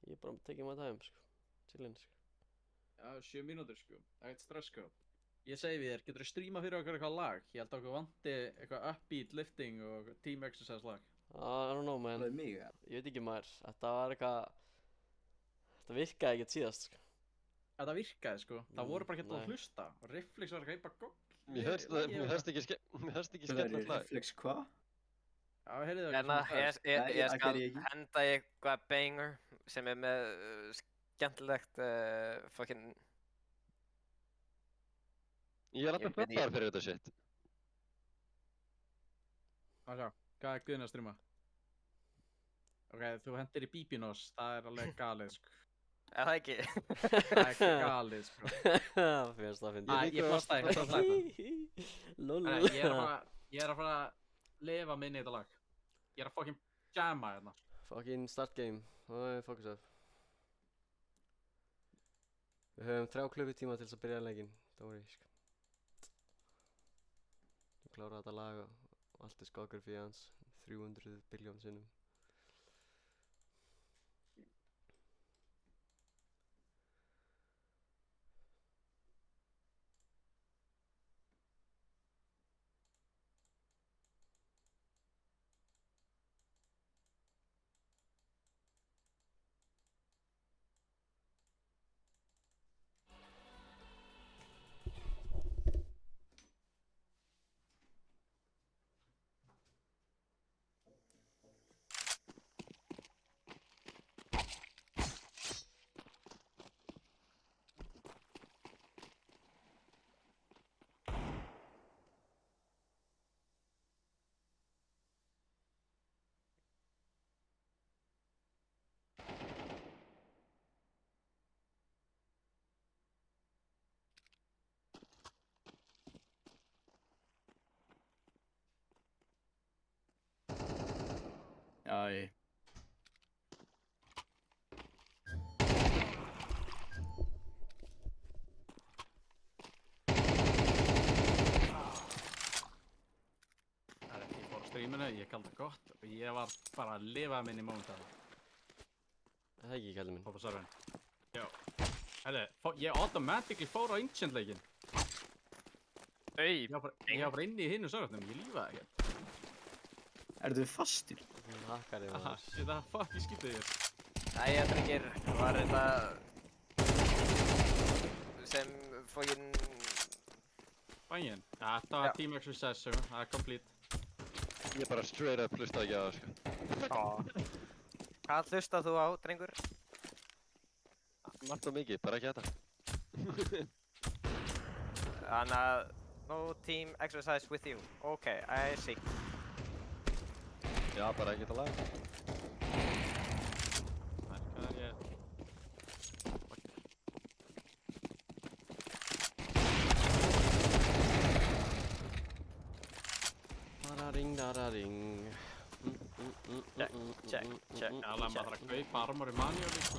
[SPEAKER 3] Ég er bara að tekja maður time, sko. Chillin, sko.
[SPEAKER 2] Já, 7 mínútur, sko. Ekkert stress, sko. Ég segi við þér, getur þú streama fyrir okkur eitthvað lag? Ég held að okkur vanti eitthvað upbeat lifting og team exercise lag.
[SPEAKER 3] I don't know, man.
[SPEAKER 5] Það er mig, ja.
[SPEAKER 3] Ég veit ekki maður. Þetta var eitthvað... Þetta virkaði ekkert síðast, sko.
[SPEAKER 2] Þetta virkaði, sko. Það voru bara ekki
[SPEAKER 3] nei.
[SPEAKER 2] að hlusta. Og Reflex var eitthvað bara gogg.
[SPEAKER 1] Mér hörst ekki skemmtilegt lag.
[SPEAKER 5] Reflex hvað?
[SPEAKER 2] Já, heyrðu það
[SPEAKER 4] Hérna,
[SPEAKER 5] Nei,
[SPEAKER 4] ég
[SPEAKER 5] það
[SPEAKER 4] skal
[SPEAKER 5] gerði ég ekki.
[SPEAKER 4] henda í eitthvað banger sem er með skemmtilegt fucking...
[SPEAKER 1] Ég er alltaf
[SPEAKER 4] Ég veit ekki.
[SPEAKER 1] peppaður fyrir þetta shit.
[SPEAKER 2] Sjá, hvað er Guðni að streama? Ok, þú hendir í Bíbinós, það er alveg galið, sko.
[SPEAKER 4] Er það ekki?
[SPEAKER 2] Það er ekki galið, sko.
[SPEAKER 3] Fyrst það
[SPEAKER 2] Æ,
[SPEAKER 3] fyndi.
[SPEAKER 2] ég flastaði, ég flastaði.
[SPEAKER 3] Lol.
[SPEAKER 2] Nei, ég er að fara að lifa minni í þetta lag. Ég er að fucking jamma hérna.
[SPEAKER 3] Fucking start game. Ói, focus up. Við höfum 3 klukkutíma til þess að byrja leikinn. Don't worry, sko. Þú klárar þetta lag og allt er skokkur fyrir hans. 300 biljón sinnum.
[SPEAKER 2] lagi. Það er ekki fór á stríminu, ég kaldi það gott og ég var bara að lifa minni mómentaði.
[SPEAKER 3] Það er ekki kallið minn.
[SPEAKER 2] Hópa sarfinn. Já. Herri, ég automatically fór á Ancient leikinn.
[SPEAKER 4] Ey,
[SPEAKER 2] Ég var bara inni í hinu sarfinnum, ég lífaði ekkert.
[SPEAKER 5] Ertu fastur?
[SPEAKER 3] Hún hakkar í
[SPEAKER 2] Aha,
[SPEAKER 3] maður.
[SPEAKER 2] shit, það fuck, ég skipti þér.
[SPEAKER 4] æja drengir, var þetta sem fókin...
[SPEAKER 2] Bæinn. Ja, þetta var
[SPEAKER 4] Já.
[SPEAKER 2] team exercise, so það er complete.
[SPEAKER 1] Ég bara straight up hlusta ekki á það, sko.
[SPEAKER 4] Hvað hlustað þú á, drengur?
[SPEAKER 1] Margt og mikið, bara ekki þetta.
[SPEAKER 4] Þannig að no team exercise with you. Ok, I see.
[SPEAKER 1] Já, bara ekki þetta lag.
[SPEAKER 2] Hvað er ég?
[SPEAKER 3] Dararing, dararing.
[SPEAKER 4] Check, check, check.
[SPEAKER 2] Já, alveg maður þarf að kaupa armor í manni og líka.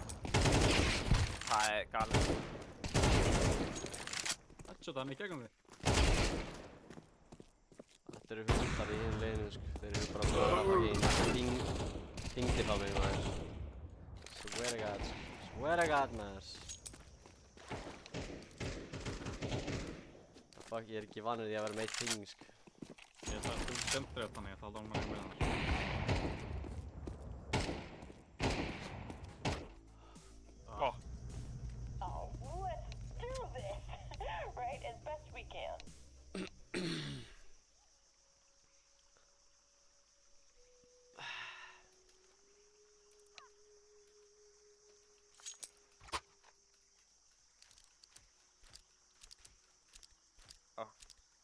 [SPEAKER 4] Það er galið.
[SPEAKER 2] Headshot hann í gegnum þig.
[SPEAKER 3] Þetta eru hundar í hinn leginu, sko. Þeir eru bara fucking hringtir á mig, maður. Swear to God, sko. Swear to God, maður. Fuck, ég er ekki vanur því að vera með eitt hring, sko.
[SPEAKER 2] Ég ætla að þú sendur þetta þannig, ég ætla að dáma þig með hann.
[SPEAKER 4] Ó,
[SPEAKER 8] Oh, let's do this, right? As best we can.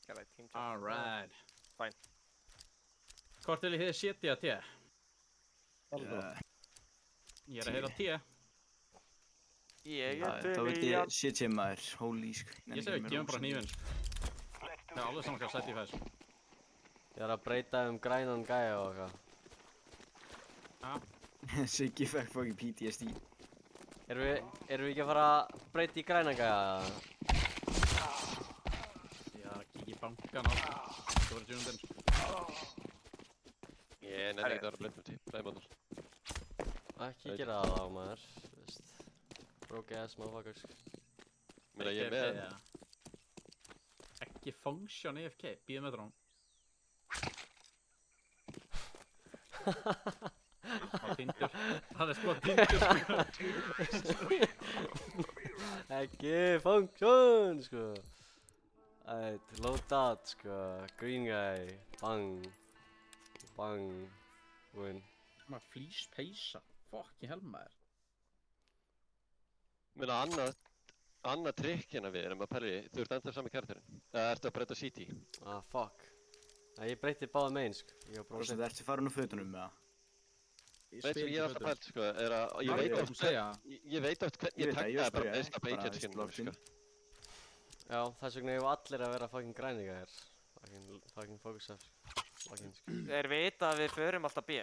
[SPEAKER 4] gerði team chat.
[SPEAKER 2] Alright.
[SPEAKER 4] Fine.
[SPEAKER 2] Hvort vil ég þið setja T? Ég er að heyra T.
[SPEAKER 4] Ég er
[SPEAKER 5] Þá
[SPEAKER 4] til
[SPEAKER 5] veit
[SPEAKER 4] í
[SPEAKER 5] ég
[SPEAKER 4] að...
[SPEAKER 5] shit sem maður, holy sko.
[SPEAKER 2] Ég segi, gefum bara hnífinn. Það er alveg saman hvað sætt ég fæs.
[SPEAKER 3] Ég er að breyta grænan gæja og eitthvað.
[SPEAKER 5] Siggi fekk fucking PTSD.
[SPEAKER 3] Erum við ekki að fara að breyta í grænan gæja?
[SPEAKER 2] Ég er að kíkja í bankan á. Það var tjónundinn.
[SPEAKER 1] Ég nenni ekki að vera blöndum til, blæðmóður.
[SPEAKER 3] Ekki gera það á maður, veist. Broke ass motherfuckers.
[SPEAKER 1] Meina ég er með.
[SPEAKER 2] Ekki function AFK, býðum með drón. Það er Tinder. Það er sko Tinder, sko.
[SPEAKER 3] Ekki function, sko. Ætt, load out, sko. Green guy. Bang. Bang. Win.
[SPEAKER 2] Maður flýs peysa. Fokki helmaður.
[SPEAKER 1] Meina annað trikk hérna við erum að pæla í, þú ert enda sami karakterinn. Eða ertu að breyta CT?
[SPEAKER 3] Ah, fuck. Nei, ég breyti báða megin, sko. Ég var
[SPEAKER 5] Brosa,
[SPEAKER 3] bróðsinn.
[SPEAKER 5] það ertu farin úr fötunum með það.
[SPEAKER 1] Veit sem ég er alltaf pælt, sko, er að ég
[SPEAKER 2] Hvað
[SPEAKER 1] veit
[SPEAKER 2] er
[SPEAKER 1] oft
[SPEAKER 2] að segja?
[SPEAKER 1] ég veit oft hvernig ég
[SPEAKER 5] Ég veit það, ég
[SPEAKER 1] takkaði bara
[SPEAKER 5] spyrja,
[SPEAKER 1] mest af
[SPEAKER 5] bara
[SPEAKER 1] agent skinnum,
[SPEAKER 5] locked in.
[SPEAKER 1] sko.
[SPEAKER 3] Já, þess vegna hefur allir að vera fucking græninga hér. Fucking focus af. Fucking, sko.
[SPEAKER 4] Þeir vita að við förum alltaf B.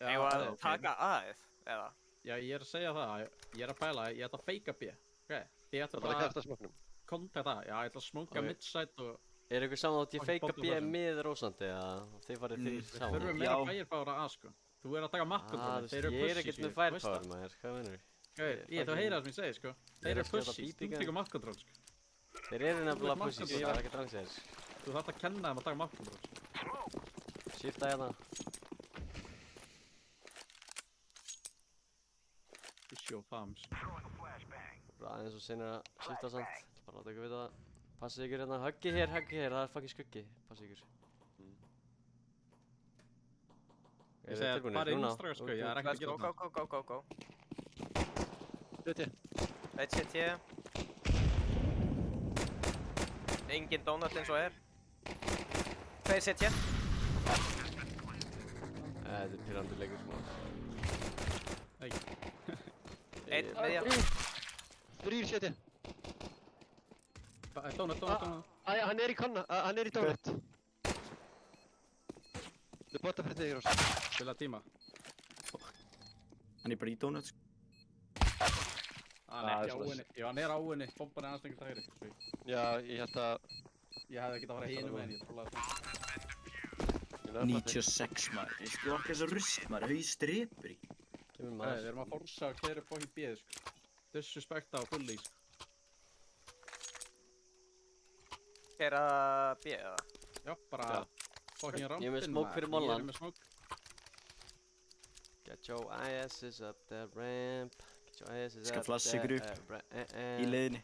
[SPEAKER 4] Ég var að taka A-ið, eða?
[SPEAKER 2] Já, ég er að segja það. Ég er að pæla, ég ætla að feika B. Ok, ég ætla
[SPEAKER 1] Það bara að
[SPEAKER 2] bara að
[SPEAKER 1] kasta smöknum.
[SPEAKER 2] kontakta það. Já, ég ætla að smóka
[SPEAKER 3] Ok.
[SPEAKER 2] midside og
[SPEAKER 3] Er ykkur saman þátt ég
[SPEAKER 2] Fucking
[SPEAKER 3] feika
[SPEAKER 2] bottom
[SPEAKER 3] B
[SPEAKER 2] bottom.
[SPEAKER 3] með Rósandi, eða þið farið þrír
[SPEAKER 2] við
[SPEAKER 3] saman?
[SPEAKER 2] þurfum meira
[SPEAKER 5] Já.
[SPEAKER 2] firepower að A, sko. Þú er að taka map
[SPEAKER 3] Ah,
[SPEAKER 2] control,
[SPEAKER 3] þú veist, ég er ekkert með firepower, maður. Hvað meinarðu?
[SPEAKER 2] Ég ætla að heyra það sem ég segi, sko. Þeir
[SPEAKER 3] að
[SPEAKER 2] eru
[SPEAKER 3] skjóta
[SPEAKER 2] pussies,
[SPEAKER 3] BB
[SPEAKER 2] þú
[SPEAKER 3] gun.
[SPEAKER 2] tekur map control, sko.
[SPEAKER 3] Þeir eru nefnilega
[SPEAKER 2] ert
[SPEAKER 3] pussies,
[SPEAKER 2] markandi.
[SPEAKER 3] það er ekkert rangsæðis.
[SPEAKER 2] Þú þarft að kenna þeim að taka map control, sko.
[SPEAKER 3] Shifta hérna.
[SPEAKER 2] Sjó fams.
[SPEAKER 3] Bara aðeins og sinir að shifta samt. Bara láta ykkur vita það. Passið ykkur hérna, höggið hér, það er fucking skuggi. Passið ykkur.
[SPEAKER 2] Ég segi að bara inn strax, sko, ég er ekki að
[SPEAKER 4] Let's
[SPEAKER 2] gera
[SPEAKER 4] go,
[SPEAKER 2] það.
[SPEAKER 4] go.
[SPEAKER 1] Veit ég?
[SPEAKER 4] Eitt CT. Engin donut eins og er. Tveir CT.
[SPEAKER 3] Þetta er pyrrandi leikur, sko.
[SPEAKER 4] Einn miðja.
[SPEAKER 1] Þrýr setja.
[SPEAKER 2] Donut.
[SPEAKER 1] Æja, hann er í konna, hann er í donut. Þau bota fyrir þig, Rósa.
[SPEAKER 2] Spila tíma.
[SPEAKER 5] Hann er bara í donut, sko.
[SPEAKER 2] Hann
[SPEAKER 1] Það
[SPEAKER 2] er
[SPEAKER 1] er
[SPEAKER 2] ekki á
[SPEAKER 1] svoleiðis.
[SPEAKER 2] henni. Já, hann er á henni. Bomban er aðeins lengur til hægri.
[SPEAKER 1] Já, ég held að...
[SPEAKER 2] Ég hefði ekki að fara hinum en ég trúlaði svona.
[SPEAKER 1] Ég nefndi
[SPEAKER 5] 96 maður. Ég sko okkar þess að rust maður. Hauði strepur í.
[SPEAKER 3] Kemur
[SPEAKER 2] Nei,
[SPEAKER 3] maður.
[SPEAKER 2] við erum að forsa og keira upp á hér bíðu, sko. Disrespekta á fulli, sko.
[SPEAKER 4] Gera B eða?
[SPEAKER 2] Já, bara
[SPEAKER 1] Já.
[SPEAKER 2] fucking rampinn,
[SPEAKER 3] Ég er með smoke fyrir
[SPEAKER 2] Ég
[SPEAKER 3] mollan.
[SPEAKER 2] er með smoke.
[SPEAKER 3] Get your asses up the ramp. Get your asses
[SPEAKER 5] Skal
[SPEAKER 3] up
[SPEAKER 5] flassa ykkur upp
[SPEAKER 3] the
[SPEAKER 5] í leiðinni.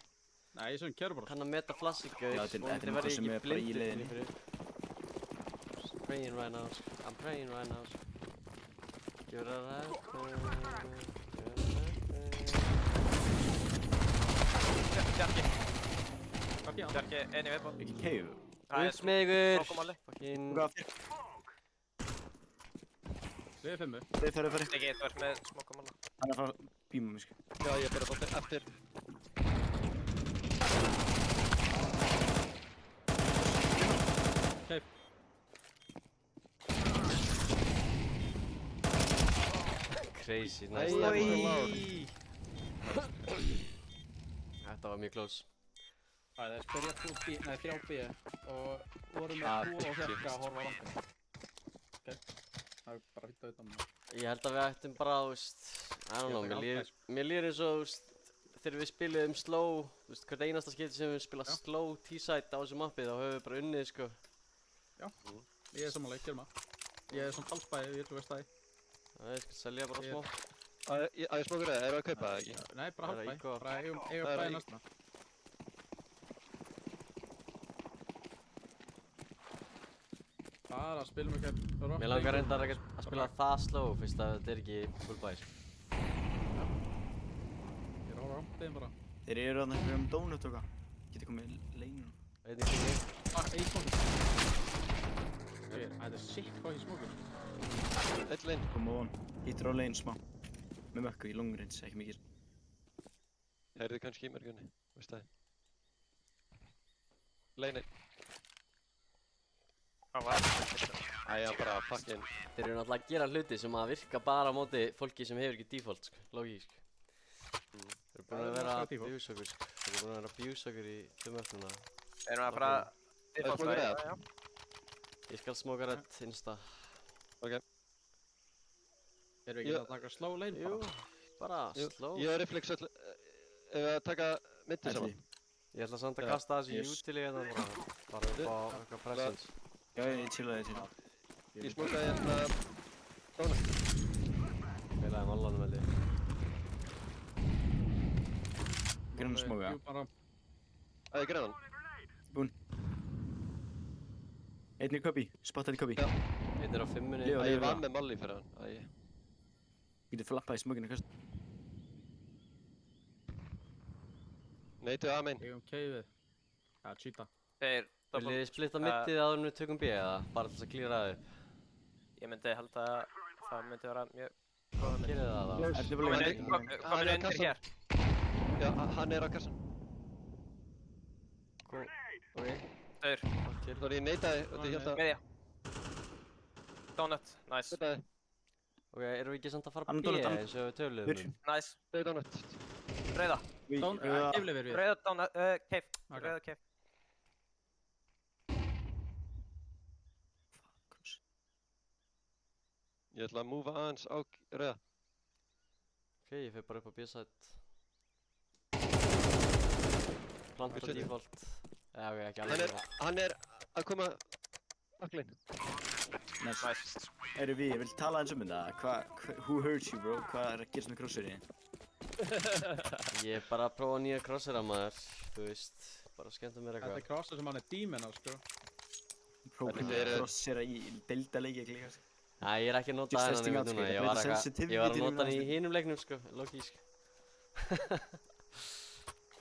[SPEAKER 2] Nei, ég sem kjör bara.
[SPEAKER 3] Kann að meta flassi, gaur.
[SPEAKER 5] Já, þetta er
[SPEAKER 3] Vonandi
[SPEAKER 5] eitthvað
[SPEAKER 3] verð ég
[SPEAKER 5] sem
[SPEAKER 3] ekki
[SPEAKER 5] er bara í
[SPEAKER 3] blindur
[SPEAKER 5] leiðinni.
[SPEAKER 3] fyrir ykkur. Just praying right now, sko. I'm praying right now, sko. Give it a rap.
[SPEAKER 4] Bjarki,
[SPEAKER 2] Hvað er
[SPEAKER 4] Bjarki, einu viðbót.
[SPEAKER 5] Ekki keifu.
[SPEAKER 4] Það er
[SPEAKER 3] Upp með ykkur.
[SPEAKER 4] smokumali.
[SPEAKER 3] Fucking...
[SPEAKER 5] Hvað fyrir?
[SPEAKER 2] Við fimmu.
[SPEAKER 5] Fari.
[SPEAKER 4] Ekki, þú ert með smokumali.
[SPEAKER 5] Hann er að fara að býma mig, sko.
[SPEAKER 1] Já, ég byrja bóttir eftir.
[SPEAKER 2] Keip.
[SPEAKER 3] Crazy,
[SPEAKER 1] Æ,
[SPEAKER 3] nice.
[SPEAKER 1] ég
[SPEAKER 3] Oi.
[SPEAKER 1] var
[SPEAKER 3] Þetta var mjög close.
[SPEAKER 2] Það er spyrja 3 B og vorum
[SPEAKER 1] Ah,
[SPEAKER 2] með 2 og
[SPEAKER 1] shit.
[SPEAKER 2] hérka að horfa á rampinn. Ok. Það er bara fýtt að utan.
[SPEAKER 3] Ég held að við ættum bara, þú veist, I don't know,
[SPEAKER 2] Ég ætla ekki
[SPEAKER 3] mér líður eins og, þú veist, þegar við spiluðum slow, þú veist, hvert einasta skipti sem við spila slow T-side á þessu mappi, þá höfum við bara unnið, sko.
[SPEAKER 2] Ég er samanlega, gerum það. Ég er svona talsbæði, ég veist það.
[SPEAKER 3] Það er, sko, selja bara
[SPEAKER 2] Ég-
[SPEAKER 3] smá.
[SPEAKER 1] Að ég smokur það, eru að kaupa það ekki?
[SPEAKER 2] Nei, bara
[SPEAKER 3] Það er
[SPEAKER 2] halvbæði.
[SPEAKER 3] íkvað.
[SPEAKER 2] Bara eigum
[SPEAKER 1] Það er
[SPEAKER 2] bæði
[SPEAKER 1] íkvað.
[SPEAKER 2] næsta. Bara spilum ekki rock.
[SPEAKER 3] Mér langar reyndar ekkert að spila það slow, fyrst að þetta er ekki full buy, sko.
[SPEAKER 2] Ég er á rampinn bara.
[SPEAKER 5] Þeir eru þarna fyrir um donut og hvað. Getið komið leinum.
[SPEAKER 3] Veit ekki mig.
[SPEAKER 2] Eitt smókur. Þetta er sick hvað ég smókur.
[SPEAKER 1] Eitt lein.
[SPEAKER 5] Come on. Hittur á lein smá. Með mökku í long range, ekki mikið.
[SPEAKER 1] Heyrðu kannski í mér, Gunni. Veist það? Lein.
[SPEAKER 4] Hvað var það?
[SPEAKER 1] Æ, hann bara fucking...
[SPEAKER 3] Þeir eru náttúrulega að gera hluti sem að virka bara á móti fólki sem hefur ekki default, sko, logík, sko. Þeir eru búin
[SPEAKER 2] Það
[SPEAKER 3] að
[SPEAKER 2] er
[SPEAKER 3] vera
[SPEAKER 2] náttúrulega
[SPEAKER 3] að
[SPEAKER 2] default.
[SPEAKER 3] abuse okkur, sko. Þeir eru búin að vera að abuse okkur í þumöfnuna.
[SPEAKER 4] Erum við að fara
[SPEAKER 1] smokur
[SPEAKER 4] default-svæði?
[SPEAKER 1] það?
[SPEAKER 4] Já.
[SPEAKER 3] Ég skal smoka rétt insta.
[SPEAKER 2] Erum við ekki að taka slow lane
[SPEAKER 3] Jú,
[SPEAKER 2] bara?
[SPEAKER 3] bara slow.
[SPEAKER 1] Ég og Reflex öll... Ef við að taka myndi saman.
[SPEAKER 3] Ég ætla samt að
[SPEAKER 1] Já,
[SPEAKER 3] kasta þessu
[SPEAKER 5] yes.
[SPEAKER 3] út til ég hérna bara upp á eitthvað presence.
[SPEAKER 5] Já, ég chillaði til.
[SPEAKER 1] Ég smokaði hérna... Donut.
[SPEAKER 3] Feilaði mollanum held ég.
[SPEAKER 5] Grunn smoga.
[SPEAKER 2] Bara
[SPEAKER 1] Æ, ég greið hann.
[SPEAKER 5] Einn í köpi. Spottaði í köpi.
[SPEAKER 1] Já.
[SPEAKER 3] Einn er á 5 minni.
[SPEAKER 5] Leo,
[SPEAKER 1] Æ,
[SPEAKER 5] Leo,
[SPEAKER 1] ég var
[SPEAKER 5] Leo.
[SPEAKER 1] með Molly fyrir hann. Æ,
[SPEAKER 5] Getið flappaði í smoginu kast.
[SPEAKER 1] neytu að mein.
[SPEAKER 2] eigum keifið. Ja, cheata.
[SPEAKER 4] Þeir
[SPEAKER 3] Viljið þið splitta mittið áður en við tökum B eða? Bara til þess að klíra það upp.
[SPEAKER 4] Ég myndi held að það myndi vera mjög...
[SPEAKER 3] Gerið það þá.
[SPEAKER 5] Ertu bara
[SPEAKER 1] Hann
[SPEAKER 5] lein?
[SPEAKER 1] er-
[SPEAKER 4] Komin
[SPEAKER 1] hann er á
[SPEAKER 4] undir
[SPEAKER 1] kassanum.
[SPEAKER 4] hér.
[SPEAKER 1] Já, hann er á kassan.
[SPEAKER 3] Ok,
[SPEAKER 4] Þaur,
[SPEAKER 3] takk til.
[SPEAKER 1] Þannig ég neytaði og ég held að...
[SPEAKER 4] miðja. Donut, nice.
[SPEAKER 1] Neytaði.
[SPEAKER 3] Ok, erum við ekki samt að fara
[SPEAKER 5] Hann
[SPEAKER 3] B
[SPEAKER 5] er donut,
[SPEAKER 3] eins og við töluðum
[SPEAKER 5] Hur?
[SPEAKER 3] um?
[SPEAKER 4] Nice.
[SPEAKER 1] Neytaði donut.
[SPEAKER 4] Rauða.
[SPEAKER 2] Keiflið við.
[SPEAKER 4] Rauða donut, keif.
[SPEAKER 2] Ok.
[SPEAKER 4] Rauða keif.
[SPEAKER 1] Ég ætla að múfa aðeins á rauða.
[SPEAKER 3] Ok, ég fer bara upp á B-side. Planta
[SPEAKER 1] Við setjum.
[SPEAKER 3] default. Já, ok, ekki
[SPEAKER 1] Hann
[SPEAKER 3] alveg.
[SPEAKER 1] hann er að koma... Backline.
[SPEAKER 5] Nice.
[SPEAKER 4] Nice.
[SPEAKER 5] Eru við, ég vil tala eins um þetta. Who hurt you, bro? Hvað er að gerast með crosshairi?
[SPEAKER 3] Ég er bara að prófa nýja crossera maður, þú veist. Bara skemmta mér
[SPEAKER 2] Þetta er
[SPEAKER 3] eitthvað.
[SPEAKER 2] crossa sem hann er demon á, sko.
[SPEAKER 5] Prófum
[SPEAKER 1] Þetta er-
[SPEAKER 5] að crosshaira í deildaleiki ekki líka.
[SPEAKER 3] Næ, ég er ekki að nota
[SPEAKER 5] Just
[SPEAKER 3] hennan
[SPEAKER 5] testing
[SPEAKER 3] yfir
[SPEAKER 5] out,
[SPEAKER 3] núna.
[SPEAKER 5] sko,
[SPEAKER 3] Ég var
[SPEAKER 5] þetta breytir
[SPEAKER 3] eitthvað, ég var að
[SPEAKER 5] sensitivity-inu
[SPEAKER 3] nota hann í
[SPEAKER 5] aðeins.
[SPEAKER 3] hinum leiknum, sko, low-key, sko.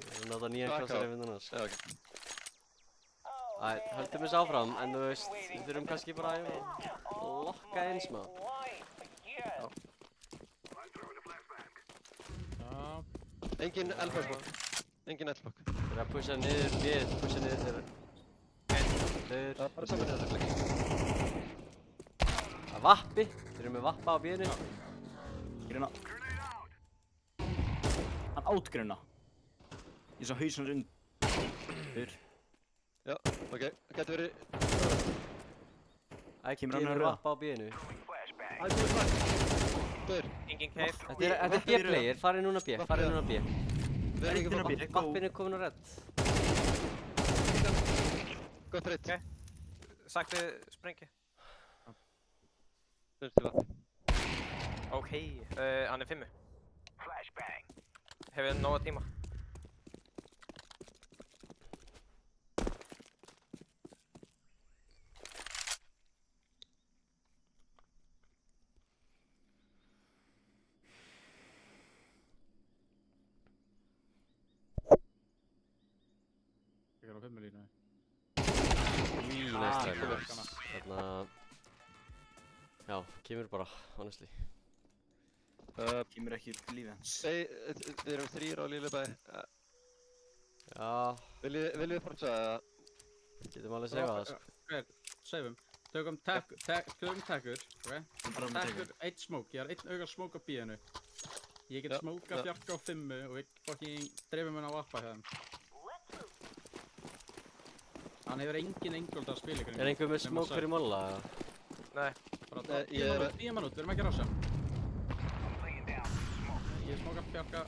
[SPEAKER 3] Ég er að nota nýjan
[SPEAKER 1] Slaka á.
[SPEAKER 3] crossera yfir núna, sko.
[SPEAKER 1] Já, ok.
[SPEAKER 3] Æ, höldum þessu áfram, en þú veist, við þurfum kannski bara að lokka inn smá.
[SPEAKER 2] Já.
[SPEAKER 1] Engin elfbokk. Engin elfbokk.
[SPEAKER 3] Þeir eru að pusha niður, við pusha niður þeirra. Þeir...
[SPEAKER 1] Það er bara saman þetta flex.
[SPEAKER 3] að vappi, þeir eru með vappa á bíðinu.
[SPEAKER 5] Grina. Hann átgrunna. Ég sá hausinn undir.
[SPEAKER 1] Já, ok, gæti verið...
[SPEAKER 3] Ekki
[SPEAKER 5] Kemur hann
[SPEAKER 3] er
[SPEAKER 5] að rauða?
[SPEAKER 3] vappa á B-inu.
[SPEAKER 1] Gaur,
[SPEAKER 4] Engin cave.
[SPEAKER 3] Þetta er B-player, farið núna B, farið núna B.
[SPEAKER 1] við erum ekki fara.
[SPEAKER 3] Vappin er komin á redd.
[SPEAKER 1] Gott reitt.
[SPEAKER 4] Ok. Saktu sprengju.
[SPEAKER 1] Þeir til vappi.
[SPEAKER 4] Ok, hann er 5. Hefur nóga tíma.
[SPEAKER 2] Ég er á 5 línu.
[SPEAKER 3] Í næsta þarna... Já, kemur bara, honestly.
[SPEAKER 5] Kemur ekki upp lífið hans.
[SPEAKER 1] Við erum 3 á Lillebæ.
[SPEAKER 3] Já,
[SPEAKER 1] Viljum við fortsa eða?
[SPEAKER 3] getum alveg segja það, sko.
[SPEAKER 2] Ok, seifum. Tökum tekkur, ok? Tekkur, 1 smoke. Ég har 1 auga smoke á B-inu. Ég get
[SPEAKER 1] Já,
[SPEAKER 2] smóka
[SPEAKER 1] já.
[SPEAKER 2] fjarka á 5 og við fucking dreifum henni á vappa hjá þeim. Hann hefur engin engold að spila ykkur.
[SPEAKER 3] Er einhver með smoke fyrir molla?
[SPEAKER 4] Nei.
[SPEAKER 2] Bara
[SPEAKER 1] Ég er-
[SPEAKER 2] 10 manút, við erum ekki að rása. Ég smóka fjarka á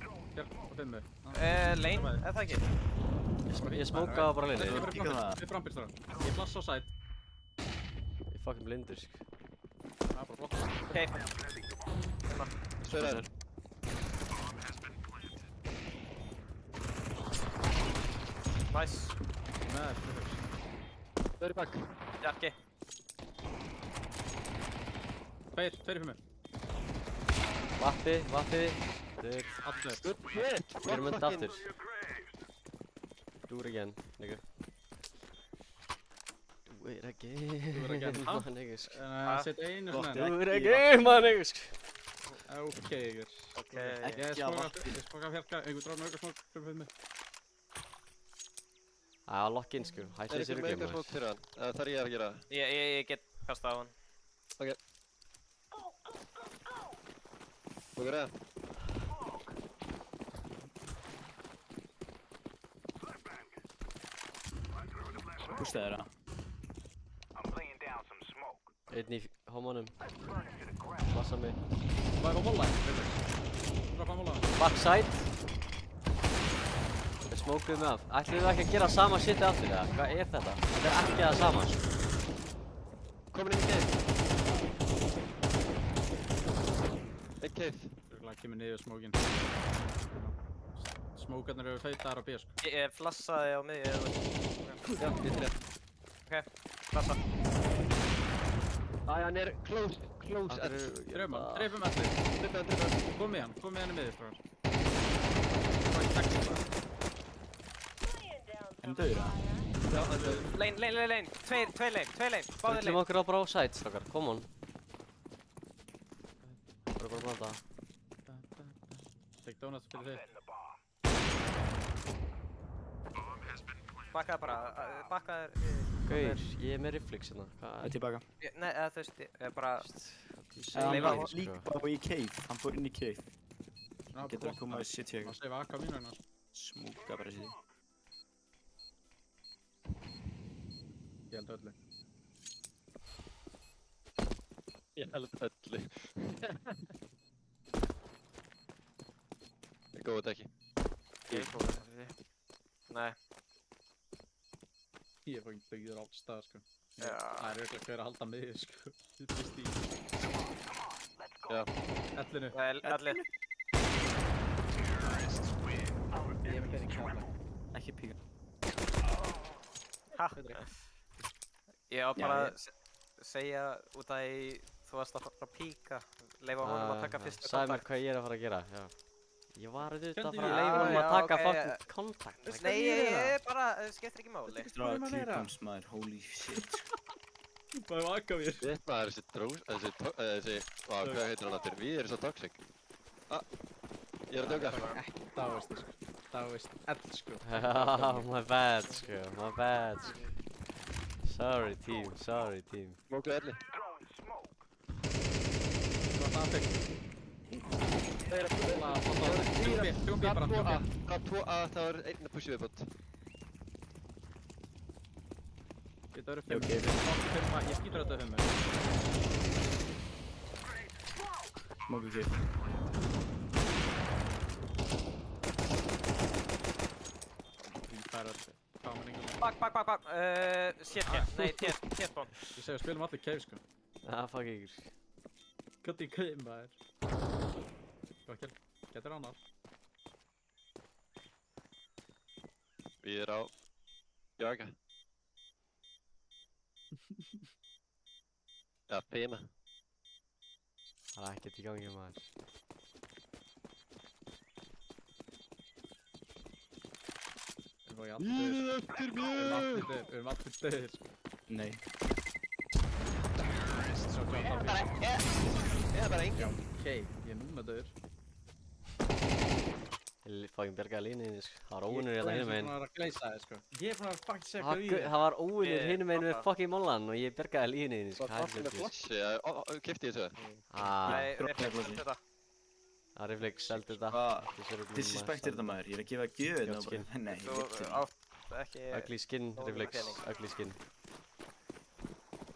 [SPEAKER 2] 5.
[SPEAKER 4] Lane, er það ekki?
[SPEAKER 3] Ég smókaði bara
[SPEAKER 2] Þetta
[SPEAKER 3] leinu.
[SPEAKER 2] er bara frambyrst þar. Ég flassa á side.
[SPEAKER 3] Ég er fucking blindur, sko.
[SPEAKER 2] Það er bara flott.
[SPEAKER 4] Cave.
[SPEAKER 1] Sverðar.
[SPEAKER 4] Nice.
[SPEAKER 2] Með,
[SPEAKER 1] Þau eru bakk.
[SPEAKER 4] Jarki.
[SPEAKER 2] 2 í 5.
[SPEAKER 3] Vappi. Dude,
[SPEAKER 2] Allir.
[SPEAKER 1] Good hit.
[SPEAKER 3] gerum þetta aftur. Do it again, nigga. Do it again,
[SPEAKER 2] Ha?
[SPEAKER 3] my nigga, sko.
[SPEAKER 2] Sett einu svona.
[SPEAKER 3] Do it again, my nigga, sko.
[SPEAKER 2] Ok, ykkur.
[SPEAKER 4] Ok.
[SPEAKER 2] Ég smóka fjarka, einhver drána auka smók fyrir 5.
[SPEAKER 3] Já, lock in, sko. Hætti
[SPEAKER 1] Er
[SPEAKER 3] þessi
[SPEAKER 1] ykkur með
[SPEAKER 3] ruggli,
[SPEAKER 1] eitthvað
[SPEAKER 3] maður.
[SPEAKER 1] smók fyrir hann? Eða þarf ég að gera það?
[SPEAKER 4] Ég get kastað á hann.
[SPEAKER 1] Okkur eða?
[SPEAKER 5] Pústaði þeirra.
[SPEAKER 3] Einn í homonum. Passa mig.
[SPEAKER 2] Hvað er á molla? Hvað er á molla?
[SPEAKER 3] Backside. Við smókuðum mig af. Ætlum við ekki að gera sama shiti aftur, eða? Hvað er þetta? Þetta er ekki það sama, sko.
[SPEAKER 1] Komin inn í cave. Einn cave.
[SPEAKER 2] Örgulega kemur niður smókin. Smókarnir eru feitaðar á B, sko.
[SPEAKER 4] Ég flassaði á miðju.
[SPEAKER 1] Já, ég til það.
[SPEAKER 4] Ok, flassa.
[SPEAKER 1] Æ, hann er close edge.
[SPEAKER 2] Dreifum hann, dreifum allir.
[SPEAKER 1] Trippið.
[SPEAKER 2] Kom með hann, kom með henni miður, strákar. Það var ekki tekst það.
[SPEAKER 5] En döður það?
[SPEAKER 1] Já, hann er...
[SPEAKER 4] Lane. Tveir lane. Báðir
[SPEAKER 3] Öllum
[SPEAKER 4] lane.
[SPEAKER 3] okkur á bara á side, strákar. Come on. Bara að blanda.
[SPEAKER 2] Take donuts fyrir þig.
[SPEAKER 4] Bakkaði bara. Bakkaði.
[SPEAKER 3] Gauir, ég er með reflex hérna.
[SPEAKER 5] Það er
[SPEAKER 3] Hvað?
[SPEAKER 5] tilbaka.
[SPEAKER 4] Nei, eða þú veist, ég er bara...
[SPEAKER 5] Hann
[SPEAKER 4] Leifa
[SPEAKER 5] var
[SPEAKER 4] á,
[SPEAKER 5] líka bara í cave. Hann fór inn í cave.
[SPEAKER 2] Ná,
[SPEAKER 5] Getur að koma að setja
[SPEAKER 2] Það
[SPEAKER 5] ykkur.
[SPEAKER 2] seifa AK á mínu hérna.
[SPEAKER 5] Smúka bara sér.
[SPEAKER 2] Ég held öllu.
[SPEAKER 1] Ég held öllu. Ég góði þetta ekki.
[SPEAKER 4] Ég er góð. Nei.
[SPEAKER 2] Ég er fangin byggður alls stað, sko.
[SPEAKER 4] Já.
[SPEAKER 2] Það er örgulega hver að halda miður, sko. Þetta er stíl.
[SPEAKER 1] Já.
[SPEAKER 2] Ellinu.
[SPEAKER 4] Það er allir.
[SPEAKER 2] Ég hef ekki kjála.
[SPEAKER 5] Ekki píka.
[SPEAKER 4] Ha?
[SPEAKER 2] Betri.
[SPEAKER 4] Ég var bara
[SPEAKER 5] Já,
[SPEAKER 4] að segja út af því þú varst að fara að píka. Leifa honum að taka fyrsta
[SPEAKER 3] Sagði mér
[SPEAKER 4] kontakt.
[SPEAKER 3] hvað ég er að fara að gera, já. Ég var auðvitað að
[SPEAKER 2] Kenndi
[SPEAKER 3] fara að
[SPEAKER 2] mér.
[SPEAKER 3] leifa honum
[SPEAKER 4] Já,
[SPEAKER 3] að taka
[SPEAKER 4] ok,
[SPEAKER 3] fucking kontakt.
[SPEAKER 4] Nei, ég bara, skiptir ekki máli.
[SPEAKER 5] Stráða klipans maður, holy shit.
[SPEAKER 2] Hvað er AK mér?
[SPEAKER 1] Þitt maður, þessi drós, hvað heitir hann aftur? Við erum svo toxic. Ég er að djóka.
[SPEAKER 2] Dáist, sko. Dáist, sko.
[SPEAKER 3] My bad, sko, my bad, sko. Sorry team.
[SPEAKER 1] Smókuðu elli.
[SPEAKER 2] Hvað það fekk? Fjúum B bara, fjúum B.
[SPEAKER 1] Frá 2A, það var einn að pusha viðbót.
[SPEAKER 2] Þetta verður 5. Ég skýtur þetta 5.
[SPEAKER 5] Smoke cave.
[SPEAKER 4] Bak. Shit, nei, T-spawn.
[SPEAKER 2] Ég segi við spilum allir cave sko.
[SPEAKER 3] Fuck ykkur.
[SPEAKER 2] Kutt í cave maður. Getur annar.
[SPEAKER 1] Við á jaga. Ja, pima.
[SPEAKER 3] Það er ekkert í gangi maður.
[SPEAKER 2] Við erum allir döðir sko.
[SPEAKER 5] Nei.
[SPEAKER 1] Ég er bara engin.
[SPEAKER 2] Cave, ég er núna döður.
[SPEAKER 3] Ég fucking bjargaði línuðinni sko. Það var óvinnur hérna hinum meginn.
[SPEAKER 2] Ég er búinn að gleysa þig sko. Ég er búinn að fucking segja hvað í þig.
[SPEAKER 3] Það var óvinnur hinum meginn með fucking mollan og ég bjargaði línuðinni sko.
[SPEAKER 1] Hvað er með flassi? Keypti ég þessu?
[SPEAKER 4] Nei, reflex þetta.
[SPEAKER 3] Reflex, seldi þetta.
[SPEAKER 5] Disrespectir þetta maður, ég er að gefa gjöð þetta. Nei, ég veit
[SPEAKER 4] Þú
[SPEAKER 5] þetta.
[SPEAKER 4] átt ekki...
[SPEAKER 3] Ugly skin, reflex, ugly skin.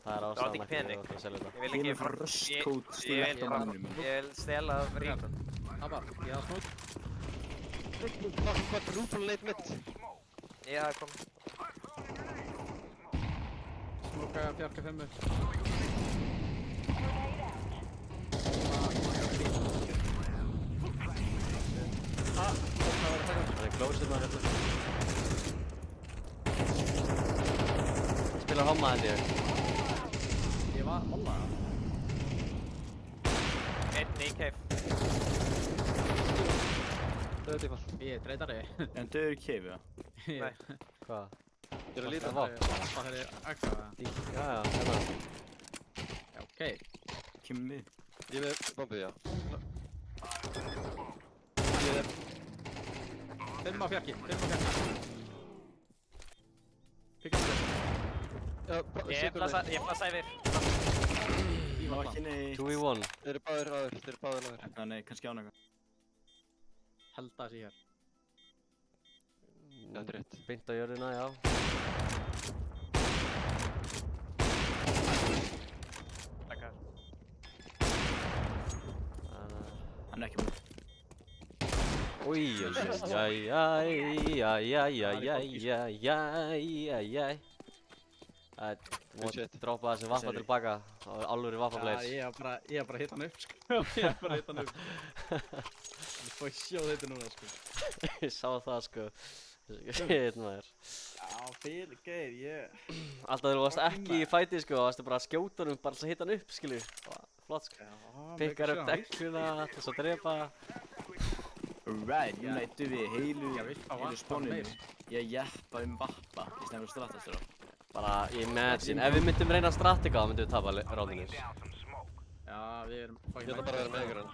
[SPEAKER 3] Það er
[SPEAKER 4] átt
[SPEAKER 3] ástæðan
[SPEAKER 4] ekki pening.
[SPEAKER 3] að selja þetta.
[SPEAKER 4] Ég vil
[SPEAKER 5] Kemur
[SPEAKER 4] ekki...
[SPEAKER 5] frá röstkót, stíl eftir mannum.
[SPEAKER 4] Ég vil stela rífun.
[SPEAKER 2] Abba, ég hafa smók.
[SPEAKER 1] Hvað rúpun leit mitt?
[SPEAKER 4] Ég hafi komið.
[SPEAKER 2] Smóka bjarga 5.
[SPEAKER 3] Það er close maður hérna. Spilar homma held ég.
[SPEAKER 2] Ég var holla.
[SPEAKER 4] Einn í cave.
[SPEAKER 1] Döðu tíma.
[SPEAKER 2] Ég er dreitari.
[SPEAKER 5] En döður í cave, já.
[SPEAKER 4] Nei.
[SPEAKER 3] Hvað?
[SPEAKER 1] Ég er að líta.
[SPEAKER 2] Það er akkaða.
[SPEAKER 3] Já, hérna.
[SPEAKER 2] Já, ok.
[SPEAKER 5] Kemur við.
[SPEAKER 1] Ég er með bombið, já. Ég er...
[SPEAKER 2] 5 á fjarki. Pikka þetta.
[SPEAKER 1] Já,
[SPEAKER 4] Ég plassa yfir.
[SPEAKER 5] Ná ekki neitt.
[SPEAKER 3] 2v1.
[SPEAKER 1] Þeir eru báðir áður.
[SPEAKER 5] Nei, kannski án eitthvað.
[SPEAKER 2] Held það sé hér.
[SPEAKER 1] Þetta er rétt.
[SPEAKER 3] Beint á jörðina, já.
[SPEAKER 4] Takkar.
[SPEAKER 5] Hann er ekki búinn.
[SPEAKER 1] Shit.
[SPEAKER 3] Droppa þessi vappa tilbaka. Það var alvöru vappaplayers.
[SPEAKER 2] Ég hef bara hitt hann upp sko. Ég fór sjóð þetta núna sko.
[SPEAKER 3] Ég sá það sko. Shit maður.
[SPEAKER 2] Já, fyrir geir,
[SPEAKER 3] Alltaf þegar þú varst ekki í fæti sko, varstu bara að skjóta honum, bara til að hitta hann upp skilju. Flott sko. Pikkar upp dekluna, þess að drepa.
[SPEAKER 5] Alright, nættu við heilu
[SPEAKER 2] vappa
[SPEAKER 5] spóninu.
[SPEAKER 2] meir.
[SPEAKER 5] Ég jeppa vappa í stæðan fyrir stratastur á.
[SPEAKER 3] Bara imagine, ef við myndum reyna að stratika þá myndum við tapa ráðinir.
[SPEAKER 2] Já, við erum
[SPEAKER 1] Ég ætla bara að vera með ykkur hann.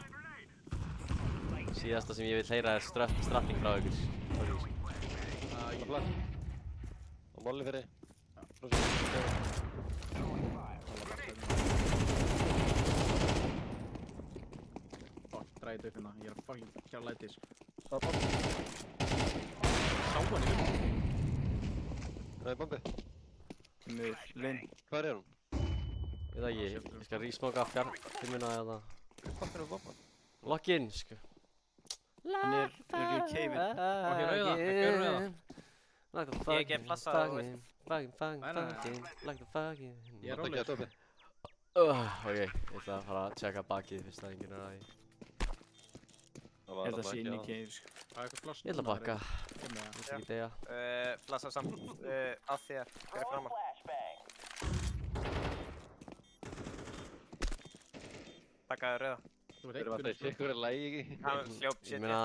[SPEAKER 3] Síðasta sem ég vil heyra er stratting frá ykkur.
[SPEAKER 1] Það er plan. Og molli fyrir.
[SPEAKER 2] Fuck, dræði upp hérna. Ég er að fucking kjara læti sko.
[SPEAKER 1] Það er bombi.
[SPEAKER 2] Sá hann í vinnu.
[SPEAKER 1] Það er bombi.
[SPEAKER 5] Kemur Linn.
[SPEAKER 1] Hvað er hún?
[SPEAKER 3] Ég veit ekki, ég skal resmoka fimmuna eða
[SPEAKER 1] Hvað er bomba?
[SPEAKER 3] lock in, sko.
[SPEAKER 5] Hann er í cave-in.
[SPEAKER 2] Ekki rauða, ekki rauða.
[SPEAKER 4] Ég gef plassa á
[SPEAKER 3] fucking, like the fucking.
[SPEAKER 2] Ég er
[SPEAKER 1] Það
[SPEAKER 2] rólegur.
[SPEAKER 1] geta opið.
[SPEAKER 3] Ok, ég ætla að fara að checka bakið fyrst að enginn er að því.
[SPEAKER 1] Það
[SPEAKER 5] Ég
[SPEAKER 1] var
[SPEAKER 5] held að
[SPEAKER 1] þarna
[SPEAKER 5] sé
[SPEAKER 1] ekki
[SPEAKER 5] inn í
[SPEAKER 1] áðan.
[SPEAKER 5] cave, sko.
[SPEAKER 2] Það er eitthvað pláss
[SPEAKER 3] Ég ætla að bakka,
[SPEAKER 2] Kemur það.
[SPEAKER 3] ég ætla ekki deyja.
[SPEAKER 4] Plassa samt að þér. Fyrir
[SPEAKER 8] More
[SPEAKER 4] framann.
[SPEAKER 8] flashbang.
[SPEAKER 4] Takkaðu rauða.
[SPEAKER 2] Þú veit
[SPEAKER 1] Þeir eru alltaf í ykkur lægi.
[SPEAKER 4] Hann hljóp
[SPEAKER 3] Ég
[SPEAKER 4] shit.
[SPEAKER 3] meina,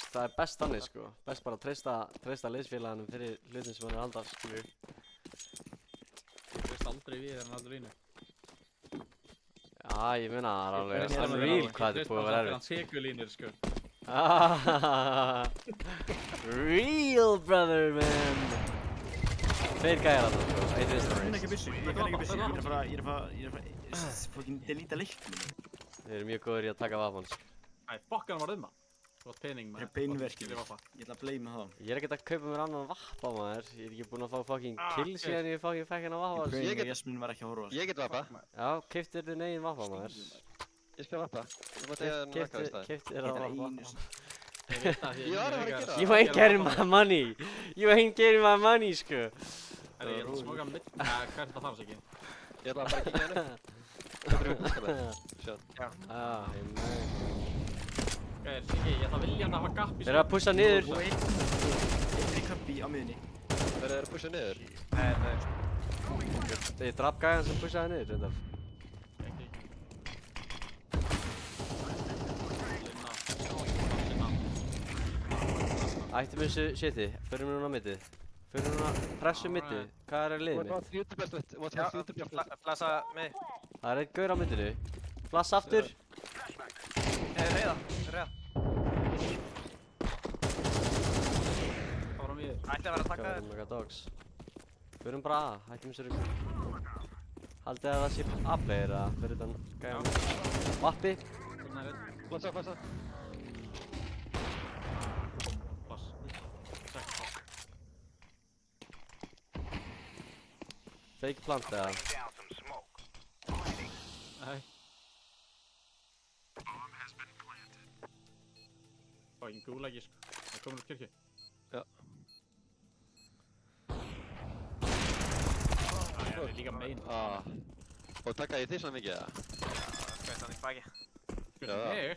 [SPEAKER 3] það er best þannig, sko. Best bara að treysta liðsfélaganum fyrir hlutin sem hann er aldar, skilju.
[SPEAKER 2] Ég veist aldrei við þegar hann aldrei vinnu.
[SPEAKER 3] Já, ég meina, það er alveg unreal hvað þetta er búið að vera erfitt.
[SPEAKER 2] Hann segulínir sko.
[SPEAKER 3] Real brother, man. Tveir gæjar að það, sko. Eitt
[SPEAKER 5] Ég
[SPEAKER 3] vinstra
[SPEAKER 5] kann
[SPEAKER 3] race.
[SPEAKER 5] ekki byssu, ég kann ekki byssu. Ég er að fara fucking deleta leiknum.
[SPEAKER 3] Þeir eru mjög góður í að taka vapans.
[SPEAKER 2] Æ, fokk hann var það. Þú átt pening
[SPEAKER 5] Það er
[SPEAKER 2] maður.
[SPEAKER 5] beinverkið.
[SPEAKER 2] Vappa.
[SPEAKER 5] Ég ætla að blame þá.
[SPEAKER 3] Ég er ekkert að kaupa mér annan vappa maður. Ég er ekki búinn að fá fucking
[SPEAKER 2] Ah,
[SPEAKER 3] kill
[SPEAKER 2] ok.
[SPEAKER 3] síðan ég fucking fekk hennar
[SPEAKER 5] Ég
[SPEAKER 3] vappa.
[SPEAKER 5] pröfum
[SPEAKER 1] get-
[SPEAKER 5] að Jasmín var ekki að horfa á.
[SPEAKER 1] Ég get vappa.
[SPEAKER 3] Já, keiftir þinn eigin vappa maður.
[SPEAKER 1] Ég spila vappa. Þú mátt eiga hann nakka í staðinn.
[SPEAKER 3] Keiftir
[SPEAKER 5] Ég
[SPEAKER 3] þér
[SPEAKER 5] ætla
[SPEAKER 3] að
[SPEAKER 5] einu
[SPEAKER 3] vappa.
[SPEAKER 5] sinni.
[SPEAKER 2] Ég veit það því
[SPEAKER 1] Ég var að fara að gera það.
[SPEAKER 3] You ain't getting my money. You ain't getting my money, sko.
[SPEAKER 2] Herri, ég ætla að smoka mitt. Hvað er þetta þarf ekki?
[SPEAKER 1] Ég ætla að bara að kíkja hann upp. Hvað er það með? Sjá.
[SPEAKER 3] Ah, ég meina.
[SPEAKER 2] Hvað er, Siggi, ég ætla að vilja hann hafa gapp í
[SPEAKER 3] Þeir eru að pussa niður.
[SPEAKER 5] Og einn í kappi á miðunni.
[SPEAKER 1] Þeir eru að pusha niður.
[SPEAKER 4] Nei, það er
[SPEAKER 3] Ég draf gæjan sem pussaði niður, reyndar. Ættum þessu shiti, förum við núna á mittið. Förum við núna pressu mittið. Hvað er liðið mitt?
[SPEAKER 1] What's YouTube best? What's YouTube best?
[SPEAKER 4] Flasa mig.
[SPEAKER 3] Það er einn gaur á mittinu. Flass aftur.
[SPEAKER 4] Reyða.
[SPEAKER 2] Það var á mér.
[SPEAKER 4] Ætti að vera að taka
[SPEAKER 3] Hvað er
[SPEAKER 4] þér.
[SPEAKER 3] mega dogs? Förum bara A, hættum þessu rugg. Haldið að það sé A-player að fyrir utan gæjan. Vappi.
[SPEAKER 1] Flassa.
[SPEAKER 2] Pass.
[SPEAKER 3] Fake plant eða?
[SPEAKER 2] Nei. Fucking gúlagi, sko. Það komur úr kirkju.
[SPEAKER 1] Já.
[SPEAKER 2] Það er líka mein.
[SPEAKER 1] Ah. Og taka ég þig svona mikið eða?
[SPEAKER 4] Skvætt hann í baki.
[SPEAKER 1] Já.
[SPEAKER 2] Ég?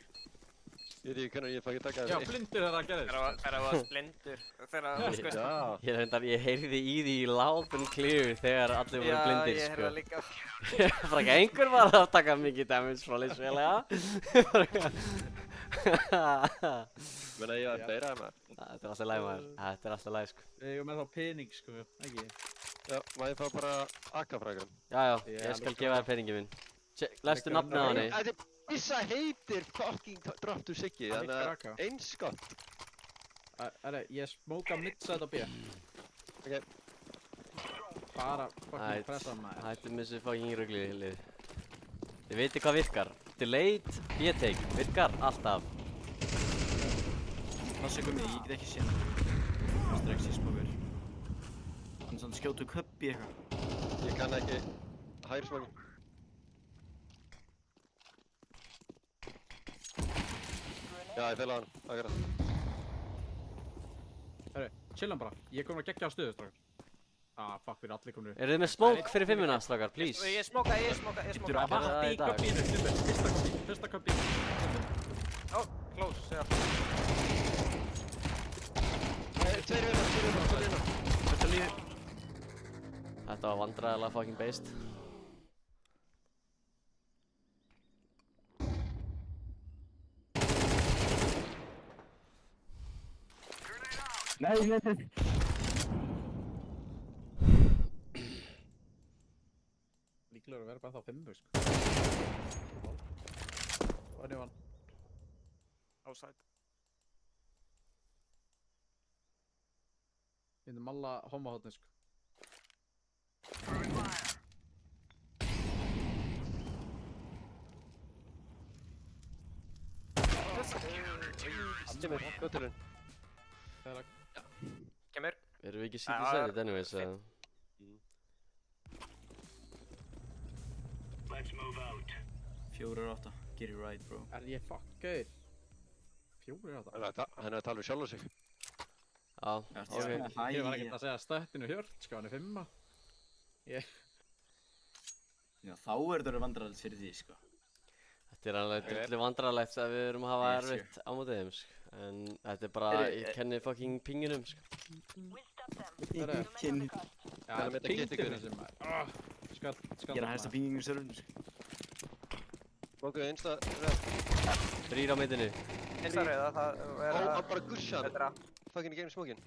[SPEAKER 1] Ég veit ekki hvernig ég fæ ekki taka
[SPEAKER 2] Já,
[SPEAKER 1] þig.
[SPEAKER 2] blindur þegar það gerðist.
[SPEAKER 4] Þegar það var blindur. Þegar þú skvætt.
[SPEAKER 1] Já.
[SPEAKER 3] Ég heyrði í því í loud and clear þegar allir voru blindir,
[SPEAKER 4] Já, ég heyrði
[SPEAKER 3] sko.
[SPEAKER 4] það líka.
[SPEAKER 3] Bara ekki einhver var að taka mikið damage frá liðsfélaga.
[SPEAKER 1] Menna ég var beira maður.
[SPEAKER 3] Þetta er alltaf læg maður. Þetta er alltaf læg, sko.
[SPEAKER 2] Við eigum með þá pening, sko. Ekki.
[SPEAKER 1] Já, má ég fá bara akkafrækjum?
[SPEAKER 3] Já,
[SPEAKER 2] Ég
[SPEAKER 3] ég skal
[SPEAKER 2] alveg
[SPEAKER 3] gefa þér peningin minn. Lestu nafnið á henni.
[SPEAKER 1] Þetta Issa heitir fucking Drop to Siggi,
[SPEAKER 2] Hann
[SPEAKER 1] þannig
[SPEAKER 2] heitir
[SPEAKER 1] að
[SPEAKER 2] Akka.
[SPEAKER 1] eins gott.
[SPEAKER 2] Herri, ég smóka midside á B.
[SPEAKER 1] Ok.
[SPEAKER 2] Bara
[SPEAKER 3] Æ,
[SPEAKER 2] fucking pressa maður.
[SPEAKER 3] Hættum þessu fucking rugli lið. Þið veitir hvað virkar. Delayed B-take. Virkar alltaf.
[SPEAKER 5] Passa ykkur mig, ég get ekki séð. Strax í smókur. Hann er svona skjótu köppi eitthvað.
[SPEAKER 1] Ég kann ekki hægri smókin. Já, ég fela hann, akkurat.
[SPEAKER 2] Herri, chillan bara. Ég kom að gegja á stöðu, strákar. Ah, fuck, við erum allir komin upp.
[SPEAKER 3] Eru þið með smoke fyrir fimmuna, strákar, please?
[SPEAKER 4] Ég smóka.
[SPEAKER 2] Þú að
[SPEAKER 3] það
[SPEAKER 2] vappi
[SPEAKER 3] í
[SPEAKER 2] í
[SPEAKER 3] dag.
[SPEAKER 2] köpínu, fyrsta köpí.
[SPEAKER 4] Ó, close, já.
[SPEAKER 1] Tveir vinnar.
[SPEAKER 5] Þetta líður.
[SPEAKER 3] Þetta var vandræðilega fucking based.
[SPEAKER 5] Nei, þetta.
[SPEAKER 2] Líklegur að vera bara þá 5, sko. Hvað er hann?
[SPEAKER 4] Outside.
[SPEAKER 2] Við erum alla homahotni, sko.
[SPEAKER 1] Stimir, götturinn.
[SPEAKER 2] Það er
[SPEAKER 4] Kemur.
[SPEAKER 3] Erum við ekki sítið sætið anyways, eða?
[SPEAKER 5] Fjórar átta. Get it right, bro.
[SPEAKER 2] Er ég fuckaður? 4 á það?
[SPEAKER 1] Hann er að tala við sjálf sig.
[SPEAKER 3] Já,
[SPEAKER 5] Ertu
[SPEAKER 3] ok.
[SPEAKER 5] svona hæ?
[SPEAKER 2] Ég var ekkert að segja stöttinu hjört, sko, hann er 5.
[SPEAKER 5] Já, þá er þetta vandræðilegt fyrir því, sko.
[SPEAKER 3] Þetta er alveg drullu vandræðilegt að við erum að hafa
[SPEAKER 5] Yes,
[SPEAKER 3] erfitt á mótið þeim, sko. En þetta er bara, ég kenni fucking pinginum, sko.
[SPEAKER 5] Kinn.
[SPEAKER 2] Já,
[SPEAKER 1] Hvað er með þetta
[SPEAKER 2] pingdu
[SPEAKER 1] kittigurinn?
[SPEAKER 2] þessi maður. Skall
[SPEAKER 5] Ég er að hæsta pingingu serverinu, sko.
[SPEAKER 1] Mókuðu einsta röð.
[SPEAKER 3] 3 á middinu.
[SPEAKER 4] Einsta rauða, það
[SPEAKER 1] Ó,
[SPEAKER 4] er
[SPEAKER 1] hann bara gussi hann.
[SPEAKER 4] betra.
[SPEAKER 1] Fucking í gegnum smókin.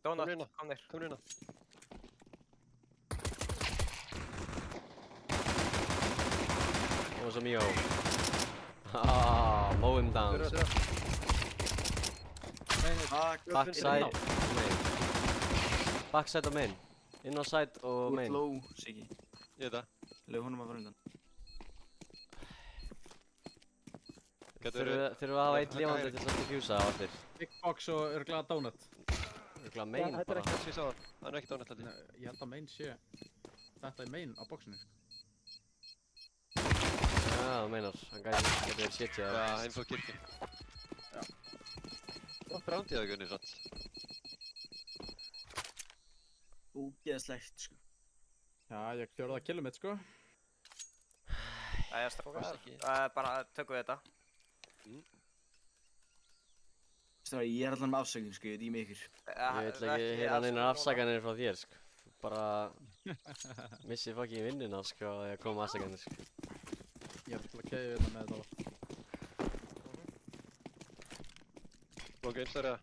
[SPEAKER 4] Donut,
[SPEAKER 1] hérna.
[SPEAKER 4] komnir.
[SPEAKER 1] Kom hérna.
[SPEAKER 3] Það var svo mjó. Mow him down,
[SPEAKER 1] Þurra,
[SPEAKER 3] sko.
[SPEAKER 5] Takk.
[SPEAKER 3] Backside og main. Backside og main. Inn á side og
[SPEAKER 5] Út
[SPEAKER 3] main.
[SPEAKER 5] low, Siggi.
[SPEAKER 1] Ég veit það.
[SPEAKER 5] Leif honum að fara undan.
[SPEAKER 3] Þurfum við að hafa eitt lifandi til þess að fjúsa á allir.
[SPEAKER 2] Big box og örglaða donut.
[SPEAKER 3] Örugglega main
[SPEAKER 1] Þetta er
[SPEAKER 3] bara.
[SPEAKER 1] ekki það sem ég sá hann. Hann er ekki donut held ég.
[SPEAKER 2] Nei, ég held að main sé. Þetta er main á boxinu.
[SPEAKER 3] Já, þú meinar. Hann gæti verið shit
[SPEAKER 1] Já,
[SPEAKER 3] eða.
[SPEAKER 1] heimfóð kirkju.
[SPEAKER 2] Já.
[SPEAKER 1] Gott rándið það Gunni satt.
[SPEAKER 5] Ógeðslegt, sko.
[SPEAKER 2] Já, ég fjórða killum mitt, sko.
[SPEAKER 4] Jæja, strákar.
[SPEAKER 1] ekki.
[SPEAKER 4] Bara tökum við þetta.
[SPEAKER 5] Strákar, ég er allan með afsökun, sko, ég veit ekki með ykkur.
[SPEAKER 3] Ég vil ekki heyra neinar afsakanir frá þér, sko. Bara missi fucking vinnuna, sko, að koma afsakanir, sko.
[SPEAKER 2] Ég er til að keiða hérna með þetta.
[SPEAKER 1] Lóka einstaklega.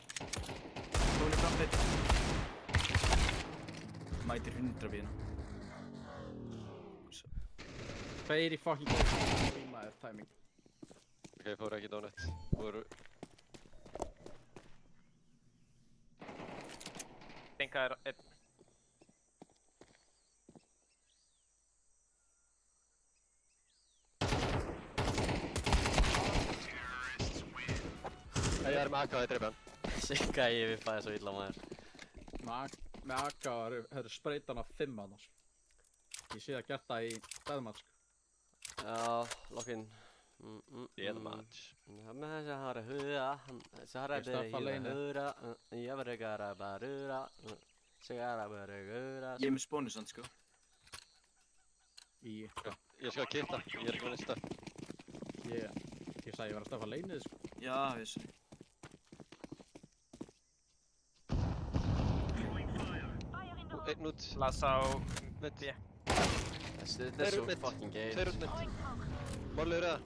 [SPEAKER 5] Tóni framfyrir. Mætir 100 við hérna.
[SPEAKER 2] Tveir í fucking keiða. Maður, timing.
[SPEAKER 1] Ok, fóru ekki donut. Fóru...
[SPEAKER 4] Binkaður einn.
[SPEAKER 1] Ég er með AK að drepa hann.
[SPEAKER 3] Sigga ég vippaði svo illa maður.
[SPEAKER 2] Með AK hefur spreytan á 5 annars. Ég sé það gert það í deathmatch.
[SPEAKER 3] Já, lokkinn.
[SPEAKER 1] Deathmatch.
[SPEAKER 3] Men så har det hura, så har det hura, jag vill göra barura, så göra barura.
[SPEAKER 5] Ég er með spónus hann, sko.
[SPEAKER 2] Í,
[SPEAKER 1] Ég skal kitta, ég er ekki með næsta.
[SPEAKER 2] ég sagði ég var að staffa leinið, sko.
[SPEAKER 5] Já, ég sé.
[SPEAKER 1] Einn út.
[SPEAKER 4] Lassa á
[SPEAKER 1] Mitt.
[SPEAKER 4] B.
[SPEAKER 3] Þetta er svo
[SPEAKER 1] mitt.
[SPEAKER 3] fucking gay.
[SPEAKER 1] Tveir út mitt. Málur það.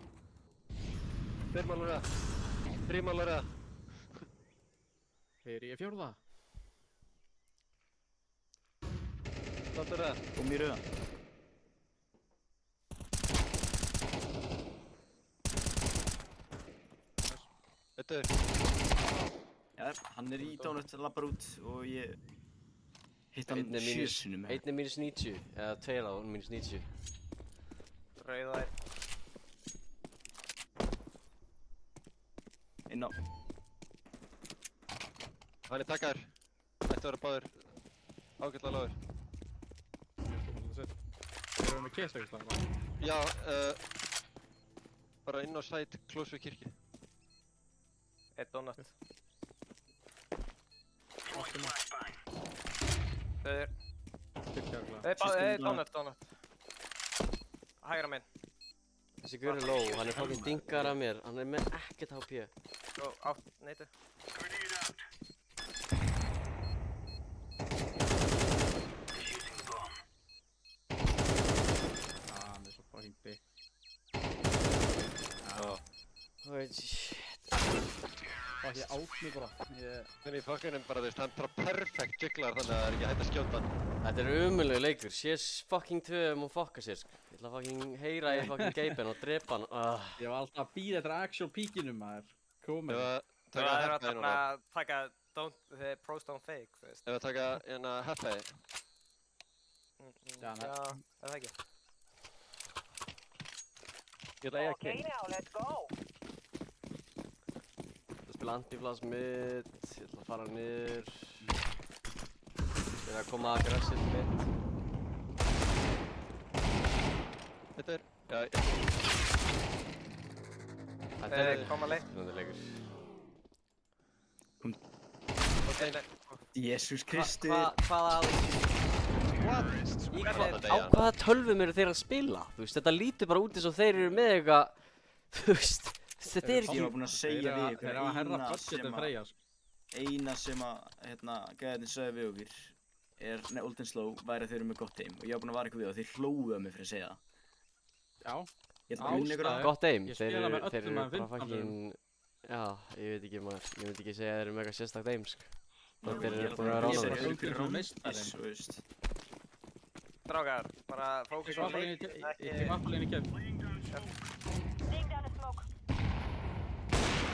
[SPEAKER 1] Tveir málur það. 3 málur það.
[SPEAKER 2] Þegar ég er fjórða.
[SPEAKER 1] Þáttur það.
[SPEAKER 5] Og mér auðan.
[SPEAKER 1] Þetta er.
[SPEAKER 5] Já, hann er í donut, lappar út og ég hitt hann
[SPEAKER 3] Einn er
[SPEAKER 5] 7 sinnum.
[SPEAKER 3] Einn er mínus 90, eða 2 á mínus 90.
[SPEAKER 4] Rauðær.
[SPEAKER 5] Inn á.
[SPEAKER 1] Hann er takkar. Ætti að vera báður. Ágætlega lágur.
[SPEAKER 2] Þeir eru með kesa ekki slag.
[SPEAKER 1] Já, bara inn á sæt, close við kirkju.
[SPEAKER 4] Einn donut.
[SPEAKER 2] Áttum að
[SPEAKER 4] Þauður.
[SPEAKER 2] styrkja örglaða.
[SPEAKER 4] Donut. Hægra minn.
[SPEAKER 3] Þessi gaur er low, hann er fucking dingar af mér, hann er með ekkert HP.
[SPEAKER 4] Go, átt, neytu.
[SPEAKER 2] Hann er svo fucking big.
[SPEAKER 3] Shit.
[SPEAKER 2] Fuck, ég átt mig bara.
[SPEAKER 1] Þannig í fokkinum bara, þú veist, hann bara perfekt jigglar þannig að það er ekki hægt að skjóta hann.
[SPEAKER 3] Þetta er umöðulega leikur, sé fucking 2 hún fokka sér, sko. Ég ætla að fucking heyra í fucking geipen og drepa hann.
[SPEAKER 2] Ég var alltaf að býða eftir actual píkinu, maður. Komið.
[SPEAKER 1] Ef að
[SPEAKER 4] Það
[SPEAKER 1] taka
[SPEAKER 4] er
[SPEAKER 1] heffaði
[SPEAKER 4] að
[SPEAKER 1] núna.
[SPEAKER 4] taka the pros don't fake, þú veist.
[SPEAKER 1] Ef að taka hérna heffaði.
[SPEAKER 2] Já,
[SPEAKER 4] Já, er það ekki?
[SPEAKER 1] Ég ætla að eiga
[SPEAKER 8] Okay,
[SPEAKER 1] kill.
[SPEAKER 8] now let's go.
[SPEAKER 3] Það spila anti-flash mid, ég ætla að fara niður. Ég er að koma aggressive mid.
[SPEAKER 1] Þetta er, já,
[SPEAKER 3] Þetta er
[SPEAKER 4] Koma leið.
[SPEAKER 3] spennandi leikur.
[SPEAKER 5] Jésús Kristi.
[SPEAKER 3] Hvaða
[SPEAKER 1] Þetta
[SPEAKER 3] á hvaða tölvum eru þeir að spila? Þú veist, þetta lítur bara út eins og þeir eru með eitthvað, þú veist, þetta er
[SPEAKER 5] Ég
[SPEAKER 3] ekki...
[SPEAKER 5] var búinn að segja við ykkur
[SPEAKER 2] Þeir hafa herra
[SPEAKER 5] eina
[SPEAKER 2] budget
[SPEAKER 5] sem
[SPEAKER 2] en
[SPEAKER 5] að
[SPEAKER 2] Freyja, sko.
[SPEAKER 5] eina sem að, gæðin sögðu við okkur er, Old and Slow, væri að þeir eru með gott aim og ég var búinn að vara ykkur við og þeir hlóðu að mig fyrir að segja það.
[SPEAKER 2] Já.
[SPEAKER 5] Ég ætla að unna ykkur á
[SPEAKER 2] Ástæður.
[SPEAKER 5] það.
[SPEAKER 3] Gott aim,
[SPEAKER 2] Ég
[SPEAKER 3] þeir
[SPEAKER 2] spila með
[SPEAKER 3] eru
[SPEAKER 2] öllum að
[SPEAKER 3] bara
[SPEAKER 2] 15
[SPEAKER 3] fucking... Já, ég veit ekki maður, ég myndi ekki segja að þeir eru með eitthvað sérstakt aim, sko.
[SPEAKER 5] Ég
[SPEAKER 3] Þeir
[SPEAKER 5] er
[SPEAKER 3] eru búin að
[SPEAKER 5] að
[SPEAKER 3] rána
[SPEAKER 5] vísa
[SPEAKER 3] það.
[SPEAKER 5] ykkur ykkur
[SPEAKER 2] Þú
[SPEAKER 5] rána
[SPEAKER 2] meistarinn.
[SPEAKER 5] þú veist.
[SPEAKER 4] Strákar, bara fókus
[SPEAKER 2] Ég
[SPEAKER 4] á
[SPEAKER 2] var
[SPEAKER 4] leik.
[SPEAKER 2] í vaffalinn í kemp.
[SPEAKER 8] Laying down a smoke.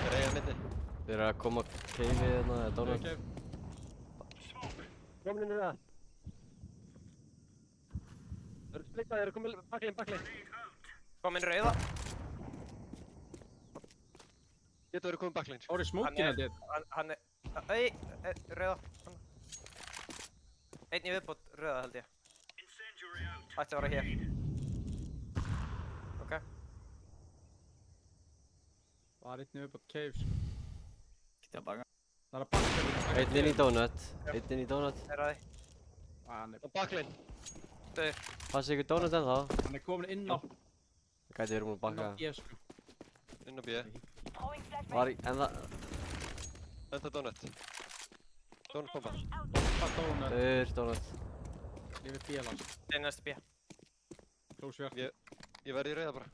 [SPEAKER 1] er eiga myndi.
[SPEAKER 3] Þeir eru að koma keifið hérna, eða donut.
[SPEAKER 2] Kemp.
[SPEAKER 9] Komin inn í það. Það eru splittað, það eru komin baklinn.
[SPEAKER 4] Komin rauða.
[SPEAKER 1] Getur verið komin baklinn, sko.
[SPEAKER 2] Ári smókin held ég.
[SPEAKER 4] Hann er... Ei, rauða. Einn í viðbót rauða held ég. Ætti að vera hér. Ok.
[SPEAKER 2] Var einn upp á caves.
[SPEAKER 5] Getið að baka.
[SPEAKER 2] Það er að bakka.
[SPEAKER 3] Einn inn í donut. Einn inn í donut.
[SPEAKER 4] Er það því?
[SPEAKER 2] Hann
[SPEAKER 1] Baklinn.
[SPEAKER 4] Döður.
[SPEAKER 3] Passa ykkur donut ennþá.
[SPEAKER 2] er komin inn á.
[SPEAKER 3] Það gæti verið múin að
[SPEAKER 2] Inn á
[SPEAKER 3] bakka.
[SPEAKER 2] ég sko.
[SPEAKER 1] Inn á B.
[SPEAKER 8] Throwing flashbang.
[SPEAKER 3] Var í, en það...
[SPEAKER 1] Enda donut. Donut bomba.
[SPEAKER 2] Hvað dóna?
[SPEAKER 3] Donut.
[SPEAKER 2] Lífið bílans.
[SPEAKER 4] Það er næstu B.
[SPEAKER 2] Close work.
[SPEAKER 1] Ég verði í rauða bara.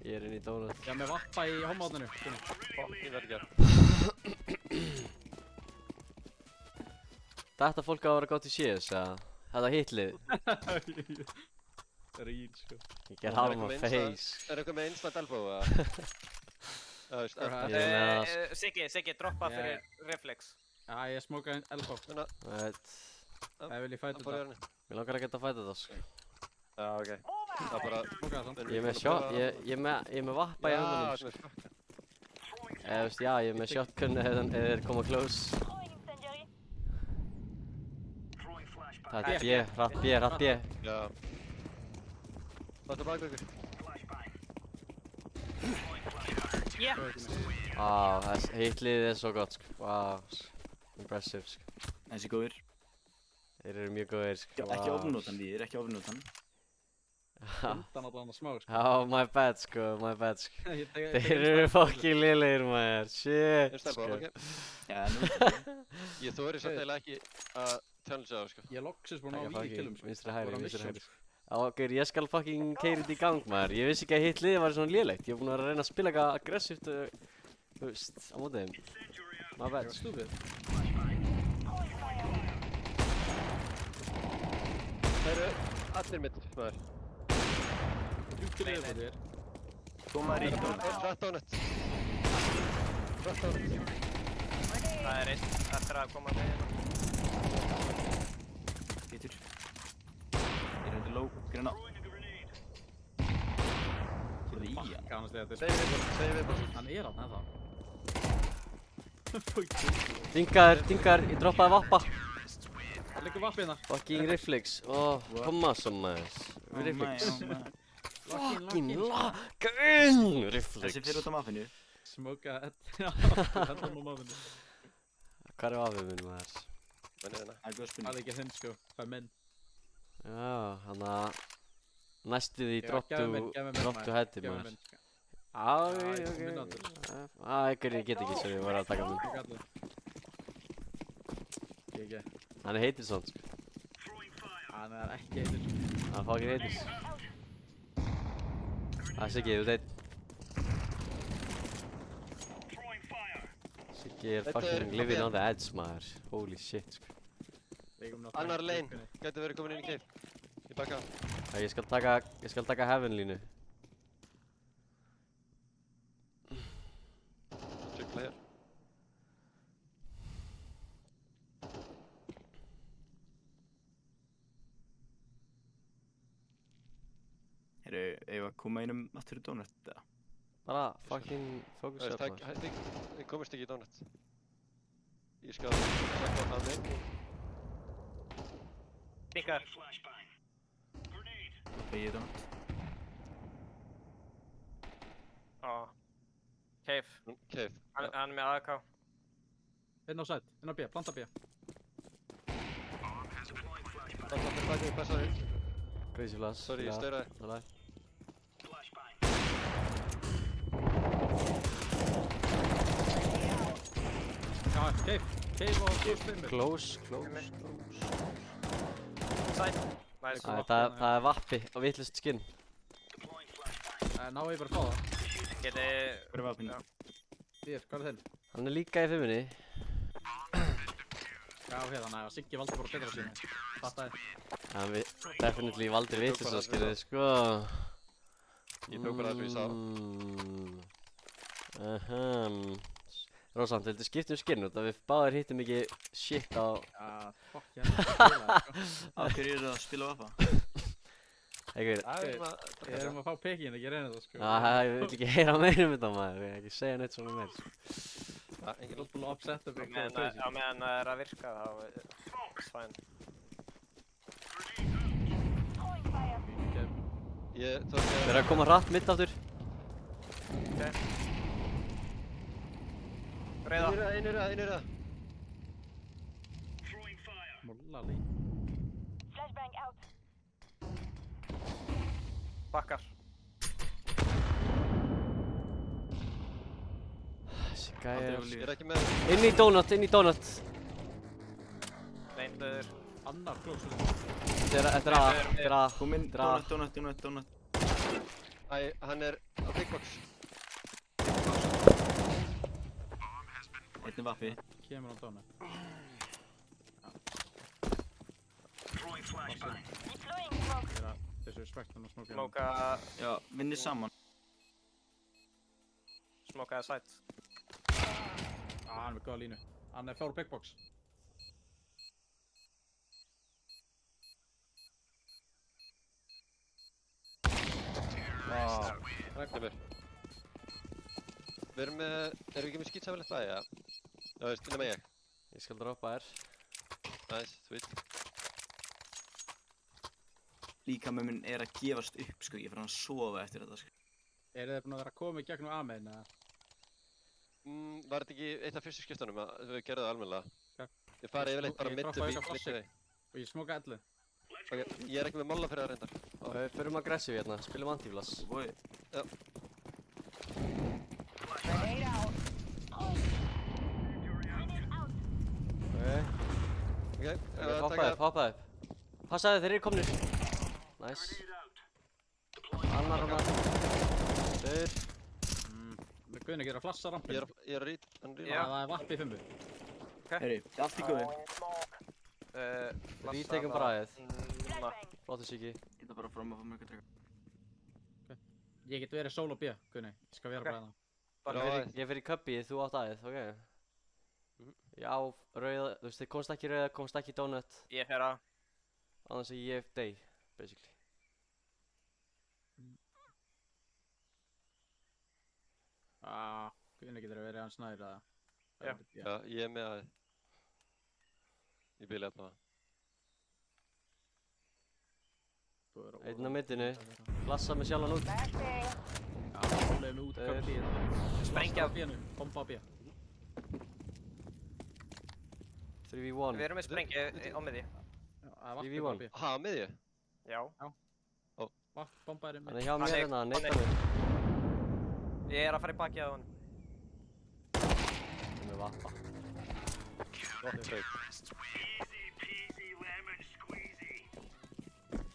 [SPEAKER 3] Ég er inn í donut.
[SPEAKER 2] Ég er með vappa í homátinu.
[SPEAKER 1] Ég verði ekki.
[SPEAKER 3] Þetta fólk á að vera gátt í CS, eða? Þetta hitlið.
[SPEAKER 2] Ríl sko.
[SPEAKER 3] Ég ger harma face.
[SPEAKER 1] Er eitthvað með instant elbow, eða? Já, veist,
[SPEAKER 3] Ég er með það,
[SPEAKER 4] Siggi, droppa fyrir reflex.
[SPEAKER 2] Já, ég smókaði elbow.
[SPEAKER 3] Veit.
[SPEAKER 2] Það vil ég fæta þetta.
[SPEAKER 3] Mér langar að geta að fæta það, sko.
[SPEAKER 1] Já, ok. Það er bara...
[SPEAKER 2] Smókaði það.
[SPEAKER 3] Ég er með shot, ég er með vappa í höndunum, sko. Eða, veist, já, ég er með shotgun eða þeir koma close.
[SPEAKER 8] Throwing incendiary.
[SPEAKER 3] Það er B, hratt B.
[SPEAKER 1] Já. Það er baka ykkur.
[SPEAKER 3] Þessi hitlið er svo gott, sko. Impressive, sko.
[SPEAKER 5] Þessi góður.
[SPEAKER 3] Þeir eru mjög góðir, sko.
[SPEAKER 5] Ekki ofnótan því, ekki ofnótan.
[SPEAKER 2] Undan allan að smá sko.
[SPEAKER 3] Já, my bad, sko.
[SPEAKER 2] Ég tek-
[SPEAKER 3] Þeir eru fucking lélegir, maður. Shit,
[SPEAKER 1] Instant
[SPEAKER 3] sko.
[SPEAKER 1] elbow, ok.
[SPEAKER 5] Já, nú.
[SPEAKER 1] Ég þori samt eiginlega ekki að challenge það, sko.
[SPEAKER 2] Ég er loksins búinn að
[SPEAKER 3] Taka
[SPEAKER 2] ná víði killum
[SPEAKER 3] fucking
[SPEAKER 2] sko.
[SPEAKER 3] vinstri
[SPEAKER 2] Það
[SPEAKER 3] hægri,
[SPEAKER 2] var
[SPEAKER 3] vinstri
[SPEAKER 2] mission,
[SPEAKER 3] hægri.
[SPEAKER 2] sko.
[SPEAKER 3] Já, ok, ég skal fucking keyra þetta í gang, maður. Ég vissi ekki að hitlið var svona lélegt. Ég er búinn að reyna að spila eitthvað aggressíft, þú veist, á móti þeim. My bad, sko.
[SPEAKER 2] Stúpid.
[SPEAKER 1] Það eru allir mitt, maður.
[SPEAKER 2] Djúptir viðbótir.
[SPEAKER 5] Koma í donut.
[SPEAKER 1] Rætt donut.
[SPEAKER 4] Það er einn eftir að koma með hérna.
[SPEAKER 5] Getur. Ég er undir low, grunna. Kyrði í hann.
[SPEAKER 2] Kannast þegar þetta
[SPEAKER 1] Segir viðbót.
[SPEAKER 2] Hann er hann ennþá.
[SPEAKER 3] Dingar, ég droppaði vappa.
[SPEAKER 2] Það liggur vappi hérna.
[SPEAKER 3] Fucking reflex. Koma svo, maður. Reflex. Fucking lagun! Reflex.
[SPEAKER 5] Þessi fyrir út á maffinu.
[SPEAKER 2] Smókaði þetta á máfinu.
[SPEAKER 3] Hvað er afið minn, maður?
[SPEAKER 5] Það er góð
[SPEAKER 2] Það
[SPEAKER 5] spurning.
[SPEAKER 2] er ekki hinn sko. Það er minn.
[SPEAKER 3] Já, hann að næstu því
[SPEAKER 2] Já, gefðu minn, gefðu minn,
[SPEAKER 3] droptu
[SPEAKER 2] maður.
[SPEAKER 3] hætti,
[SPEAKER 2] Gefðu
[SPEAKER 3] maður.
[SPEAKER 2] minn, sko.
[SPEAKER 3] Ok.
[SPEAKER 2] minn áttur.
[SPEAKER 3] Ykkur, ég get ekki, sorry, ég var að taka minn.
[SPEAKER 2] Ég gat það. Ekki.
[SPEAKER 3] Hann er heitir svona, sko.
[SPEAKER 2] Hann er ekki heitir.
[SPEAKER 3] Hann er fucking heitir. Það er Siggi, þú veit. Siggi er
[SPEAKER 1] Þetta er
[SPEAKER 3] fucking living
[SPEAKER 1] AB.
[SPEAKER 3] on the edge, maður. Holy shit, sko.
[SPEAKER 1] Annar lane. Gæti verið komin inn í cave. Ég baka.
[SPEAKER 3] Já, ég skal taka heaven línu.
[SPEAKER 1] Trickla hér.
[SPEAKER 5] Heyrðu, ef að koma einum aftur í donut, eða?
[SPEAKER 3] Bara fucking focus up, maður.
[SPEAKER 1] Þið komist ekki í donut. Ég skal taka á hann inn.
[SPEAKER 4] Dingar.
[SPEAKER 5] Begið donut.
[SPEAKER 4] Cave.
[SPEAKER 1] Cave.
[SPEAKER 4] Hann er með AK.
[SPEAKER 2] Inn á sæt, inn á B, planta B.
[SPEAKER 1] Passaði.
[SPEAKER 3] Crazy flash.
[SPEAKER 1] Sorry, ég stauraði.
[SPEAKER 3] Alright.
[SPEAKER 2] Já, cave. Cave og spimur.
[SPEAKER 3] Close.
[SPEAKER 4] Sæt. Nice.
[SPEAKER 3] Það er vappi og vitlust skinn.
[SPEAKER 2] Ná ég bara að fá það.
[SPEAKER 4] Geti...
[SPEAKER 5] Hver er vapinu?
[SPEAKER 2] Þér, hvað er þinn?
[SPEAKER 3] Hann er líka í fimmunni.
[SPEAKER 2] Já, hérna, Siggi valdi bara betra síðan. Fattaði.
[SPEAKER 3] Hann definitely valdi vitlust skinn, sko.
[SPEAKER 1] Ég tók bara það sem ég sá.
[SPEAKER 3] Rósamt, viltu skipta skinn út að við báðir hittum ekki shit á...
[SPEAKER 2] Fuck, ég er að spila, sko.
[SPEAKER 5] Af hverju eru það að spila vappa?
[SPEAKER 3] Einhver...
[SPEAKER 2] Við erum að fá pekinn, ekki reyna það, sko.
[SPEAKER 3] Ég vil ekki heyra meira þetta maður, ég vil ekki segja neitt svona meir.
[SPEAKER 2] Engin búin að upsetta mig.
[SPEAKER 4] Á meðan það er að virka þá er fæn.
[SPEAKER 1] Ég tók
[SPEAKER 3] Þeir eru að koma hratt mitt aftur.
[SPEAKER 4] Breiða.
[SPEAKER 1] Einur það.
[SPEAKER 2] Molla lín.
[SPEAKER 8] Flashbang out.
[SPEAKER 4] Bakkar.
[SPEAKER 3] Þessi gæjar...
[SPEAKER 1] Ég er ekki með.
[SPEAKER 3] Inn í donut.
[SPEAKER 4] Leindur.
[SPEAKER 2] Annar klósur.
[SPEAKER 3] Þetta er A.
[SPEAKER 5] Kom inn, donut.
[SPEAKER 1] Æ, hann er á big box.
[SPEAKER 5] Einn er vappi.
[SPEAKER 2] Kemur á dónu.
[SPEAKER 8] Deploying smoke.
[SPEAKER 2] Þessu er spektan og smókja.
[SPEAKER 4] Smóka.
[SPEAKER 5] Já, vinnir saman.
[SPEAKER 4] Smókaði sætt.
[SPEAKER 2] Hann er með góða línu. Hann er fór big box.
[SPEAKER 1] Kemur. Erum við ekki með skýtsamilegt bæði, ja? Já, veist, nema ég.
[SPEAKER 3] Ég skal droppa þér.
[SPEAKER 1] Nice, sweet.
[SPEAKER 5] Líka með minn er að gefast upp, sko. Ég fyrir að sofa eftir þetta, sko.
[SPEAKER 2] Eru þið búin að vera að koma í gegnum A-main, eða?
[SPEAKER 1] Var þetta ekki eitt af fyrstu skiptunum að við gerðum það almennilega?
[SPEAKER 2] Já.
[SPEAKER 1] Ég farið yfirleitt bara
[SPEAKER 2] Ég
[SPEAKER 1] middu
[SPEAKER 2] droppaði
[SPEAKER 1] við
[SPEAKER 2] eitthvað flassi. Og ég smóka 11.
[SPEAKER 1] Ok, ég er ekki með molla fyrir það reyndar.
[SPEAKER 3] Við förum aggressive hérna, spilum anti-flash.
[SPEAKER 5] Bói.
[SPEAKER 1] Já.
[SPEAKER 8] Grenade out.
[SPEAKER 3] Ok,
[SPEAKER 1] Ok,
[SPEAKER 3] hoppa upp. Passaði, þeir eru komnir. Nice. Annar hann. Þeir.
[SPEAKER 2] Við Guðni ekki að flassa rampin.
[SPEAKER 1] ég er að rít, hann rít.
[SPEAKER 2] Já. Það er vapp í 5.
[SPEAKER 5] Herri, allt í góðu.
[SPEAKER 3] Við tekum bara aðeð.
[SPEAKER 8] Flashbang.
[SPEAKER 3] Flottu Siggi.
[SPEAKER 5] Ég ætla bara fram að fá mér eitthvað drega.
[SPEAKER 2] Ég get verið solo B, Guðni. Ég skal vera bara
[SPEAKER 3] Ég fer í cubby, þú átt aðeð, ok? Já, rauða, þú veist, þið komst ekki rauða, komst ekki donut.
[SPEAKER 4] Ég fer að.
[SPEAKER 3] Annars er ég dey, basically.
[SPEAKER 2] Guðni getur verið hans nær, eða?
[SPEAKER 4] Já.
[SPEAKER 1] Já, ég er með aðeins. Ég bíli allavega.
[SPEAKER 3] Einn á middinu, flassa með sjálfan út.
[SPEAKER 8] Flashbang.
[SPEAKER 2] Já, hólaði mig út,
[SPEAKER 3] Þeir.
[SPEAKER 2] köppi.
[SPEAKER 4] Sprengja.
[SPEAKER 2] Bomba á B.
[SPEAKER 3] 3v1.
[SPEAKER 4] Við erum með sprengju á miði.
[SPEAKER 2] Já, það er vapp
[SPEAKER 3] 3v1.
[SPEAKER 2] á B.
[SPEAKER 1] Ha, miðju?
[SPEAKER 4] Já.
[SPEAKER 2] Vapp, bomba er
[SPEAKER 3] Hann
[SPEAKER 2] með.
[SPEAKER 3] er hjá mér hérna, hann neitt á mér.
[SPEAKER 4] Ég er að fara í bakið á hann.
[SPEAKER 3] Hann er með vappa.
[SPEAKER 1] Gott feit.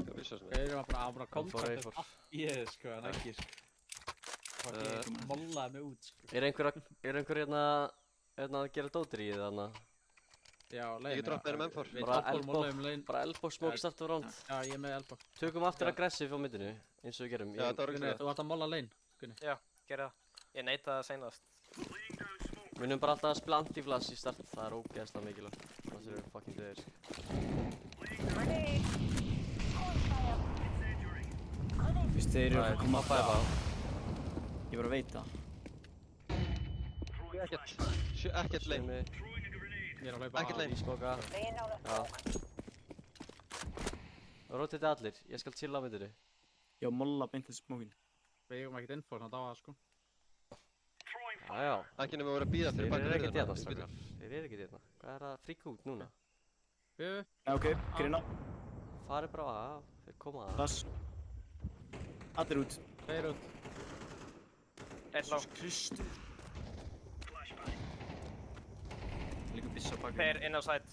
[SPEAKER 1] Hvað vissu þessum?
[SPEAKER 2] Þeir eru bara að
[SPEAKER 3] Fór
[SPEAKER 2] kontakta
[SPEAKER 3] A4.
[SPEAKER 2] allt í þið, sko, en ekki, sko. Fucking mollaði mig út, sko.
[SPEAKER 3] Er einhver hérna að gera dótir í þið þarna?
[SPEAKER 2] Já, lein.
[SPEAKER 1] Ég droppa þér M4.
[SPEAKER 2] Við
[SPEAKER 3] Bara
[SPEAKER 2] droppaðum mollaðum lein.
[SPEAKER 3] Bara elbow smoke start of round.
[SPEAKER 2] Já, ég er með elbow.
[SPEAKER 3] Tökum aftur aggressive á middinu, eins og við gerum.
[SPEAKER 1] Já, þetta var
[SPEAKER 2] Guðni,
[SPEAKER 1] röglega.
[SPEAKER 2] þú ert að molla lein, Guðni.
[SPEAKER 4] Gerði það. Ég neitaði það seinast.
[SPEAKER 3] Munum bara alltaf að spila anti-flash í start, það er ógeðslega mikilvægt. Annars erum við fucking döðir.
[SPEAKER 8] Grenade.
[SPEAKER 5] Vist, þeir eru að koma
[SPEAKER 3] Hoppa upp á.
[SPEAKER 5] Ég var að veita.
[SPEAKER 1] Ekkert lein.
[SPEAKER 3] Ég
[SPEAKER 2] Ég er að hlaupa
[SPEAKER 1] Ekkert
[SPEAKER 2] A.
[SPEAKER 1] lein.
[SPEAKER 3] smoka.
[SPEAKER 8] Laying down a
[SPEAKER 3] Já. Rotið allir, ég skal chilla á middinu.
[SPEAKER 5] Já, molla beint þessi smókin.
[SPEAKER 2] Við eigum ekkert info svona á það, sko.
[SPEAKER 3] Já.
[SPEAKER 1] Ekki nema að vera að bíða
[SPEAKER 3] Þeir
[SPEAKER 1] fyrir baka
[SPEAKER 3] eru ekkert hérna,
[SPEAKER 1] hurðina.
[SPEAKER 3] strákar. Þeir eru ekkert hérna. Hvað er að fríka út núna?
[SPEAKER 2] Við,
[SPEAKER 5] Já, ok, grina.
[SPEAKER 3] Farið bara á, þeir koma að.
[SPEAKER 5] Pass. Allir út.
[SPEAKER 2] þeir út.
[SPEAKER 4] Einn á.
[SPEAKER 5] Kristur. Líka byssa baka.
[SPEAKER 4] Þeir inn á sætt.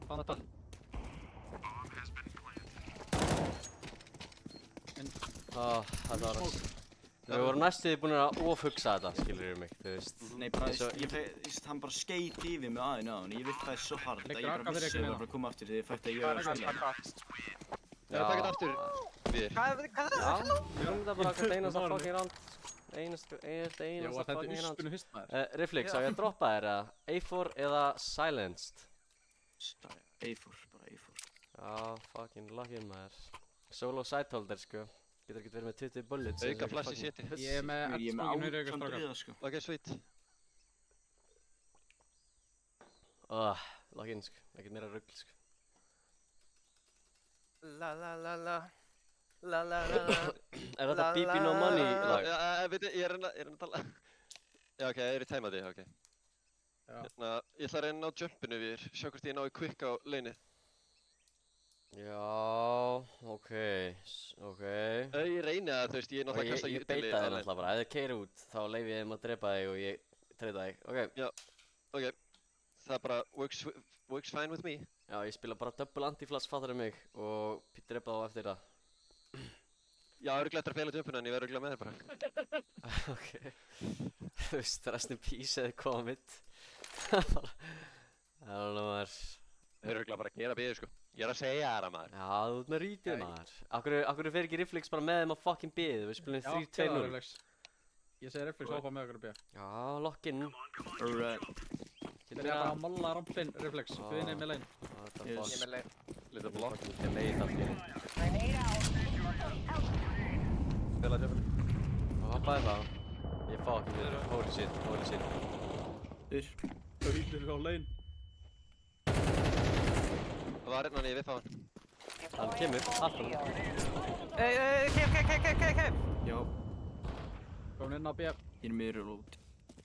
[SPEAKER 2] Fanta.
[SPEAKER 3] Það var að... Við vorum næstuði búin að ofhugsa þetta, skilur mig, þú veist.
[SPEAKER 5] Nei, bara,
[SPEAKER 3] Eins og-
[SPEAKER 5] hann bara skeit yfir mig aðeins á hann. Ég viftaði svo hard að
[SPEAKER 2] Liggur
[SPEAKER 5] ég bara
[SPEAKER 2] akka fyrir
[SPEAKER 5] vissi að
[SPEAKER 2] ykkur
[SPEAKER 5] það var bara að koma aftur þegar ég fætti að ég var að spila.
[SPEAKER 1] Ég er að taka þetta aftur, Víðir.
[SPEAKER 4] Hvað er
[SPEAKER 3] Já, við erum þetta bara hvert einasta fucking round. Einasta
[SPEAKER 2] Ég var
[SPEAKER 3] fucking
[SPEAKER 2] þetta
[SPEAKER 3] round.
[SPEAKER 2] uspunu fyrst maður.
[SPEAKER 3] Reflex, á ég að droppa þér eða? A4 eða Silenced?
[SPEAKER 5] A4, bara A4.
[SPEAKER 3] Já, fucking lucky maður. Solo sideholder sko. Getur ekki verið með 20 bullets.
[SPEAKER 1] Auka flash í seti.
[SPEAKER 2] Ég er með
[SPEAKER 5] Ég er með
[SPEAKER 2] eldspókin fyrir ykkur
[SPEAKER 5] 18
[SPEAKER 2] strákar.
[SPEAKER 5] driða, sko.
[SPEAKER 1] Ok, sweet.
[SPEAKER 3] Lucky sko. Ekkert meira rugl sko.
[SPEAKER 4] La la la la. La la la la.
[SPEAKER 3] Er þetta BB No Money lag?
[SPEAKER 1] Veitu, ég er að reyna að tala. Já, ok, ég er í tæmati, ok.
[SPEAKER 2] Já.
[SPEAKER 1] Hérna, ég ætla að reyna á jumpinu, Víðir. Sjá hvort ég nái quick á launið.
[SPEAKER 3] Já, ok.
[SPEAKER 1] Ég reyni það, þú veist, ég er
[SPEAKER 3] Og
[SPEAKER 1] náttúrulega að kasta
[SPEAKER 3] ég beita þér náttúrulega bara. Ef þið keyrir út, þá leyfi ég þeim að drepa þig og ég treyta þig. Ok.
[SPEAKER 1] Ok, það bara works fine with me.
[SPEAKER 3] Já, ég spila bara double anti-flash, fattar þið mig, og drepa þá eftir það.
[SPEAKER 1] Já, örugglega eftir að feila jumpinu en ég verð örugglega með þér bara.
[SPEAKER 3] Ok. Þú veist, rest in peace eða komið. I don't know maður.
[SPEAKER 1] Þeir eru örugglega bara að gera bíðu, sko. Ég er að segja það, maður.
[SPEAKER 3] Já, þú ert með rítið maður. Akkur fer ekki Reflex bara með þeim að fucking biðu, við spilum 3-2-0.
[SPEAKER 2] Reflex. Ég segi Reflex hoppa með okkur að bíða.
[SPEAKER 3] Já, lock-in.
[SPEAKER 5] Alright.
[SPEAKER 2] Getur ég bara að molla ramplinn, Reflex, finnir með lein.
[SPEAKER 4] Ég er með leið.
[SPEAKER 1] Lítið blokk.
[SPEAKER 3] Ég leit allt í henni.
[SPEAKER 1] Fela jumpinu.
[SPEAKER 3] Og hoppaði það. Ég fá ekki við, holy shit.
[SPEAKER 2] Hauður á lein.
[SPEAKER 1] Það var hérna ég viffa hann.
[SPEAKER 3] Hann kemur, harpum.
[SPEAKER 4] Keif.
[SPEAKER 5] Já,
[SPEAKER 2] Komin inn á bíða.
[SPEAKER 5] ég er meður og út.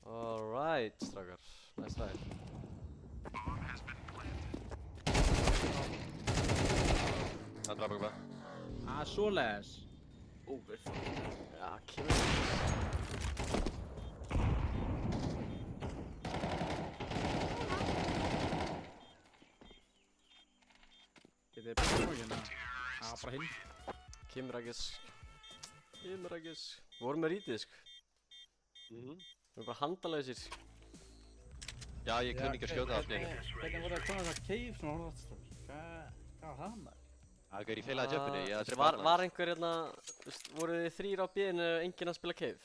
[SPEAKER 3] Alright, strákar. Nice try.
[SPEAKER 1] Hann draf okkur bara.
[SPEAKER 2] Svoleiðis.
[SPEAKER 5] Over.
[SPEAKER 3] Já, kemur.
[SPEAKER 2] Getið þið byrjað smókinn eða? Já, bara hinn.
[SPEAKER 3] Kemur ekki. Vorum með rítið sko. Við erum bara handalausir.
[SPEAKER 1] Já, ég kunni ekki að skjóta allt í einu.
[SPEAKER 2] Hvernig voru það að koma það cave sem var horfðast strók? Hvað var það maður?
[SPEAKER 1] Það er ég feilaði jumpinu, ég að drepa
[SPEAKER 3] Var einhver hérna, voru þið 3 á B-inu enginn að spila cave?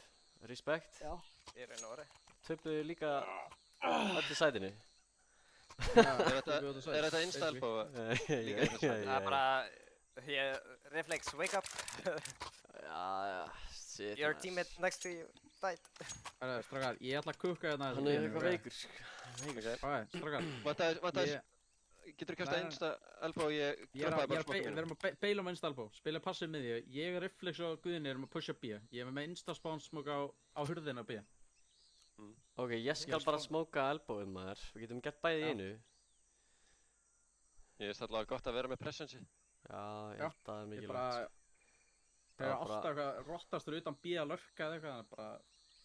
[SPEAKER 3] Respect.
[SPEAKER 4] Já. Ég reyna orði.
[SPEAKER 3] Töpuðu líka öllu sætinu.
[SPEAKER 1] Er þetta insta-elbow?
[SPEAKER 4] Það er bara... Reflex, wake up.
[SPEAKER 3] Já, shit.
[SPEAKER 4] Your teammate next to you died.
[SPEAKER 2] Strákar, ég ætla að kukka hérna
[SPEAKER 3] Hann er eitthvað veikur sko.
[SPEAKER 2] Hvað er, strákar?
[SPEAKER 1] Vantaði, getur þú kastað insta-elbow og ég droppaði bara
[SPEAKER 2] Við erum að beila með insta-elbow, spila passið með því. Ég er Reflex og Guðni erum að pusha B. Ég er með insta-spawn smoke á hurðina B.
[SPEAKER 3] Ok, ég skal bara smóka elbowið maður. Við getum gert bæði í einu.
[SPEAKER 1] Ég veist allavega gott að vera með pressensi.
[SPEAKER 3] Já, ég held að það er mikilvægt.
[SPEAKER 2] Það er alltaf eitthvað rottastur utan B að lurka eða eitthvað, þannig bara...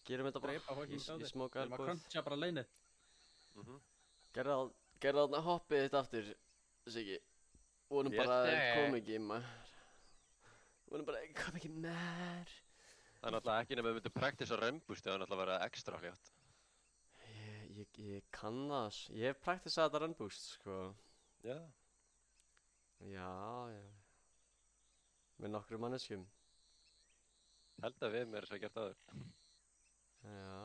[SPEAKER 3] Gerum þetta bara.
[SPEAKER 2] Dreipa fucking
[SPEAKER 3] Ég
[SPEAKER 2] dótið.
[SPEAKER 3] smóka
[SPEAKER 2] Við erum að
[SPEAKER 3] elbowið.
[SPEAKER 2] cruncha bara leinið.
[SPEAKER 3] Gerðu þarna hoppið þitt aftur, Siggi. Vonum bara að þeir kom ekki maður.
[SPEAKER 1] Það er náttúrulega ekki nema við myndum practice á remboost eða náttúrulega vera ekstra hljótt.
[SPEAKER 3] Ég kann það, ég hef praktisað þetta run boost sko.
[SPEAKER 1] Já.
[SPEAKER 3] Já. Með nokkrum manneskjum.
[SPEAKER 1] Held að við mér þess að gert áður.
[SPEAKER 3] Já.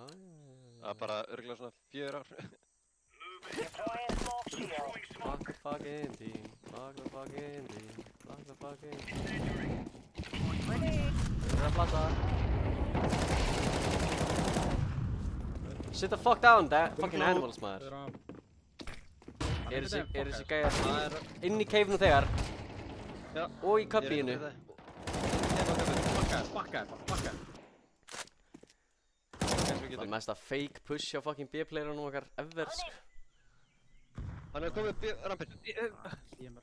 [SPEAKER 1] Það er bara örgulega svona 4 ár.
[SPEAKER 3] Fuck the fucking team. Þeir eru að plata. Sit the fuck down, fucking animals maður. Er þessi gæjar inn í cave nú þegar?
[SPEAKER 1] Já.
[SPEAKER 3] Og í cubbyinu.
[SPEAKER 2] Bakka.
[SPEAKER 3] Það er mesta fake push á fucking B-playerunum okkar ever sko.
[SPEAKER 1] Hann er komið rampinn.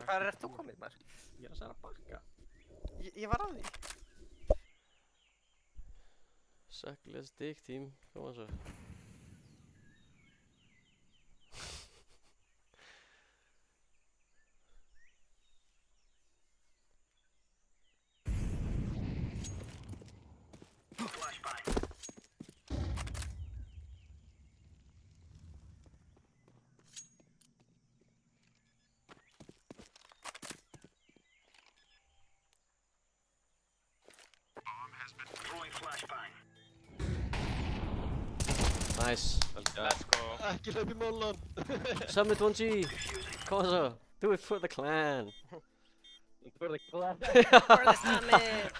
[SPEAKER 4] Hvað er þú komið maður?
[SPEAKER 2] Ég er að segja að bakka.
[SPEAKER 4] Ég var að því.
[SPEAKER 3] Suckless dick team, koma svo. Nice.
[SPEAKER 4] Let's go.
[SPEAKER 1] Ekki hlaup í mollan.
[SPEAKER 3] Summit 1G. Koma svo. Do it for the clan.
[SPEAKER 9] For the class.
[SPEAKER 4] For the summit!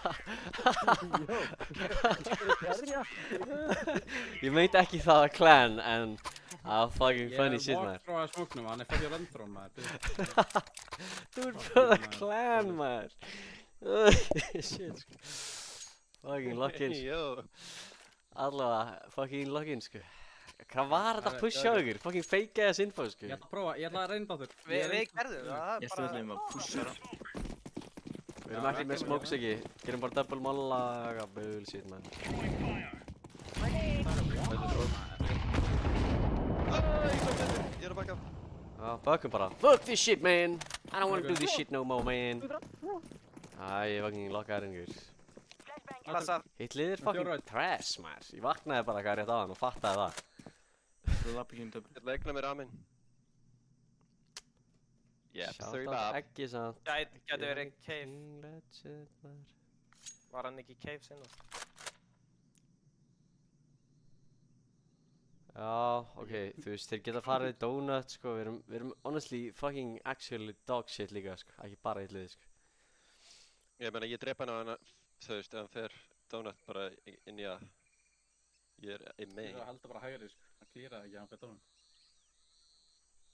[SPEAKER 3] Ég meint ekki það að clan, en fucking funny shit,
[SPEAKER 2] Ég
[SPEAKER 3] man.
[SPEAKER 2] er walk smóknum, hann er fætt í röndróm, maður.
[SPEAKER 3] Do it for the clan, man. Shit, sko. Fucking lock-in, sko.
[SPEAKER 1] Jó.
[SPEAKER 3] Allavega, fucking lock-in, sko. Hvað var þetta að pusha á ykkur? Fucking fake ass info, sko.
[SPEAKER 2] Ég ætla að prófa, ég ætla að reynda þurr.
[SPEAKER 4] Við gerðum það,
[SPEAKER 5] Ég ætla að við að pusha það.
[SPEAKER 3] Við erum ekki með smokes ekki. Gerum bara double molla, bullshit, man.
[SPEAKER 1] Ég er að baka.
[SPEAKER 3] Já, bökum bara. Fuck this shit, man. I don't wanna do this shit no more, man. Æ, ég fucking lokkaði ringur.
[SPEAKER 4] Passa.
[SPEAKER 3] Hitt liðir fucking trash, man. Ég vaknaði bara hvað rétt á hann og fattaði það.
[SPEAKER 5] Það lappi ekki double.
[SPEAKER 1] Ég ætla að egna mér aminn. Yep,
[SPEAKER 3] Shout
[SPEAKER 1] 3
[SPEAKER 3] out
[SPEAKER 1] bab.
[SPEAKER 3] Eggi samt.
[SPEAKER 4] Gæti verið cave.
[SPEAKER 3] Legend, man.
[SPEAKER 4] Var hann ekki í cave sinnast?
[SPEAKER 3] Já, ok, þú veist, þeir geta farið í donut, sko, við erum honestly fucking actually dog shit líka, sko, ekki bara eitt lið, sko.
[SPEAKER 1] Ég meina, ég drepa hann á hana, þú veist, ef hann fer donut bara inn í að ég er í main.
[SPEAKER 2] Ég heldur bara hægri, sko. Hann klýraði ekki, hann fætt honum.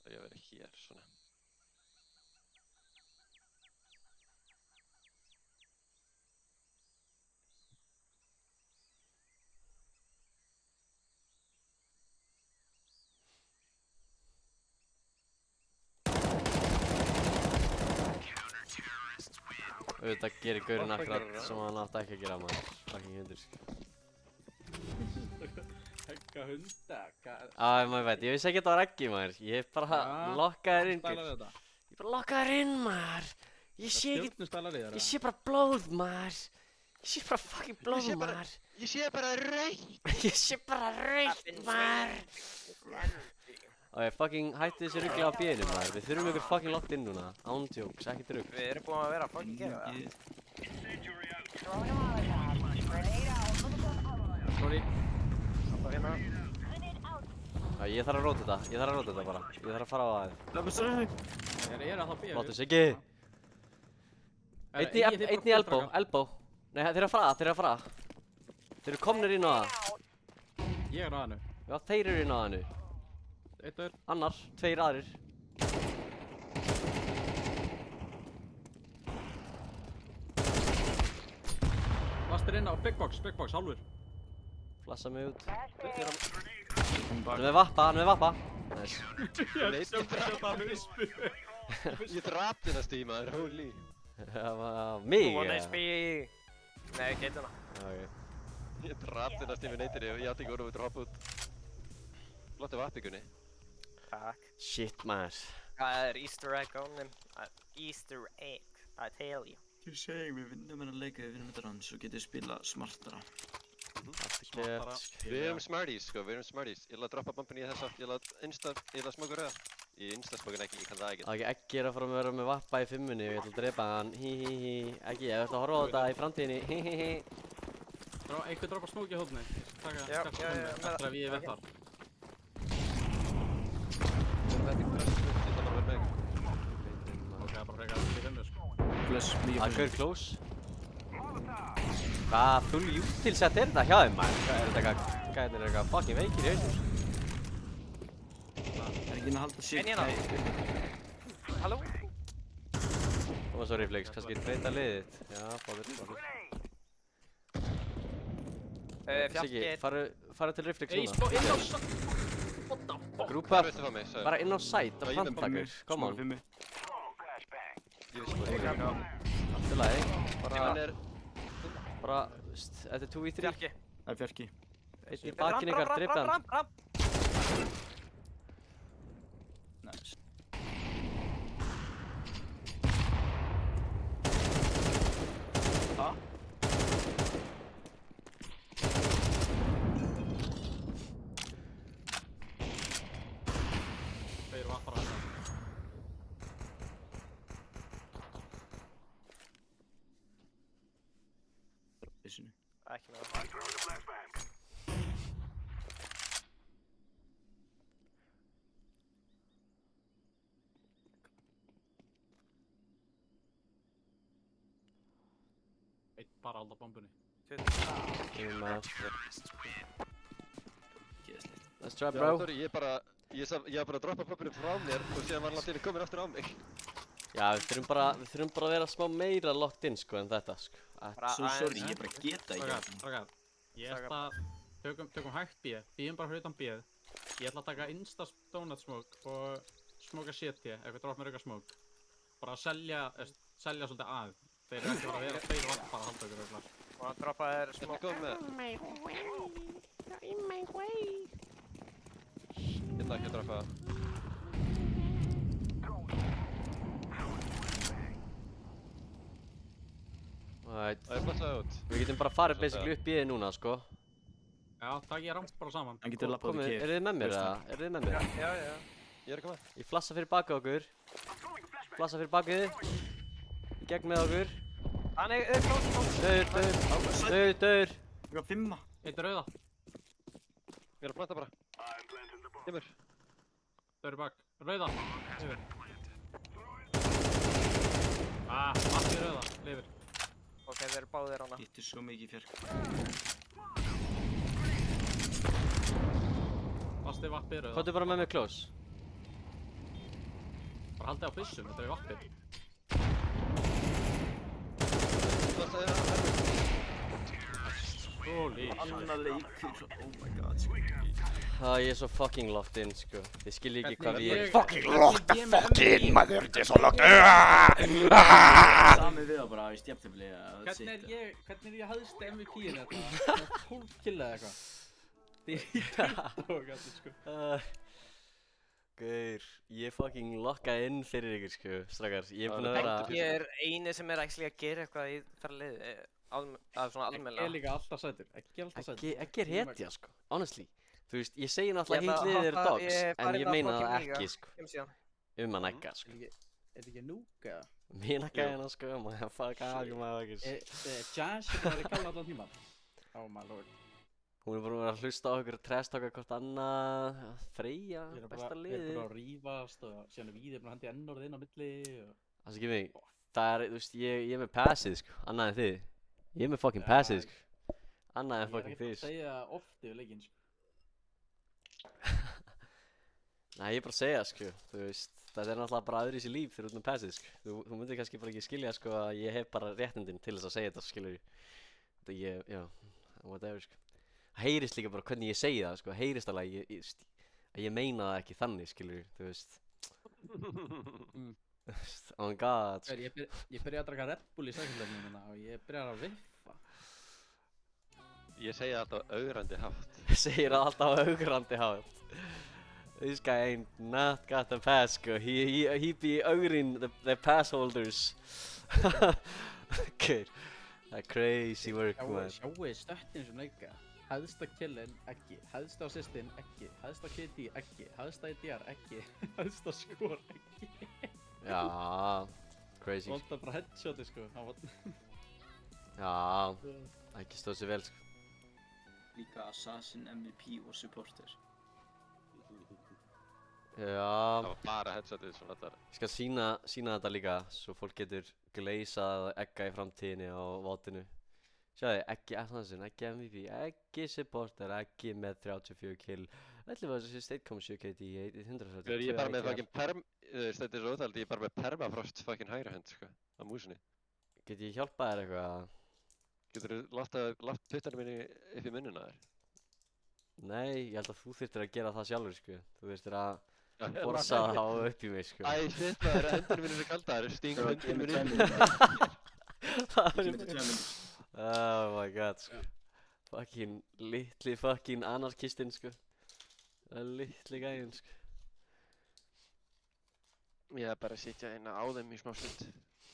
[SPEAKER 1] Og ég verið hér, svona.
[SPEAKER 3] Auðvitað gerir gaurinn akkurat sem hann átti ekki að gera, maður. Fucking hundur, sko.
[SPEAKER 2] Hegga hunda, hvað?
[SPEAKER 3] Maður veit, ég vissi ekki að þetta var Eggi, maður. Ég bara lokkaði þér inn,
[SPEAKER 2] Stælar
[SPEAKER 3] gaur.
[SPEAKER 2] þetta.
[SPEAKER 3] Ég bara lokkaði þér inn, maður. Ég sé ekki,
[SPEAKER 2] Stjórnustælar í þér,
[SPEAKER 3] ég sé bara blóð, maður. Ég sé bara fucking blóð,
[SPEAKER 1] sé bara-
[SPEAKER 3] maður.
[SPEAKER 1] Ég sé bara rautt!
[SPEAKER 3] Ég sé bara rautt, maður. Ok, fucking hætti þessi ruggli á bíðinu, maður. Við þurfum ykkur fucking locked in núna. Án jokes, ekki drugg.
[SPEAKER 4] Við erum búin að vera að fucking gera það.
[SPEAKER 8] Throwing a Molotov. Grenade out.
[SPEAKER 2] Sorry.
[SPEAKER 4] Hoppa hérna.
[SPEAKER 8] Grenade out.
[SPEAKER 3] Ég þarf að róta þetta, ég þarf að róta þetta bara. Ég þarf að fara á aðeins.
[SPEAKER 5] Double strike.
[SPEAKER 2] Ég er að það býja.
[SPEAKER 3] Láttu sig ekki. Einn í elbow. Nei, þeir eru að fara. Þeir eru komnir inn á það.
[SPEAKER 2] Ég er á hannu.
[SPEAKER 3] Já, þeir eru inn á hannu.
[SPEAKER 2] Eitt öður.
[SPEAKER 3] Annar, tveir aðrir.
[SPEAKER 2] Lastir inn á big box, hálfur.
[SPEAKER 3] Flassa mig út.
[SPEAKER 5] Hann
[SPEAKER 3] Hann er með vappa. Nice.
[SPEAKER 1] Ég drap þinn að stíma, það er holy.
[SPEAKER 3] Mig?
[SPEAKER 4] One HP. Nei, geituna.
[SPEAKER 3] Ok.
[SPEAKER 1] Ég drap þinn að stíma neytiri og ég átti ekki orðið út og hoppa út. Flottu vappikunni.
[SPEAKER 4] Takk.
[SPEAKER 3] Shit, maður.
[SPEAKER 4] Það er easter egg on them. Easter egg, I tell you.
[SPEAKER 5] Ég segi, við vinnum hennar leika, við vinnum þetta rann, svo getum við spila smartara.
[SPEAKER 1] Við erum smarties, sko, við erum smarties. Ég ætla að droppa bumpin í þessa, ég ætla að smoka rauða. Ég insta-smokin ekki, ég kann það ekki.
[SPEAKER 3] Ok, Eggi er að fara að vera með vappa í 5-munni og ég ætla að drepa hann. Hihihi. Eggi, ég ætla að horfa á þetta í framtíðinni. Hihihi.
[SPEAKER 2] Einhver droppa smók í hóðni. Taka
[SPEAKER 4] Já,
[SPEAKER 2] skart
[SPEAKER 4] já, já,
[SPEAKER 2] eftir að við erum þar.
[SPEAKER 1] Þetta er bara strut, ég ætla bara að vera með.
[SPEAKER 2] Ok, það er bara frekar að við finnum, sko.
[SPEAKER 5] Bless, mjög
[SPEAKER 3] Það er close. Hvað full utilset er þetta hjá þeim, maður? Hvað er þetta eitthvað fucking veikir í hausnum?
[SPEAKER 5] Er ekki að halda shit.
[SPEAKER 4] En hérna. Halló?
[SPEAKER 3] Koma svo reflex, kannski treyta liðið þitt. Já, báður. Siggi, farðu til reflex núna.
[SPEAKER 2] Inn á
[SPEAKER 3] Group
[SPEAKER 1] Hvað
[SPEAKER 3] up,
[SPEAKER 1] veistu frá mig, sagði?
[SPEAKER 3] bara inn á site og
[SPEAKER 1] Já, ég veit
[SPEAKER 3] plantakur. Come on.
[SPEAKER 5] Fimmi.
[SPEAKER 1] Ég vissi bara ekki.
[SPEAKER 3] Allt í lagi.
[SPEAKER 1] Hann er...
[SPEAKER 3] Bara, þetta er 2v3.
[SPEAKER 4] Fjarki.
[SPEAKER 5] Það er fjarki.
[SPEAKER 3] Einn í bakinn ykkar, dreipið hann.
[SPEAKER 4] Ramp.
[SPEAKER 5] Nice. Ha?
[SPEAKER 2] Tveir vappar að það.
[SPEAKER 5] Byssinu.
[SPEAKER 4] Ekki með það.
[SPEAKER 2] Einn bara halda bombunni.
[SPEAKER 3] Let's try,
[SPEAKER 1] Já,
[SPEAKER 3] bro.
[SPEAKER 1] sorry, ég var bara að droppa pöppinu frá mér og síðan var hann alltaf komin aftur á mig.
[SPEAKER 3] Já, við þurfum bara að vera smá meira locked in, sko, en þetta, sko.
[SPEAKER 5] Svo sorry, ég bara geta ekki.
[SPEAKER 2] Strákar, ég ætla að tökum hægt B, bíðum bara fyrir utan B. Ég ætla að taka insta donut smoke og smoka CT, eitthvað drop með auka smoke. Bara að selja svolítið að. Þeir eru ekki bara að vera tveir vant bara að halda ykkur auðvitað.
[SPEAKER 4] Og að droppa þér smá.
[SPEAKER 1] Þetta kom með. Hérna ekki að droppa.
[SPEAKER 3] Alright.
[SPEAKER 1] Það er flassað út.
[SPEAKER 3] Við getum bara farið basically upp í þið núna, sko.
[SPEAKER 2] Já, takk ég ramp bara saman.
[SPEAKER 5] Hann getur lappað út í kef.
[SPEAKER 3] Eru þið með mér, eða? Eru þið með mér?
[SPEAKER 4] Já.
[SPEAKER 1] Ég er að koma.
[SPEAKER 3] Ég flassa fyrir baka okkur. Flassa fyrir bakið. Í gegn með okkur.
[SPEAKER 4] Hann er close.
[SPEAKER 3] Dauður.
[SPEAKER 5] Ég var 5.
[SPEAKER 2] Eitt rauða.
[SPEAKER 1] Ég er að planta bara. Kemur.
[SPEAKER 2] Daur bak. Rauða. Lifir. Allt í rauða. Lifir.
[SPEAKER 4] Ok, þeir eru báðir hana.
[SPEAKER 5] Hittir svo mikið fjark.
[SPEAKER 2] Fasti vappi rauða.
[SPEAKER 3] Kottu bara með mig close.
[SPEAKER 2] Bara haldið á byssum, þetta er vappi. Holy shit.
[SPEAKER 5] Annar leikur, oh my god.
[SPEAKER 3] Ég er svo fucking locked in, sko. Ég skil ekki hvað við erum.
[SPEAKER 2] Fucking locked the fuck in,
[SPEAKER 6] maður, þetta er svo locked.
[SPEAKER 5] Sami við það bara í stjæftefli.
[SPEAKER 2] Hvernig er ég hæðst MVP-in þetta? 12 kill eða eitthvað. Það er í 20 og sko.
[SPEAKER 3] Gaur, ég fucking lokkaði inn fyrir ykkur, sko, strákar. Ég er búinn að vera...
[SPEAKER 4] Ég er eini sem er actually að gera eitthvað í þar liði. Svona almennilega.
[SPEAKER 2] Ekki er líka alltaf sætur. Ekki
[SPEAKER 3] er hetja, sko. Honestly. Þú veist, ég segi náttúrulega hitt liðið eru dogs, en ég meina það ekki, sko. Hann ekka, sko.
[SPEAKER 2] Er þetta ekki núka?
[SPEAKER 3] Mín ekka hérna, sko, maður fuck águm maður ekki.
[SPEAKER 2] Jazz er bara að kalla allan tíman. Oh my lord.
[SPEAKER 3] Hún er bara að hlusta á okkur og trestaka hvort annað. Freyja, besta liðið.
[SPEAKER 2] Ég er bara að rífast og síðan er Víðir bara að hendi ennórið inn á milli og...
[SPEAKER 3] Það sé ekki mig, það er, þú veist, ég er með passið, sko, annað en þið. Ég er með fucking passið, sko. Annað en fucking þið,
[SPEAKER 2] Ég er ekki að segja oft yfir leikinn, sko.
[SPEAKER 3] Nei, ég er bara að segja, sko, þú veist, þetta er náttúrulega bara öðru í sér líf þegar út með passið, sko. Þú myndir kannski bara ekki skilja, sko, að ég hef bara réttindinn til þess að segja þetta, skilur ég. Þetta já, whatever, sko. Það heyrist líka bara hvernig ég segi það, sko, heyrist alveg að ég meina það ekki þannig, skilur, þú veist. Oh my god, sko.
[SPEAKER 2] Ég byrja að draka Red Bull í sækjumleiknum núna og ég byrja að viffa.
[SPEAKER 1] Ég segi alltaf augrandi hátt.
[SPEAKER 3] Segir það alltaf augrandi hátt. This guy ain't not got the pass, sko. He be augring the pass holders. Good. Það er crazy work, man.
[SPEAKER 2] Sjáu stöttin sem leika. Hæðsta killin, ekki. Hæðsta assistin, ekki. Hæðsta KD, ekki. Hæðsta IDR, ekki. Hæðsta skor, ekki.
[SPEAKER 3] Já, crazy.
[SPEAKER 2] Volta bara headshoti, sko.
[SPEAKER 3] Já, ekki stóð sér vel, sko.
[SPEAKER 5] Líka Assassin, MVP og Supporter.
[SPEAKER 3] Já.
[SPEAKER 1] Það var bara headshotið svona þar.
[SPEAKER 3] Ég skal sýna þetta líka, svo fólk getur gleysað egga í framtíðinni á votinu. Sjáðu, ekki Assassin, ekki MVP, ekki Supporter, ekki með 34 kill. Ætli var þessi 1.7 KD, 132.
[SPEAKER 1] Ég er bara með fucking þetta er svo óþægilegt, ég er bara með permafrost fucking hægra hönd, sko, á músinni.
[SPEAKER 3] Get ég hjálpað þér eitthvað?
[SPEAKER 1] Geturðu látt puttanum minni upp í munnuna þér?
[SPEAKER 3] Nei, ég held að þú þyrftir að gera það sjálfur, sko. Þú þyrftir að forsa það á upp í mig, sko.
[SPEAKER 1] Æ, shit maður, hendur minn er kaldaðar, sting hendur minn inn.
[SPEAKER 3] Oh my god, sko. Fucking litli fucking anarkistinn, sko. Litli gæinn, sko.
[SPEAKER 1] Ég er bara að sitja hérna á þeim í smá stund.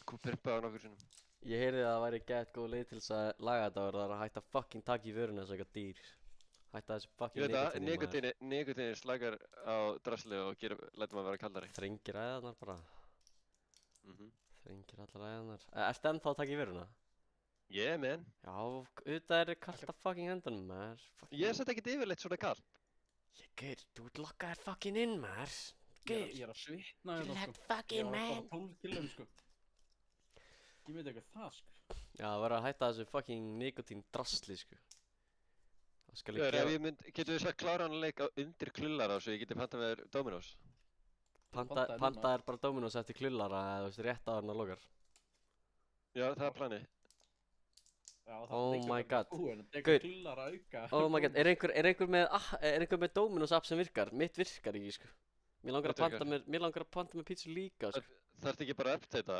[SPEAKER 1] Pumpa á nokkur sinnum.
[SPEAKER 3] Ég heyrði að það væri gett góð leið til þess að laga þetta og það er að hætta fucking taka í vöruna eins og eitthvað dýr. Hætta þessu fucking
[SPEAKER 1] Ég veit að nikotínið slagar á drasli og lætur maður vera kaldari.
[SPEAKER 3] Þrengir æðarnar bara. Þrengir allar æðarnar. Ertu ennþá að taka í vöruna?
[SPEAKER 1] Yeah, man.
[SPEAKER 3] Já, auðvitað er kallt að fucking hendunum, maður.
[SPEAKER 1] Ég set ekkert yfirleitt svona kallt.
[SPEAKER 3] Gaur, þú ert lokkaðir fucking inn, maður. Gaur.
[SPEAKER 2] Ég er að svitna hérna, sko.
[SPEAKER 3] Let fucking man.
[SPEAKER 2] Ég var bara 12 killum, sko. Ég veit ekki það, sko.
[SPEAKER 3] Já, það verður að hætta þessu fucking nikotín drasli, sko. Það skal ég
[SPEAKER 1] Ef
[SPEAKER 3] gefa...
[SPEAKER 1] ég getur við sagt kláran leik undir klullara svo ég geti pantað með Dominos?
[SPEAKER 3] Panta er bara Dominos eftir klullara eða þú veist rétt áður en það lokar.
[SPEAKER 1] Já, það er planið.
[SPEAKER 2] Já,
[SPEAKER 3] Oh my god.
[SPEAKER 2] Gaur.
[SPEAKER 3] Gaur.
[SPEAKER 2] Klullara auka.
[SPEAKER 3] Oh my god, er einhver með Dominos app sem virkar? Mitt virkar ekki, sko. Mér langar að panta með pizza líka, sko.
[SPEAKER 1] Þarftu ekki bara að updata?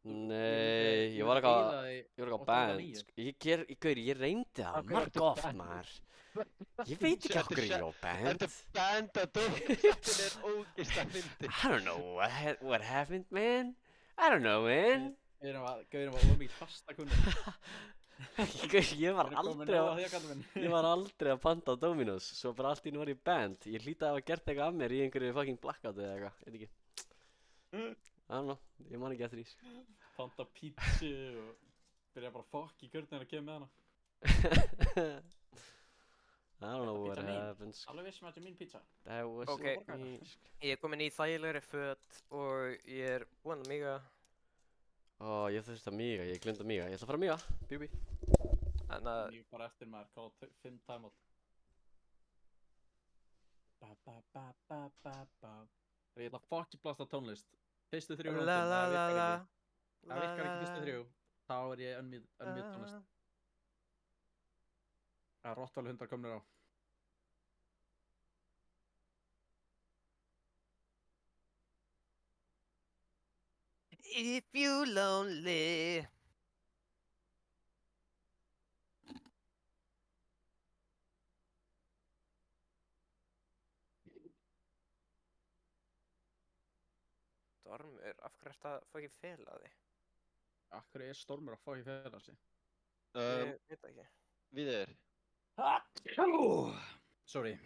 [SPEAKER 3] Nei, ég var eitthvað band, sko. Ég reyndi það margoft, maður. Ég veit ekki af hverju ég á band.
[SPEAKER 1] Þetta band að Dominos appin er ógeðslega fyndið.
[SPEAKER 3] I don't know what happened, man. I don't know, man.
[SPEAKER 2] Gaurin var ómikið fastakunni.
[SPEAKER 3] Ég var aldrei að panta á Dominos, svo bara allt í einu var ég band. Ég hlýta að hafa gert eitthvað af mér í einhverju fucking blackouti eða eitthvað, veit ekki. I don't know, ég man ekki eftir því.
[SPEAKER 2] Panta pítsu og byrja bara fokk í hvernig að kemja með hana.
[SPEAKER 3] I don't know what happens.
[SPEAKER 2] Alveg vissum að þetta er mín pizza.
[SPEAKER 3] That was
[SPEAKER 4] Ok.
[SPEAKER 3] me.
[SPEAKER 4] Ég er komin í þægilegri föt og ég er búinn að míga.
[SPEAKER 3] Ó, ég þurfti að míga, ég glemdi að míga. Ég ætla að fara að míga, bíbí.
[SPEAKER 4] En að...
[SPEAKER 2] Ég bara eftir maður, hvað 5 timeout. Ég ætla að fucking blasta tónlist. Fyrstu 3 rúndum, það virkar ekki. Það virkar ekki fyrstu 3, þá er ég unmute tónlist. Það er Rottweiler hundar komnir á.
[SPEAKER 4] If you lonely. Stormur, af hverju ertu að fucking fela þig?
[SPEAKER 2] Akkur er Stormur að fucking fela sig?
[SPEAKER 4] Ég veit það ekki.
[SPEAKER 1] Viðir.
[SPEAKER 2] Sorry.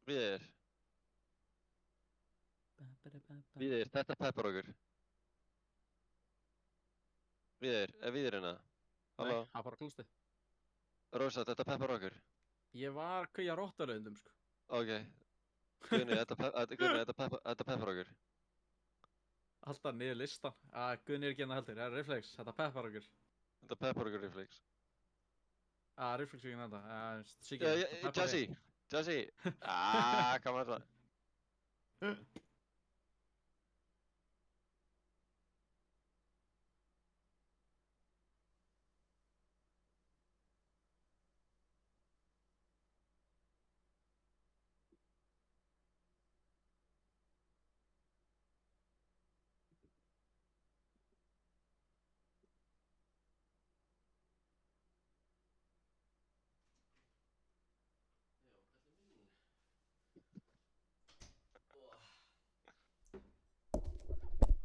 [SPEAKER 1] Viðir, þetta peppar okkur. Viðir, er Viðir hérna? Halló?
[SPEAKER 2] Nei, það bara klústi.
[SPEAKER 1] Rósa, þetta peppar okkur.
[SPEAKER 2] Ég var að kveikja Rottweiler hundum, sko.
[SPEAKER 1] Ok. Gunni, þetta peppar okkur.
[SPEAKER 2] Alltaf niður listan. Gunni er ekki hérna heldur. Það er Reflex, þetta peppar okkur.
[SPEAKER 1] Þetta peppar okkur Reflex.
[SPEAKER 2] Reflex ekki þetta.
[SPEAKER 1] Jazzy! Come on.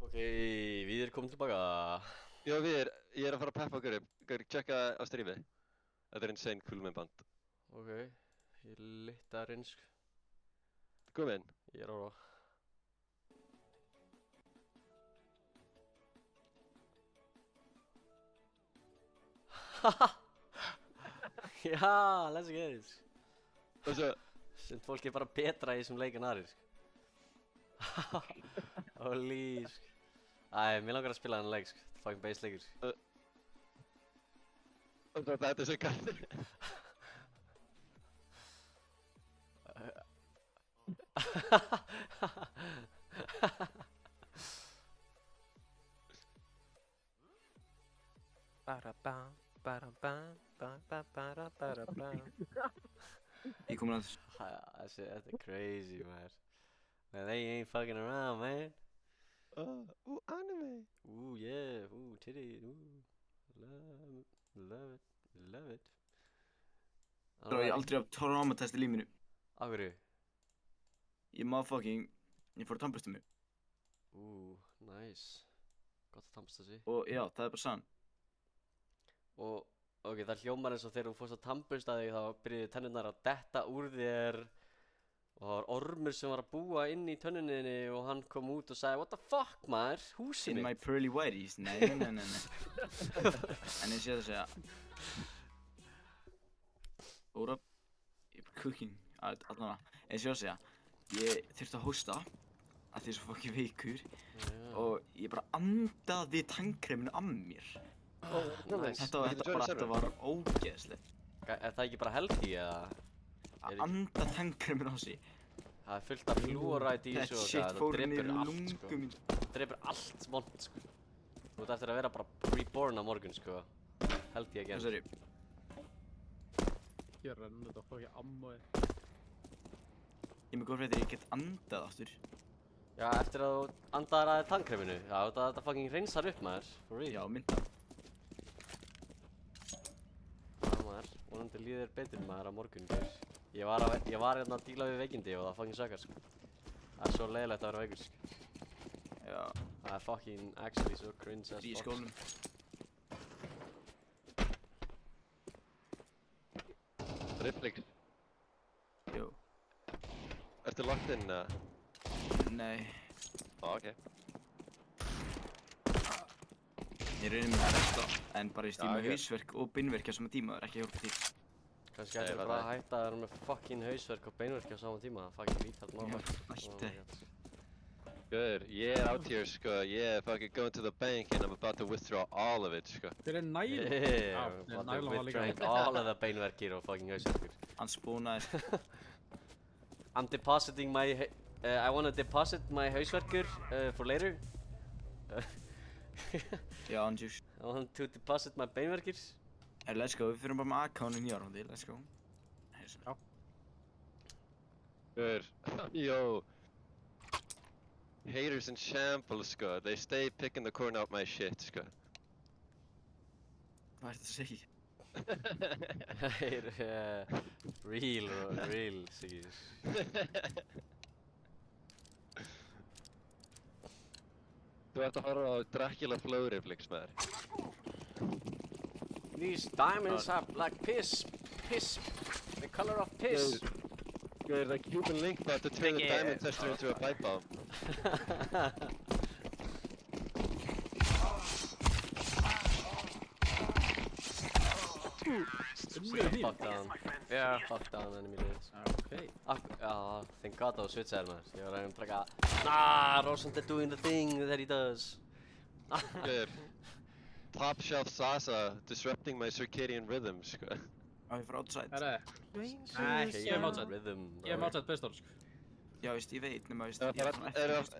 [SPEAKER 3] Ok, við erum komin tilbaka.
[SPEAKER 1] Já, Viðir, ég er að fara að peppa okkur upp. Tjekka á strífi. Þetta er insane cool með band.
[SPEAKER 3] Ok, ég litar inn, sko.
[SPEAKER 1] Komin.
[SPEAKER 3] Ég er ára. Haha! Já, let's get it.
[SPEAKER 1] Og svo...
[SPEAKER 3] Sem fólk er bara betra í þessum leik en aðrir, sko. Holy, sko. Æ, mér langar að spila þennan leik, sko. Þetta er fucking base leikur.
[SPEAKER 1] Og þetta er svo gæti.
[SPEAKER 5] Ég komin að þessu.
[SPEAKER 3] Þetta er crazy, man. Man, they ain't fucking around, man.
[SPEAKER 1] Anime.
[SPEAKER 3] Yeah, titty, love it.
[SPEAKER 5] Ég hef aldrei haft traumatest í lífinu.
[SPEAKER 3] Af hverju?
[SPEAKER 5] Ég fór að tannbursta mig.
[SPEAKER 3] Nice. Gott að tannbursta sig.
[SPEAKER 5] Og já, það er bara sann.
[SPEAKER 3] Og, ok, það hljómar eins og þegar þú fórst að tannbursta þig þá byrjuðu tennurnar að detta úr þér. Og það var ormur sem var að búa inn í tönninni og hann kom út og sagði, what the fuck, maður, húsið mitt.
[SPEAKER 5] In my pearly whities, nei. En ég sé það að segja. Hold up. Cooking, allavega. En ég sé það að segja. Ég þurfti að hósta, að því ég er svo fucking veikur. Og ég bara andaði tannkreminu af mér.
[SPEAKER 3] Nice.
[SPEAKER 5] Þetta var ógeðslegt.
[SPEAKER 3] Er það ekki bara healthy eða?
[SPEAKER 5] Að anda tannkremur á sig.
[SPEAKER 3] Það fullt af fluoride í
[SPEAKER 5] That
[SPEAKER 3] þessu og
[SPEAKER 5] shit
[SPEAKER 3] það
[SPEAKER 5] fór
[SPEAKER 3] drepur
[SPEAKER 5] niður
[SPEAKER 3] allt
[SPEAKER 5] lungu
[SPEAKER 3] sko.
[SPEAKER 5] mín.
[SPEAKER 3] Drepur allt vont sko. Þú ert eftir að vera bara reborn á morgun sko. Healthy again.
[SPEAKER 5] Sorry.
[SPEAKER 2] Ég rennu þetta fokki ammóið.
[SPEAKER 5] Ég með góð fréttir, ég get andað aftur.
[SPEAKER 3] Já, eftir að þú andaðir að tannkreminu. Já, þetta fucking reynsar upp maður. For real.
[SPEAKER 5] Já, mynda.
[SPEAKER 3] Já maður, vonandi líður betur maður á morgun gaur. Ég var hérna að díla við veikindi og það fucking sökkar sko. Það svo leiðilegt að vera veikur sko.
[SPEAKER 5] Já.
[SPEAKER 3] Það fucking actually so cringe as
[SPEAKER 5] Í
[SPEAKER 3] fuck.
[SPEAKER 5] skólanum.
[SPEAKER 1] Riffling.
[SPEAKER 5] Jú.
[SPEAKER 1] Ertu locked in?
[SPEAKER 5] Nei.
[SPEAKER 1] Ok.
[SPEAKER 5] Ég reynir mig að resta, en bara ég
[SPEAKER 1] Já,
[SPEAKER 5] með
[SPEAKER 1] ok.
[SPEAKER 5] hausverk og beinverk á sama tíma, það er ekki hjálpa til.
[SPEAKER 3] Kannski ættum við bara að hætta að vera með fucking hausverk og beinverk á sama tíma. Fucking retard maður.
[SPEAKER 5] Ætti.
[SPEAKER 1] Good. Yeah, out here, sko. Yeah, fucking going to the bank and I'm about to withdraw all of it, sko.
[SPEAKER 2] Hver nylon?
[SPEAKER 3] Yeah,
[SPEAKER 2] Já,
[SPEAKER 3] but
[SPEAKER 2] nylon var líka.
[SPEAKER 3] withdrawing all of the beinverkir og fucking hausverkur.
[SPEAKER 5] Hann spónaði.
[SPEAKER 3] I'm depositing my, I wanna deposit my hausverkur for later.
[SPEAKER 5] Já, andjús.
[SPEAKER 3] I want to deposit my beinverkir.
[SPEAKER 5] Let's go, við fyrir bara með account í nýjárundi, let's go.
[SPEAKER 2] Já.
[SPEAKER 1] Good. Yo. Haters in shambles, sko. They stay picking the corn out my shit, sko.
[SPEAKER 5] Hvað er þetta að segja?
[SPEAKER 3] Real, serious.
[SPEAKER 1] Þú ert að horfa á Dracula Flow Reflex, maður.
[SPEAKER 3] These diamonds are like piss, the color of piss.
[SPEAKER 1] Good, the Cuban link about to turn the
[SPEAKER 4] Take
[SPEAKER 1] diamond
[SPEAKER 4] it.
[SPEAKER 1] tester into a pipe bomb.
[SPEAKER 3] Fuck down.
[SPEAKER 4] Já.
[SPEAKER 3] Fuck down enemy lives.
[SPEAKER 2] Okay.
[SPEAKER 3] Thank god það var switchaður maður. Ég var að reyna að taka, nah, Rosand is doing the thing that he does.
[SPEAKER 1] Good. Top shelf Sasa disrupting my circadian rhythms, sko.
[SPEAKER 5] Á, ég fyrir outside.
[SPEAKER 2] Herre,
[SPEAKER 3] Nei,
[SPEAKER 2] ég er outside.
[SPEAKER 3] Rhythm.
[SPEAKER 2] ég hef átsætt pistol, sko.
[SPEAKER 5] Já, veist, ég veit, nema, veist,
[SPEAKER 1] Já,
[SPEAKER 5] ég er svona eftir, veist.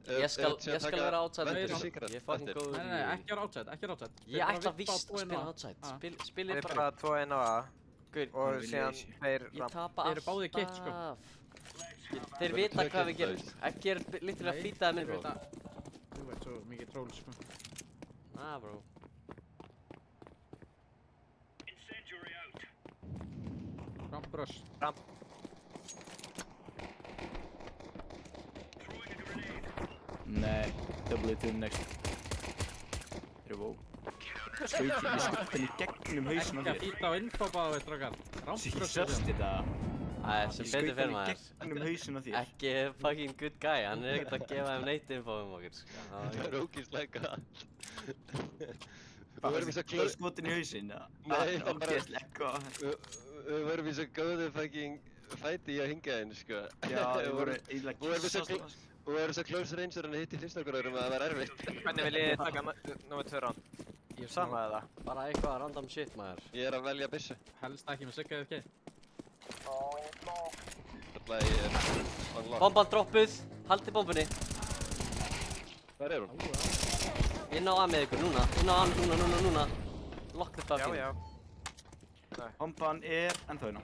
[SPEAKER 3] Ég skal vera outside
[SPEAKER 1] Venture
[SPEAKER 3] eftir.
[SPEAKER 1] Secret
[SPEAKER 3] Ég er fucking
[SPEAKER 1] eftir.
[SPEAKER 3] góður
[SPEAKER 2] Nei,
[SPEAKER 3] í-
[SPEAKER 2] ekki er outside, ekki er outside.
[SPEAKER 3] Ég ætla víst að spila outside. Spilið
[SPEAKER 4] Við
[SPEAKER 3] bara.
[SPEAKER 4] bara 2-1 á A
[SPEAKER 3] Gaur,
[SPEAKER 4] og
[SPEAKER 5] vil ég
[SPEAKER 4] síðan
[SPEAKER 5] sé.
[SPEAKER 4] þeir
[SPEAKER 3] ég
[SPEAKER 4] ramp.
[SPEAKER 3] tapa
[SPEAKER 2] Þeir eru báðir kitt, sko.
[SPEAKER 3] alltaf. Þeir vita hvað við gerum. Ekki er lítilega
[SPEAKER 2] Nei,
[SPEAKER 3] flýtaði minn,
[SPEAKER 2] ég veit
[SPEAKER 3] bro.
[SPEAKER 2] að- Þú veit svo mikið troll, sko.
[SPEAKER 3] Nah, bro.
[SPEAKER 2] Ramprush.
[SPEAKER 5] Nei, double it in next. Þeir eru wow. Skauti, ég skutt henni gegnum hausin á
[SPEAKER 2] Ekki að
[SPEAKER 5] þér.
[SPEAKER 2] fýta á infobáðu, strákar. Ramprush.
[SPEAKER 5] Sjöst þetta.
[SPEAKER 3] Sem betur fyrir maður.
[SPEAKER 5] Gegnum hausin á þér.
[SPEAKER 3] Ekki fucking good guy, hann er ekkert að gefa þeim neitt info okkur, sko.
[SPEAKER 1] Það er ógeðslega galt. Við
[SPEAKER 5] Hvað
[SPEAKER 1] verðum í svo
[SPEAKER 5] var skotin í hausin, eða?
[SPEAKER 1] Nei, það er bara-
[SPEAKER 5] Ógeðslega gott.
[SPEAKER 1] Við verðum í svo góðu fucking fæti í að hinga henni, sko.
[SPEAKER 5] Já,
[SPEAKER 1] Við
[SPEAKER 5] þið voru
[SPEAKER 1] vorum-
[SPEAKER 5] eiginlega
[SPEAKER 1] Við vorum svo
[SPEAKER 5] kissast.
[SPEAKER 1] og við erum svo close range að hitti fyrst okkur öðrum að það var erfitt.
[SPEAKER 4] Hvernig vil ég taka nummer 2 round? Sama eða?
[SPEAKER 3] Bara eitthvað random shit, maður.
[SPEAKER 1] Ég er að velja byssu.
[SPEAKER 2] Helst ekki með sigga FK.
[SPEAKER 1] Þannig að ég er unlocked.
[SPEAKER 3] Bomban droppuð, haldið bombunni.
[SPEAKER 1] Hvar er hún?
[SPEAKER 3] Inn á A með ykkur, núna. Inn á A, núna. Lock the
[SPEAKER 4] Já,
[SPEAKER 3] fucking.
[SPEAKER 4] já.
[SPEAKER 5] Bomban er ennþá hérna.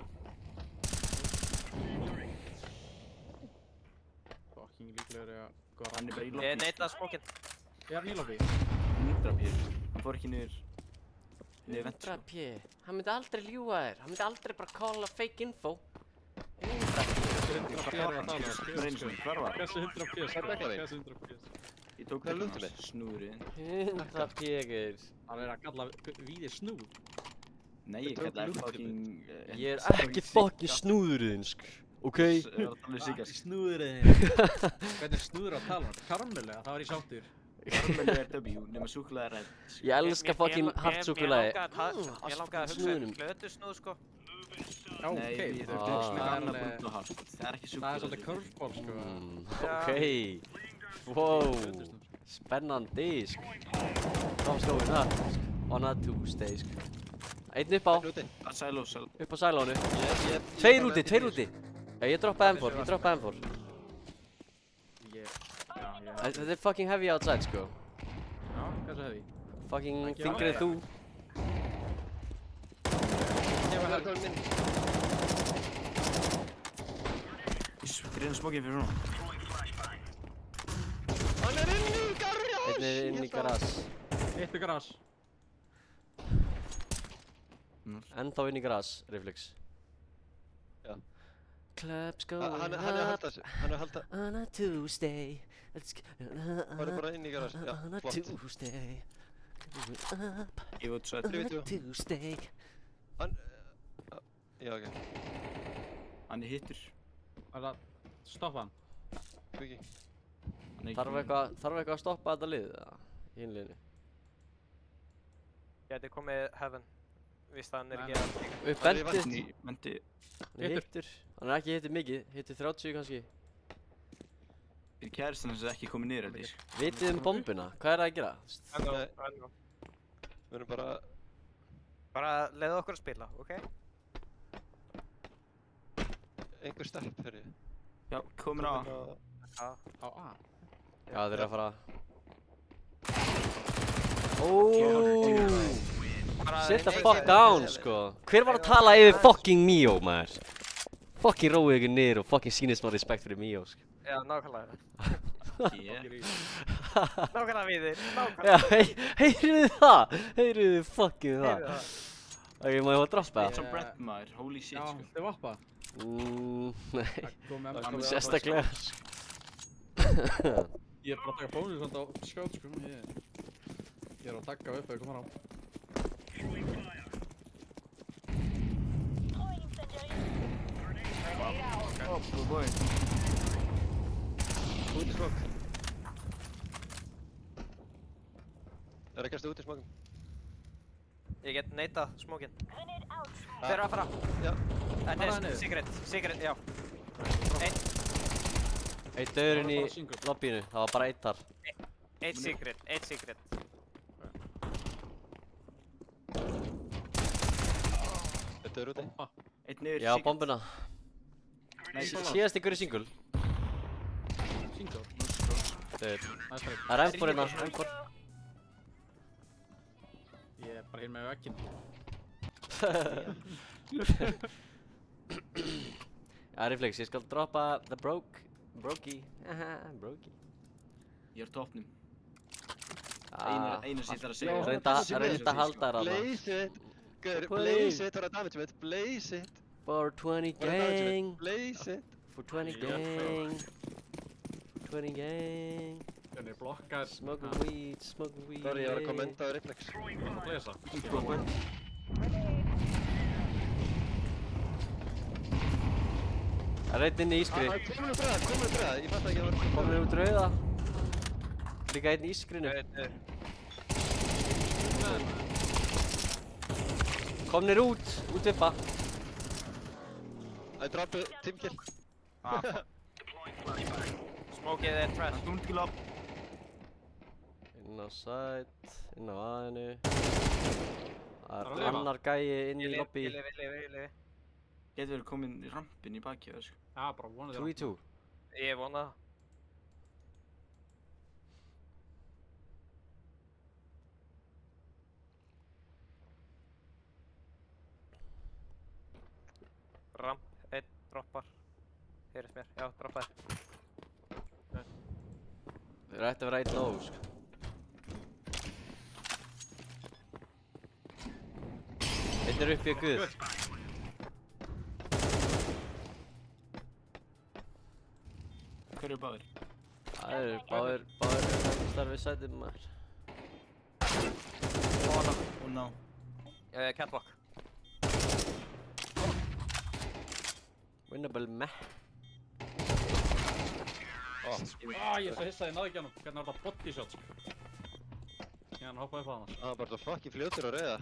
[SPEAKER 2] Fucking líklegur ég að góða
[SPEAKER 5] Hann er bara í
[SPEAKER 4] Ég
[SPEAKER 5] lobby.
[SPEAKER 4] neita smókinn.
[SPEAKER 2] Ég er nýlobby.
[SPEAKER 5] 100 pír. Hann fór ekki niður vent, sko.
[SPEAKER 3] 100 p. Hann myndi aldrei ljúga þér. Hann myndi aldrei bara calla fake info. 100 p.
[SPEAKER 2] Hversu 100 p er að tala um?
[SPEAKER 5] Bara einu sinni, hvar var hann?
[SPEAKER 2] Hversu 100 p?
[SPEAKER 1] Hvar er deklarinn?
[SPEAKER 2] Hversu 100 p?
[SPEAKER 5] Ég tók
[SPEAKER 1] Hvað er
[SPEAKER 5] þetta
[SPEAKER 1] lútið
[SPEAKER 5] hans snúðurinn.
[SPEAKER 3] 100 p, gaur.
[SPEAKER 2] Hann er að kalla víðir snúð.
[SPEAKER 5] Nei, ég
[SPEAKER 1] tók
[SPEAKER 5] kallaði
[SPEAKER 1] lútið
[SPEAKER 5] fucking...
[SPEAKER 3] Ég er ekki fucking snúðurinn, sko. Ok?
[SPEAKER 5] Það var að tala um sig, sko.
[SPEAKER 2] Snúðurinn. Hvernig snúður að tala um? Karmelega, það var ég sáttur.
[SPEAKER 5] Karmelu er W, nema súkkulaði er red.
[SPEAKER 3] Ég elska fucking hartsúkulagi.
[SPEAKER 4] Ég langaði að hugsa
[SPEAKER 3] snúðunum.
[SPEAKER 4] blötu snúð, sko.
[SPEAKER 2] Já, ok.
[SPEAKER 5] Nei, við
[SPEAKER 3] Ah.
[SPEAKER 5] þurfum með gamla
[SPEAKER 2] Það er-
[SPEAKER 5] brúnt og hart. Það er ekki
[SPEAKER 2] Það er
[SPEAKER 5] súkkulaði.
[SPEAKER 2] svolítið curveball, sko.
[SPEAKER 3] Ok. Wow. Spennandi, sko. What's going on? on a Tuesday, sko. Einn upp á,
[SPEAKER 1] Úti.
[SPEAKER 5] Sæló.
[SPEAKER 3] upp á sælónu.
[SPEAKER 1] Ég
[SPEAKER 3] Tveir
[SPEAKER 1] bara
[SPEAKER 3] úti,
[SPEAKER 1] lendi
[SPEAKER 3] tveir
[SPEAKER 1] í
[SPEAKER 3] úti. Ég droppaði M4, ég droppaði M4. Þetta er fucking heavy outside, sko.
[SPEAKER 2] Já, hvað svo hefi?
[SPEAKER 3] Fucking
[SPEAKER 2] Ekki
[SPEAKER 3] fingrið þú.
[SPEAKER 1] Það er komin minn.
[SPEAKER 5] Þeir eru smókið fyrir svona.
[SPEAKER 1] Hann er inn í garage!
[SPEAKER 3] Einn er inn í garage.
[SPEAKER 2] Eitt í garage.
[SPEAKER 3] Ennþá inn í garage, Reflex.
[SPEAKER 1] Já.
[SPEAKER 3] Clubs
[SPEAKER 1] Hann
[SPEAKER 3] going
[SPEAKER 1] er að
[SPEAKER 3] up
[SPEAKER 1] halda þessu. Hann er að halda.
[SPEAKER 3] on a Tuesday. Let's go
[SPEAKER 1] Hann er bara inn í garage. Já,
[SPEAKER 3] on a
[SPEAKER 1] flott.
[SPEAKER 3] Tuesday. Going up
[SPEAKER 5] Ég veit svo
[SPEAKER 3] on a
[SPEAKER 1] 3v2.
[SPEAKER 3] Tuesday.
[SPEAKER 1] Hann... Já, ok.
[SPEAKER 5] Hann er hittur.
[SPEAKER 2] Er það... Stoppa hann.
[SPEAKER 1] Kviki.
[SPEAKER 3] Þarf eitthvað að stoppa þetta lið, eða? Í hinliðinu.
[SPEAKER 4] Gæti komið Heaven. Víst að hann er
[SPEAKER 2] Nei,
[SPEAKER 4] ekki að...
[SPEAKER 3] Upp bendið.
[SPEAKER 5] Mendi.
[SPEAKER 3] Hann er hittur. Hann er ekki hittur mikið. Hittur 30 kannski.
[SPEAKER 5] Fyrir kærastan sem ekki komið niður eftir.
[SPEAKER 3] Vitið um bombuna? Hvað er það að gera?
[SPEAKER 4] Ennú.
[SPEAKER 1] Við erum bara...
[SPEAKER 4] Bara leiðu okkur að spila, ok?
[SPEAKER 1] Einhver stepp, heyri ég.
[SPEAKER 5] Já, komin á.
[SPEAKER 4] Já.
[SPEAKER 2] Á A.
[SPEAKER 3] Já, þeir eru að fara. Óóóó. Sit the fuck down, sko. Hver var að tala yfir fucking Mio, maður? Fucking róið ykkur niður og fucking sýnið smá respekt fyrir Mio, sko.
[SPEAKER 4] Já, nákvæmlega.
[SPEAKER 5] Yeah.
[SPEAKER 4] Nákvæmlega við þér,
[SPEAKER 3] Já,
[SPEAKER 4] nákvæmlega.
[SPEAKER 3] heyriðu það? Heyriðu fucking það?
[SPEAKER 4] Heyrðu það.
[SPEAKER 3] Ok, má ég fá að droppa?
[SPEAKER 5] Þetta er Brett maður, holy shit
[SPEAKER 2] Já,
[SPEAKER 5] sko.
[SPEAKER 2] þau vappa.
[SPEAKER 3] Nei,
[SPEAKER 2] Það kom með
[SPEAKER 3] ekki sérstaklega, sko.
[SPEAKER 2] Ég er bara að taka bónus svona á skjót, sko. Ég er að taka upp ef ég komar á.
[SPEAKER 5] Oh boy.
[SPEAKER 1] Út í smók. Er að kasta út í smókum.
[SPEAKER 4] Ég get neitað smókinn.
[SPEAKER 8] Grenade out.
[SPEAKER 4] Þeir eru að fara.
[SPEAKER 1] Já.
[SPEAKER 4] Þetta
[SPEAKER 2] Fara
[SPEAKER 4] er
[SPEAKER 2] niður.
[SPEAKER 4] secret, já.
[SPEAKER 3] Eitt döðurinn í
[SPEAKER 2] Það var bara single.
[SPEAKER 3] lobbyinu, það var bara eitt þar.
[SPEAKER 4] Eitt secret.
[SPEAKER 1] Þetta er úti.
[SPEAKER 5] Eitt niður.
[SPEAKER 3] Já, bombuna.
[SPEAKER 5] Nei,
[SPEAKER 3] Síðast ykkur í single.
[SPEAKER 2] Single.
[SPEAKER 3] Döður.
[SPEAKER 2] Það er
[SPEAKER 3] Það er M4 hérna, M4.
[SPEAKER 2] Ég er bara hér með vegginn.
[SPEAKER 3] Já, Reflex, ég skal droppa the brokey. Haha, brokey.
[SPEAKER 5] Ég er toppnum.
[SPEAKER 3] Ah,
[SPEAKER 5] Einu sem ég þarf að segja.
[SPEAKER 3] reynda að halda þér hana.
[SPEAKER 1] Blaze it. Gaur,
[SPEAKER 3] Please.
[SPEAKER 1] blaze it. Það er að damage mitt. Blaze it.
[SPEAKER 3] 420
[SPEAKER 1] Það er að damage
[SPEAKER 3] gang.
[SPEAKER 1] mitt. Blaze it.
[SPEAKER 3] 420 gang. 420 gang.
[SPEAKER 2] Hvernig blokkar.
[SPEAKER 3] Smoking weed, smoking weed.
[SPEAKER 1] Sorry, ég var að kommenta á Reflex.
[SPEAKER 2] Hvað það lesa?
[SPEAKER 3] Það er einn inn í ískri.
[SPEAKER 1] Komin út rauða. Ég fatt ekki að það var...
[SPEAKER 3] Komur út rauða. Líka einn í ískrinu. Komnir út vippa.
[SPEAKER 1] I drop a team kill.
[SPEAKER 4] Smókið er trash.
[SPEAKER 5] Hann komið til lopp.
[SPEAKER 3] Inn á site, inn á aðinu. Það
[SPEAKER 2] að
[SPEAKER 3] er
[SPEAKER 2] lifa.
[SPEAKER 3] annar gæi inn í lobby.
[SPEAKER 4] Ég lifi.
[SPEAKER 5] Getur verið komin í rampin í baki sko.
[SPEAKER 2] Já, bara vonið
[SPEAKER 3] 2v2.
[SPEAKER 4] Ég vona það. Ramp, einn, droppar. Heyrist mér, já, droppar.
[SPEAKER 3] Þeir ætti að vera einn nóg, sko. Einn er uppi á guð.
[SPEAKER 5] Hver eru báðir?
[SPEAKER 3] Það eru báðir starfið sætið maður.
[SPEAKER 5] Oh no.
[SPEAKER 4] Catwalk.
[SPEAKER 3] Winnable meh.
[SPEAKER 2] Ég svo hissaði, ég náði ekki hann. Hvernig var þetta body shot, sko. Síðan hoppaði upp á hann.
[SPEAKER 1] Það var bara svo fucking fljótur að rauða.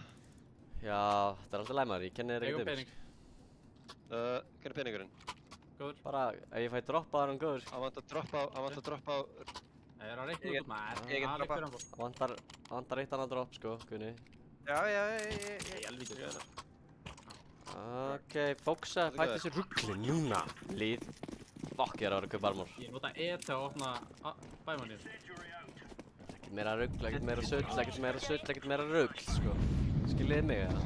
[SPEAKER 3] Já, þetta er alltaf læmar, ég kenni þér
[SPEAKER 2] Eigum
[SPEAKER 3] ekkert
[SPEAKER 2] pening.
[SPEAKER 1] Hvernig er peningurinn?
[SPEAKER 2] Góður.
[SPEAKER 3] Bara, ef ég fæ droppa er hann góður.
[SPEAKER 1] Hann vant að droppa á...
[SPEAKER 2] Ég er að reikna
[SPEAKER 4] Ég
[SPEAKER 2] út maður.
[SPEAKER 4] get
[SPEAKER 2] Það
[SPEAKER 4] droppað.
[SPEAKER 2] liggur hann bara.
[SPEAKER 3] Vantar eitt annað drop, sko, Gunni.
[SPEAKER 4] Já,
[SPEAKER 2] Helvítis.
[SPEAKER 3] Ok, fóksa, hætti þessu ruggli núna. Líð. Fokk, ég er að vera að kaupa armor.
[SPEAKER 2] Ég nota E til að opna bæmannir.
[SPEAKER 3] Ekkert meira rugl, ekkert meira sull, ekkert meira sull, ekkert meira rugl, sko. Skiljiði mig, eða?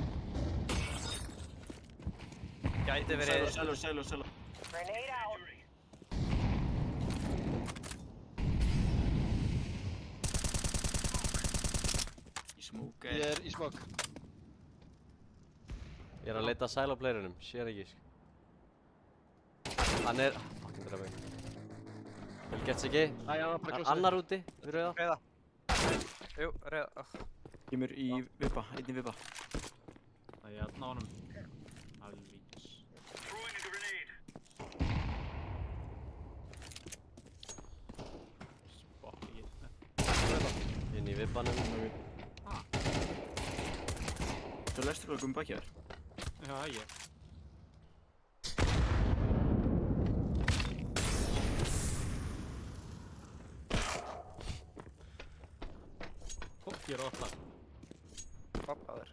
[SPEAKER 4] gæti verið...
[SPEAKER 5] Sælu.
[SPEAKER 8] Grenade out.
[SPEAKER 5] Í smók
[SPEAKER 1] Ég er í smók.
[SPEAKER 3] Ég er að leita að sæla á playrunum, sé hann ekki, sko. Hann er... Fucking drafið. Vel gets ekki. Annar úti, við rauða.
[SPEAKER 4] Rauða. Jú, rauða.
[SPEAKER 5] Kemur í vippa, einni vippa.
[SPEAKER 2] Það er að ná honum. Helvítis. Spokk ekki.
[SPEAKER 3] Inn í vippanum.
[SPEAKER 5] Þú lestur hvað komið baki þér?
[SPEAKER 2] Já, ég. Fokk, ég er á það.
[SPEAKER 4] Hoppaður.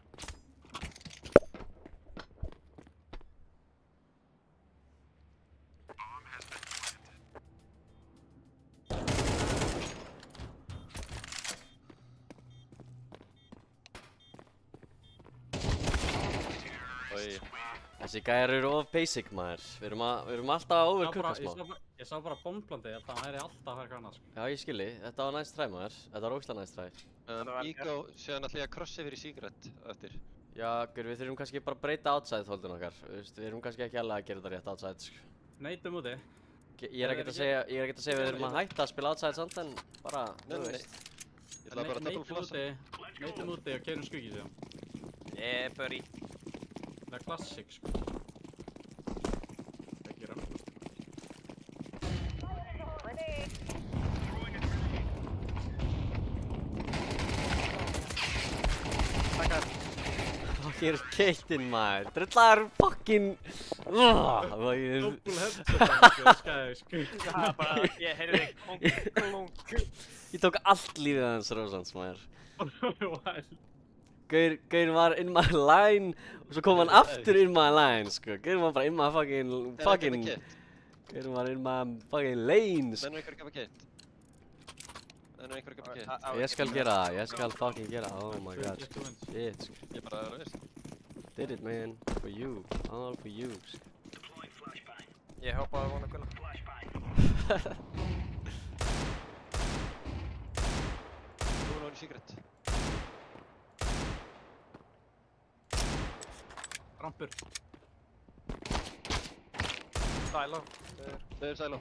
[SPEAKER 3] Þessi gæjar eru of basic, maður. Við erum alltaf að overcooka smá.
[SPEAKER 2] Ég sá bara bomblandið, það væri alltaf að fara annars.
[SPEAKER 3] Já, ég skilji. Þetta var nice try, maður. Þetta var ógeðslega nice try.
[SPEAKER 1] Ego, séðan ætla ég að crossa yfir í Secret eftir.
[SPEAKER 3] Já, við þurfum kannski bara að breyta outside holdun okkar. Við erum kannski ekki alveg að gera þetta rétt outside, sko.
[SPEAKER 2] Neitum úti.
[SPEAKER 3] Ég er ekkert að segja við erum að hætta að spila outside samt, en bara, þú veist.
[SPEAKER 1] Ég ætla bara að double flossa.
[SPEAKER 2] Neitum úti og keirum skuggi síðan.
[SPEAKER 4] Buddy.
[SPEAKER 2] Það er klassik, sko. Ekki röfnast.
[SPEAKER 3] Fucking keitinn, maður. Drullar fucking...
[SPEAKER 2] Double headshot, sko.
[SPEAKER 4] Það er bara, ég heyrði klunk.
[SPEAKER 3] Ég tók allt lífið hans Rósans, maður. Gaur var in my line og svo kom hann aftur in my line, sko. Gaur var bara in my fucking... Gaur var in my fucking lane, sko.
[SPEAKER 1] Mennu einhver að gefa kit.
[SPEAKER 3] Ég skal gera það, ég skal fucking gera það. Oh my god, sko. Shit, sko.
[SPEAKER 1] Ég bara veist.
[SPEAKER 3] Did it, man. For you. All for you, sko.
[SPEAKER 4] Ég hoppaði vona gulla.
[SPEAKER 1] Þú er náinn í Secret.
[SPEAKER 2] Rampur.
[SPEAKER 4] Silo.
[SPEAKER 1] Þau er sæla.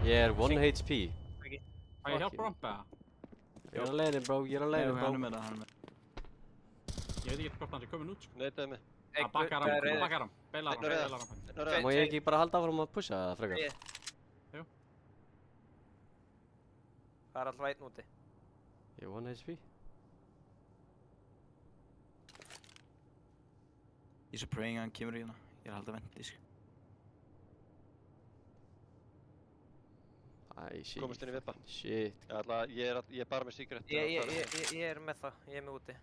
[SPEAKER 3] Ég er 1 HP.
[SPEAKER 2] Hvað ég hjálpa rampa?
[SPEAKER 3] Ég er á leiðinni, bro. Ég er á leiðinni, bro.
[SPEAKER 5] Hann er með það.
[SPEAKER 2] Ég veit ekki hvort hann sé komin út, sko.
[SPEAKER 1] Neitaði mig.
[SPEAKER 2] Hann bakkar hann, beilar hann.
[SPEAKER 3] Má ég ekki bara halda áfram að pusha það frekar?
[SPEAKER 2] Jú.
[SPEAKER 4] Það er alltaf einn úti.
[SPEAKER 3] Ég er 1 HP.
[SPEAKER 5] Ég er svo praying að hann kemur í hérna. Ég er að halda vendi, sko.
[SPEAKER 3] Æ, shit.
[SPEAKER 1] Komast inn í vippa.
[SPEAKER 3] Shit.
[SPEAKER 1] Ég er bara með Secret.
[SPEAKER 4] Ég er með það, ég er með úti.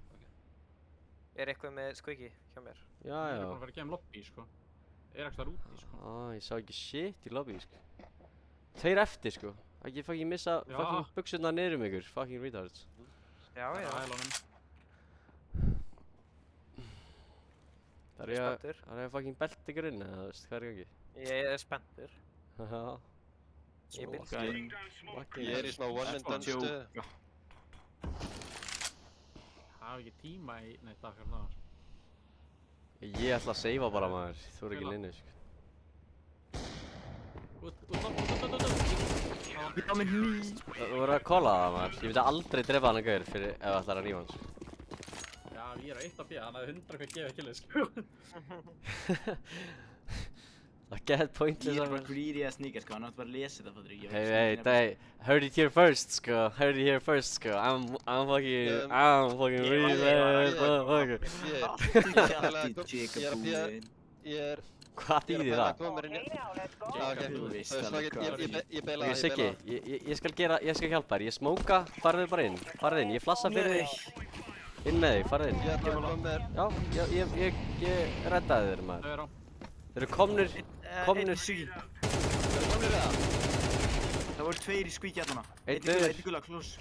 [SPEAKER 4] Er eitthvað með squeaky hjá mér?
[SPEAKER 3] Já,
[SPEAKER 2] Ég er
[SPEAKER 3] já.
[SPEAKER 2] bara að vera að gefa lobby, sko. Er ekki þar úti, sko.
[SPEAKER 3] Ég sá ekki shit í lobby, sko. Tveir eftir, sko. Ekki fucking missa
[SPEAKER 2] Já.
[SPEAKER 3] fucking buxurnar niður um ykkur. Fucking retards.
[SPEAKER 4] Já, já.
[SPEAKER 3] Það er ég að fucking belti grunni, eða þú veist, hvað er í gangi?
[SPEAKER 4] Ég er spenntur.
[SPEAKER 3] Haha.
[SPEAKER 4] Ég byrja
[SPEAKER 1] Ég er í smá one and done stöðu.
[SPEAKER 2] Hafa ekki tíma í neitt dag hérna.
[SPEAKER 3] Ég ætla að seifa bara, maður. Þú er ekki linni, sko.
[SPEAKER 2] Út.
[SPEAKER 5] Ég á mig ný.
[SPEAKER 3] Þú verður að kolla það, maður. Ég myndi aldrei drepa hana gaur fyrir ef það ætlar að rífa hans.
[SPEAKER 2] Já, ég er á 1 af 4, hann hafði 100 hvað gefið killið, sko.
[SPEAKER 3] Það er gett pointless
[SPEAKER 5] Ég er
[SPEAKER 3] að
[SPEAKER 5] bara greedy að sníka, sko. Hann átti bara að lesa það, fattur ekki.
[SPEAKER 3] Hey, heard it here first, sko. Heard it here first, sko. I'm fucking really bad, motherfucker.
[SPEAKER 1] Ég er
[SPEAKER 3] Hvað þýðir það?
[SPEAKER 5] Þú veist alveg hvað.
[SPEAKER 1] Ég beila
[SPEAKER 3] Ok, Siggi, ég skal hjálpa þér. Ég smóka, farðu bara inn. Farðu inn, ég flassa fyrir þig. Inn með þig, farðu inn.
[SPEAKER 1] Ég ætla að koma með þér.
[SPEAKER 3] Já, ég reddaði þér maður.
[SPEAKER 2] Þau eru á.
[SPEAKER 3] Þeir eru komnir.
[SPEAKER 5] Einn í skvíki.
[SPEAKER 1] Erum komnir eða?
[SPEAKER 5] Það voru 2 í skvíki hérna.
[SPEAKER 3] Einn
[SPEAKER 5] Einn í
[SPEAKER 3] dauður.
[SPEAKER 5] gula, close.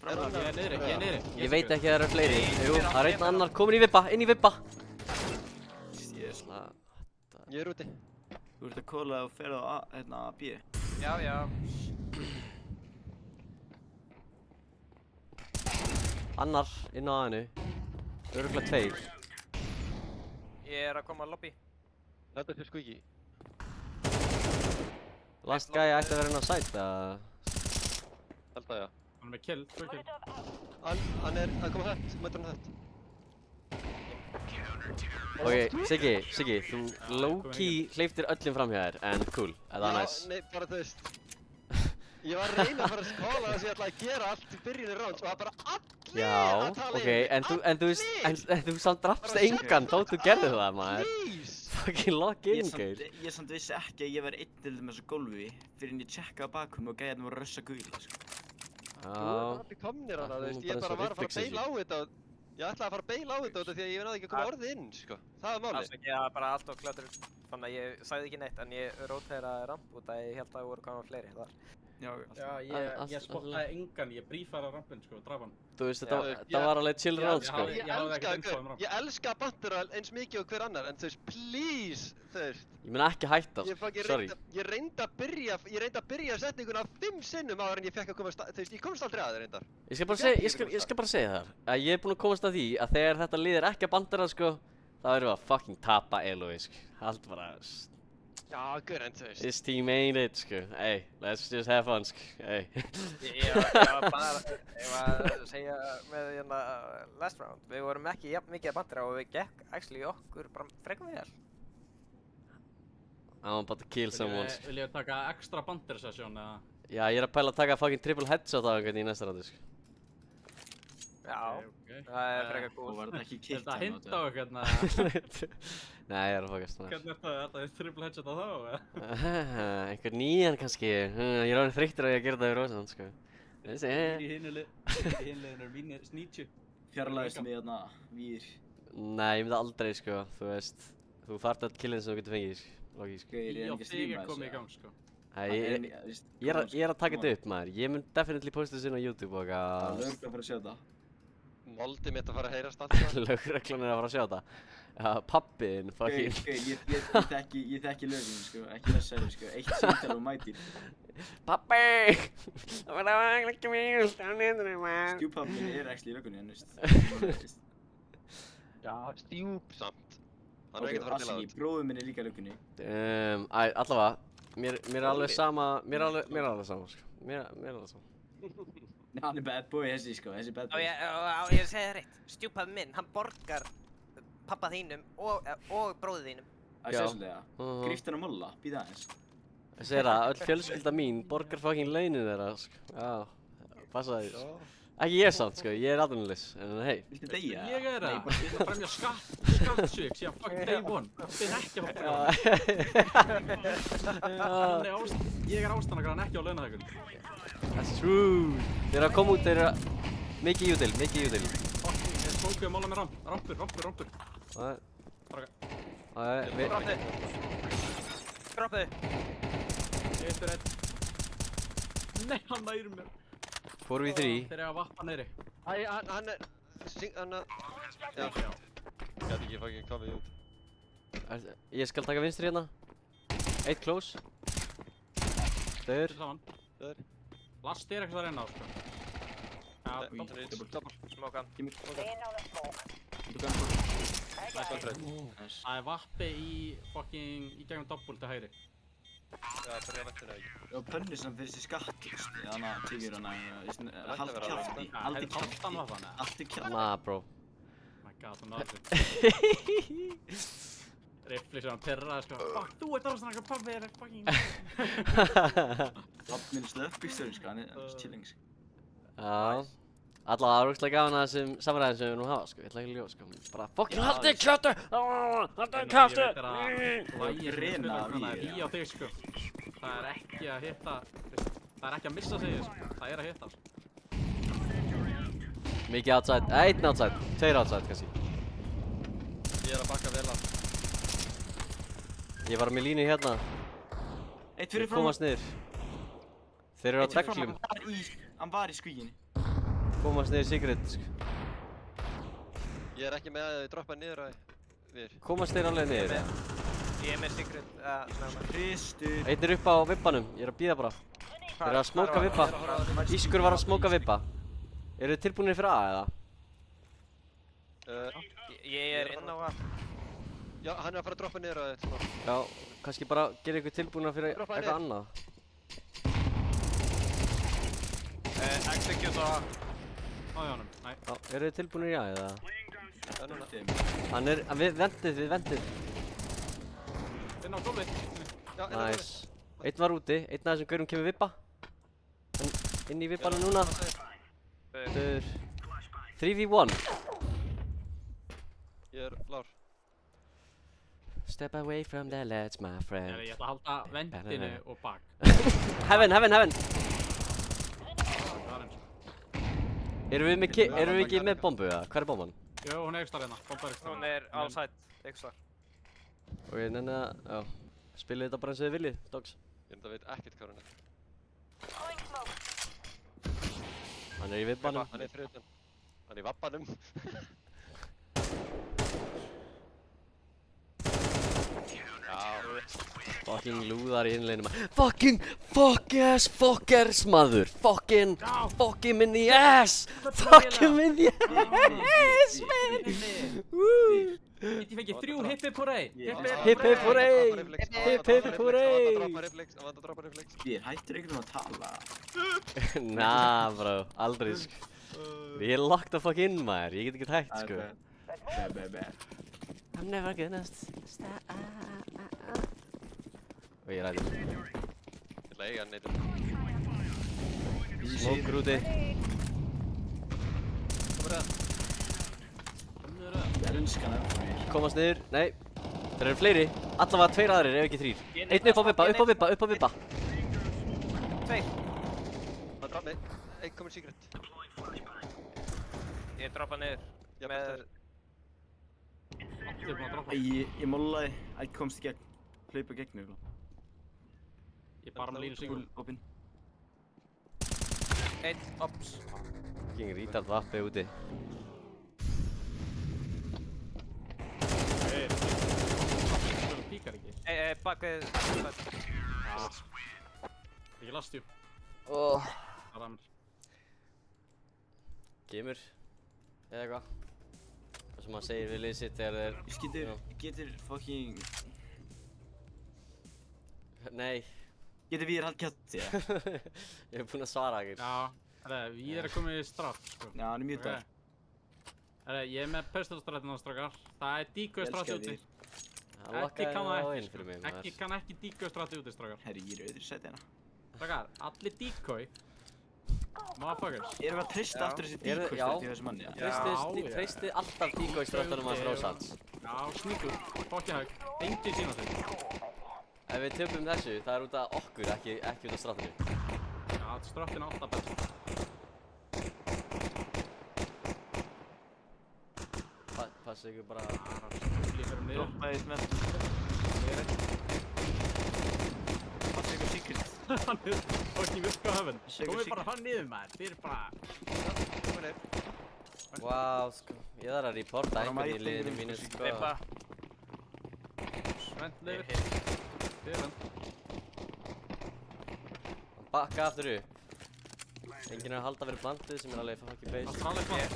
[SPEAKER 1] Er hann
[SPEAKER 2] Ég er niðri.
[SPEAKER 3] Ég veit ekki að það eru fleiri. Jú, það er einn annar komin í vibba, inn í vibba.
[SPEAKER 1] Ég er úti.
[SPEAKER 5] Þú ert að kóla og ferða á hérna B.
[SPEAKER 4] Já.
[SPEAKER 3] Annar inn á aðinu. Örugglega 2.
[SPEAKER 4] Ég er að koma að lobby.
[SPEAKER 1] Þetta er skvíki.
[SPEAKER 3] Last guy ætti að vera inn á site eða?
[SPEAKER 1] Held að já.
[SPEAKER 2] Hann er með kill, 2 kill.
[SPEAKER 1] Hann er að koma hött, mætur hann hött.
[SPEAKER 3] Ok, Siggi, þú low-key hleyptir öllum fram hjá þér, en cool, þetta var næs.
[SPEAKER 1] Nei, bara þú veist. Ég var að reyna að fara að skóla þess að ég ætlaði að gera allt í byrjunni ráns og það bara allir að tala
[SPEAKER 3] ok, en þú samt drafst engan þótt þú gerðir það, maður. Fucking lock in, gaur.
[SPEAKER 5] Ég samt vissi ekki að ég var einn til þessu gólfi fyrir en ég tjekkaði bakum og gæðin voru að rössa gula, sko.
[SPEAKER 1] Þú erum allir komnir hana, þú veist, ég bara var að fara að beila á þetta og ég ætlaði að fara að beila á þetta út af því að ég náði ekki að koma orðið inn, sko. Það var málið.
[SPEAKER 4] Ég var bara alltaf klæddur, þannig að ég sagði ekki neitt en ég róteraði ramp út að ég held að það voru komið fleiri þar.
[SPEAKER 2] Já, ég spottaði engan, ég brífaði á rampinn, sko, draf hann.
[SPEAKER 3] Þú veist, þetta var alveg chill round, sko.
[SPEAKER 1] Ég elska Banderal eins mikið og hver annar, en þú veist, please, þú veist.
[SPEAKER 3] Ég mun ekki hætta, sorry.
[SPEAKER 1] Ég reyndi að byrja setninguna 5 sinnum áður en ég fekk að komast að, þú veist, ég komst aldrei að það reyndar.
[SPEAKER 3] Ég skal bara segja það, að ég er búinn að komast að því að þegar þetta lið er ekki að Banderal, sko, þá erum við að fucking tapa Eloi, sko. Allt bara,
[SPEAKER 1] Já, gaur, en þú veist.
[SPEAKER 3] this team ain't it, sko. Hey, let's just have fun, sko. Hey.
[SPEAKER 4] Ég var að segja með hérna last round, við vorum ekki jafn mikið að bandra og við gekk actually okkur bara frekar vel.
[SPEAKER 3] I'm about to kill someone, sko.
[SPEAKER 2] Vil ég taka extra bandir sesjón eða?
[SPEAKER 3] Já, ég er að pæla að taka fucking triple headshot á einhvern í næsta rándu, sko.
[SPEAKER 4] Já, það er frekar
[SPEAKER 5] Og
[SPEAKER 4] cool.
[SPEAKER 5] var þetta ekki
[SPEAKER 2] Er
[SPEAKER 5] kilt
[SPEAKER 2] þetta hint á eitthvað?
[SPEAKER 3] Nei, ég er að fokast, maður.
[SPEAKER 2] Hvernig er þetta? Er triple headshot á þá, eða?
[SPEAKER 3] Einhver nýjan kannski. Ég er alveg þreyttur á ég að gera þetta við Rósand, sko. Þessi,
[SPEAKER 2] Í hinliðinu er mínir snýtju.
[SPEAKER 5] Fjarlæðist mig hérna, vír.
[SPEAKER 3] Nei, ég myndi aldrei, sko. Þú veist, þú þarft öll killin sem þú getur fengið, Loki, sko.
[SPEAKER 5] Gauir,
[SPEAKER 2] Í
[SPEAKER 5] er
[SPEAKER 2] og
[SPEAKER 5] ekki að
[SPEAKER 2] þig
[SPEAKER 5] stríma
[SPEAKER 2] er komið í
[SPEAKER 5] þessu?
[SPEAKER 2] gang, sko.
[SPEAKER 3] Ég er að taka þetta upp, maður. Ég mun definitely posta þessu inn á YouTube og
[SPEAKER 5] Það
[SPEAKER 3] eitthvað.
[SPEAKER 5] er lögregla að fara að sjá þetta.
[SPEAKER 1] Moldi mitt að fara að heyrast alltaf.
[SPEAKER 3] Lögreglan er að fara að sjá þetta. Já, pappiðinn, fucking.
[SPEAKER 5] Gauir, ég þekki lögum, sko, ekki þessari, sko. Eitt síntal og mætir.
[SPEAKER 3] Pappi! Það var ekki mjög stafnindri, maður.
[SPEAKER 5] Stjúpappi er ekki í lögunni, en veist.
[SPEAKER 1] Já, stjúp samt. Hann er
[SPEAKER 5] Ok,
[SPEAKER 1] ekkert að fara til að
[SPEAKER 5] Asli, bróður minn er líka í lögunni.
[SPEAKER 3] Allavega, mér er alveg sama, mér er alveg sama, sko. Mér er alveg sama.
[SPEAKER 5] Nei, hann er bad boy, þessi, sko, þessi bad boy.
[SPEAKER 4] Og ég segi það reitt, stjúpað minn, hann borgar pappa þínum og bróður þínum.
[SPEAKER 5] Að sjálfslega. Gríft hann að molla, býða aðeins.
[SPEAKER 3] Ég segir það, öll fjölskylda mín borgar fucking launin þeirra, sko. Já, passa því. Ekki ég samt, sko, ég er atvinnulegs, en hei.
[SPEAKER 5] Viltu deyja?
[SPEAKER 2] Ég er það. Ég ætla að fremja skattsvik síðan fucking day one. Það er ekki að fara. Ég er ástæðan að hann ekki á launahækkun.
[SPEAKER 3] That's true. Þeir eru að koma út, þeir eru að... Mikið júdil, mikið júdil.
[SPEAKER 2] Fucking, ég smókuði að mála með rampur.
[SPEAKER 4] Droppu!
[SPEAKER 2] Eitt er einn. Nei, hann næri mér.
[SPEAKER 3] 4v3.
[SPEAKER 2] Þeir eru að vappa neyri.
[SPEAKER 1] Æ, hann er... Já. Gæti ekki fucking komið út.
[SPEAKER 3] Ég skal taka vinstri hérna. Eitt close. Döður.
[SPEAKER 1] Döður.
[SPEAKER 2] Last er eitthvað að reyna á, sko.
[SPEAKER 4] Smókan.
[SPEAKER 2] Það er vappi í fucking... í gegnum doppul til hægri.
[SPEAKER 1] Já, það er vettinu ekki.
[SPEAKER 5] Og pönni sem fyrir sér skatt, þannig að tíkir hana, haldi kjafti, haldi kjafti, haldi kjafti.
[SPEAKER 3] Nah, bro.
[SPEAKER 2] My god, hann náður sig. Riffli sem hann perraði, sko. Fuck, þú ert ástæðan eitthvað pabbi er fucking...
[SPEAKER 5] Pappminn er slöppbyggstöður, sko, hann er chilling, sko.
[SPEAKER 3] Já. Allavega, það er ógeðslega gaman að þessum samræðum sem við nú hafa, sko. Ég ætla ekki að ljóða, sko. Bara fucking haldi kjafti! Haldi kjafti!
[SPEAKER 2] Lægir reyna í á þig, sko. Það er ekki að hitta, það er ekki að missa sig, sko. Það er að hitta, sko.
[SPEAKER 3] Mikið outside, einn outside, tveir outside kannski.
[SPEAKER 1] Ég er að bakka vel af.
[SPEAKER 3] Ég var með línu hérna.
[SPEAKER 5] Eitt
[SPEAKER 3] Þeir
[SPEAKER 5] fyrir fram.
[SPEAKER 3] komast niður. Þeir eru á
[SPEAKER 5] Eitt fyrir fram,
[SPEAKER 3] deglum.
[SPEAKER 5] hann var í skvíginni.
[SPEAKER 3] Komast niður secret.
[SPEAKER 1] Ég er ekki með að þið droppa niður á þér.
[SPEAKER 3] Komast þeir alveg niður, eða?
[SPEAKER 4] Ég er með secret, snemma.
[SPEAKER 5] Hristur.
[SPEAKER 3] Einn er upp á vibbanum, ég er að bíða bara. Þeir eru að smóka vibba. Ískur var að smóka vibba. Eru þið tilbúinir fyrir A, eða?
[SPEAKER 4] Ég er inn á að.
[SPEAKER 1] Já, hann er að fara að droppa niður á þér.
[SPEAKER 3] Já, kannski bara gera ykkur tilbúina fyrir eitthvað annað.
[SPEAKER 4] Execute á að.
[SPEAKER 2] Náði honum, næ.
[SPEAKER 3] Já, eru þið tilbúinir í A, eða?
[SPEAKER 5] Hann
[SPEAKER 3] Við vendið.
[SPEAKER 2] Inn á gólfið.
[SPEAKER 3] Nice. Einn var úti, einn af þessum gaurum kemur vibba. Inn í vibbanum núna. Döður. 3v1.
[SPEAKER 1] Ég er lár.
[SPEAKER 3] Step away from the ledge, my friend.
[SPEAKER 2] Ég ætla að halda vendinu og bak.
[SPEAKER 3] Heaven.
[SPEAKER 2] Það er eins og.
[SPEAKER 3] Erum við ekki með bombu, eða? Hvar er bomban?
[SPEAKER 2] Jó, hún er ekstra hérna. Bomba er ekstra.
[SPEAKER 4] Hún er allside, ekki svar.
[SPEAKER 3] Og ég nenni að, já. Spilið þetta bara eins og þið viljið, dogs.
[SPEAKER 1] Ég enda veit ekkert hvað hann er.
[SPEAKER 3] Hann er í vibbanum.
[SPEAKER 1] Hann er fyrir utan. Hann er í vabbanum.
[SPEAKER 3] Fucking lúðar í innleginum. Fuckers, maður. Fucking in the ass. Fucking in the ass, man. Woo.
[SPEAKER 2] Ég fengið 3 hip hooray.
[SPEAKER 3] Hip hooray.
[SPEAKER 1] Hann vant að droppa reflex.
[SPEAKER 5] Ég hættur einhvern að tala.
[SPEAKER 3] Nah, bro. Aldrei, sko. Ég er locked the fuck in, maður. Ég get ekki hægt, sko. I'm never gonna stop. Og ég ræði.
[SPEAKER 1] Ég ætla að eiga hann neitt.
[SPEAKER 3] Smoker úti.
[SPEAKER 5] Ég elska hann eftir mér.
[SPEAKER 3] Komast niður. Nei. Þeir eru fleiri. Allavega 2 aðrir, ef ekki 3. Einn upp á vibba.
[SPEAKER 4] Tveir.
[SPEAKER 1] Hann dropp mig. Einn komur secret.
[SPEAKER 4] Ég droppa niður. Með...
[SPEAKER 5] Ég mollaði. Ætt komst í gegn. Hlaupa gegn mig.
[SPEAKER 2] Ég bara með línu sigur.
[SPEAKER 5] Opinn.
[SPEAKER 4] Einn, ops.
[SPEAKER 3] Fucking retard vappi úti.
[SPEAKER 2] Það píkar ekki.
[SPEAKER 4] Bak við...
[SPEAKER 2] Ekki lastjú.
[SPEAKER 3] Oh.
[SPEAKER 2] Það er mér.
[SPEAKER 3] Gemur. Eða eitthvað. Það sem maður segir við liðið sitt þegar þeir...
[SPEAKER 5] Getur fucking...
[SPEAKER 3] Nei.
[SPEAKER 5] Getur við haldið kjátt, já?
[SPEAKER 3] Ég hef búinn að svara ekkert.
[SPEAKER 2] Já. Við erum komið í straff, sko.
[SPEAKER 5] Já, hann er mjög dært.
[SPEAKER 2] Ég er með pistolstrættina, strákar. Það er díkauðstrætti úti.
[SPEAKER 3] Hann lokkaði það inn fyrir mig, maður.
[SPEAKER 2] Ekki kann ekki díkauðstrætti úti, strákar.
[SPEAKER 5] Herri, ég er auðvitað sæti hérna.
[SPEAKER 2] Strákar, allir díkau. Motherfuckers.
[SPEAKER 5] Erum við að treysta aftur þessi díkauðstrætti í þessu manni?
[SPEAKER 3] Treysti alltaf díkauðstrættunum hans Rósats.
[SPEAKER 2] Já, sníkur. Fokki haug. Engin sína þig.
[SPEAKER 3] Ef við töpum þessu, það er út af okkur, ekki út af strattinu.
[SPEAKER 2] Já, strattin er alltaf best.
[SPEAKER 3] Passa ykkur bara...
[SPEAKER 2] Lífum niður.
[SPEAKER 5] Droppaði eitt með. Passa ykkur secret.
[SPEAKER 2] Hann er fokki virka á höfn. Komið bara hann niður, maður. Þið er bara...
[SPEAKER 3] Wow, sko. Ég þarf að reporta einhvern í liðinu mínu, sko.
[SPEAKER 4] Vippa.
[SPEAKER 2] Svend lifir. Þið er hann.
[SPEAKER 3] Bakka aftur upp. Enginn er að halda verið plantið sem er alveg fucking base.
[SPEAKER 2] Astralis band.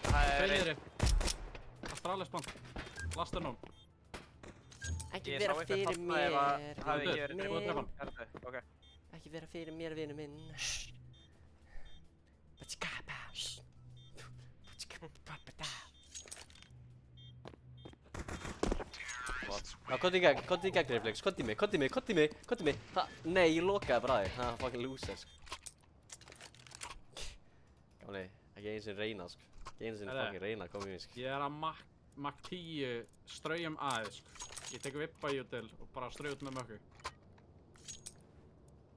[SPEAKER 4] Það er
[SPEAKER 2] Tveir niðri. Astralis band. Lastur nú.
[SPEAKER 3] Ekki vera fyrir mér.
[SPEAKER 4] Hafi ekki verið
[SPEAKER 2] Búið að drepa hann.
[SPEAKER 4] Ok.
[SPEAKER 3] Ekki vera fyrir mér, vinur minn. Já, konti í gegn reflex, konti mig. Nei, ég lokaði bara þig, það fucking loser, sko. Gamli, ekki eins og reyna, sko. Ekki eins og fucking reyna að koma í mig, sko.
[SPEAKER 2] Ég er að Mach 10 straujum aðeins, sko. Ég tek vippa í útil og bara strauja út með mökku.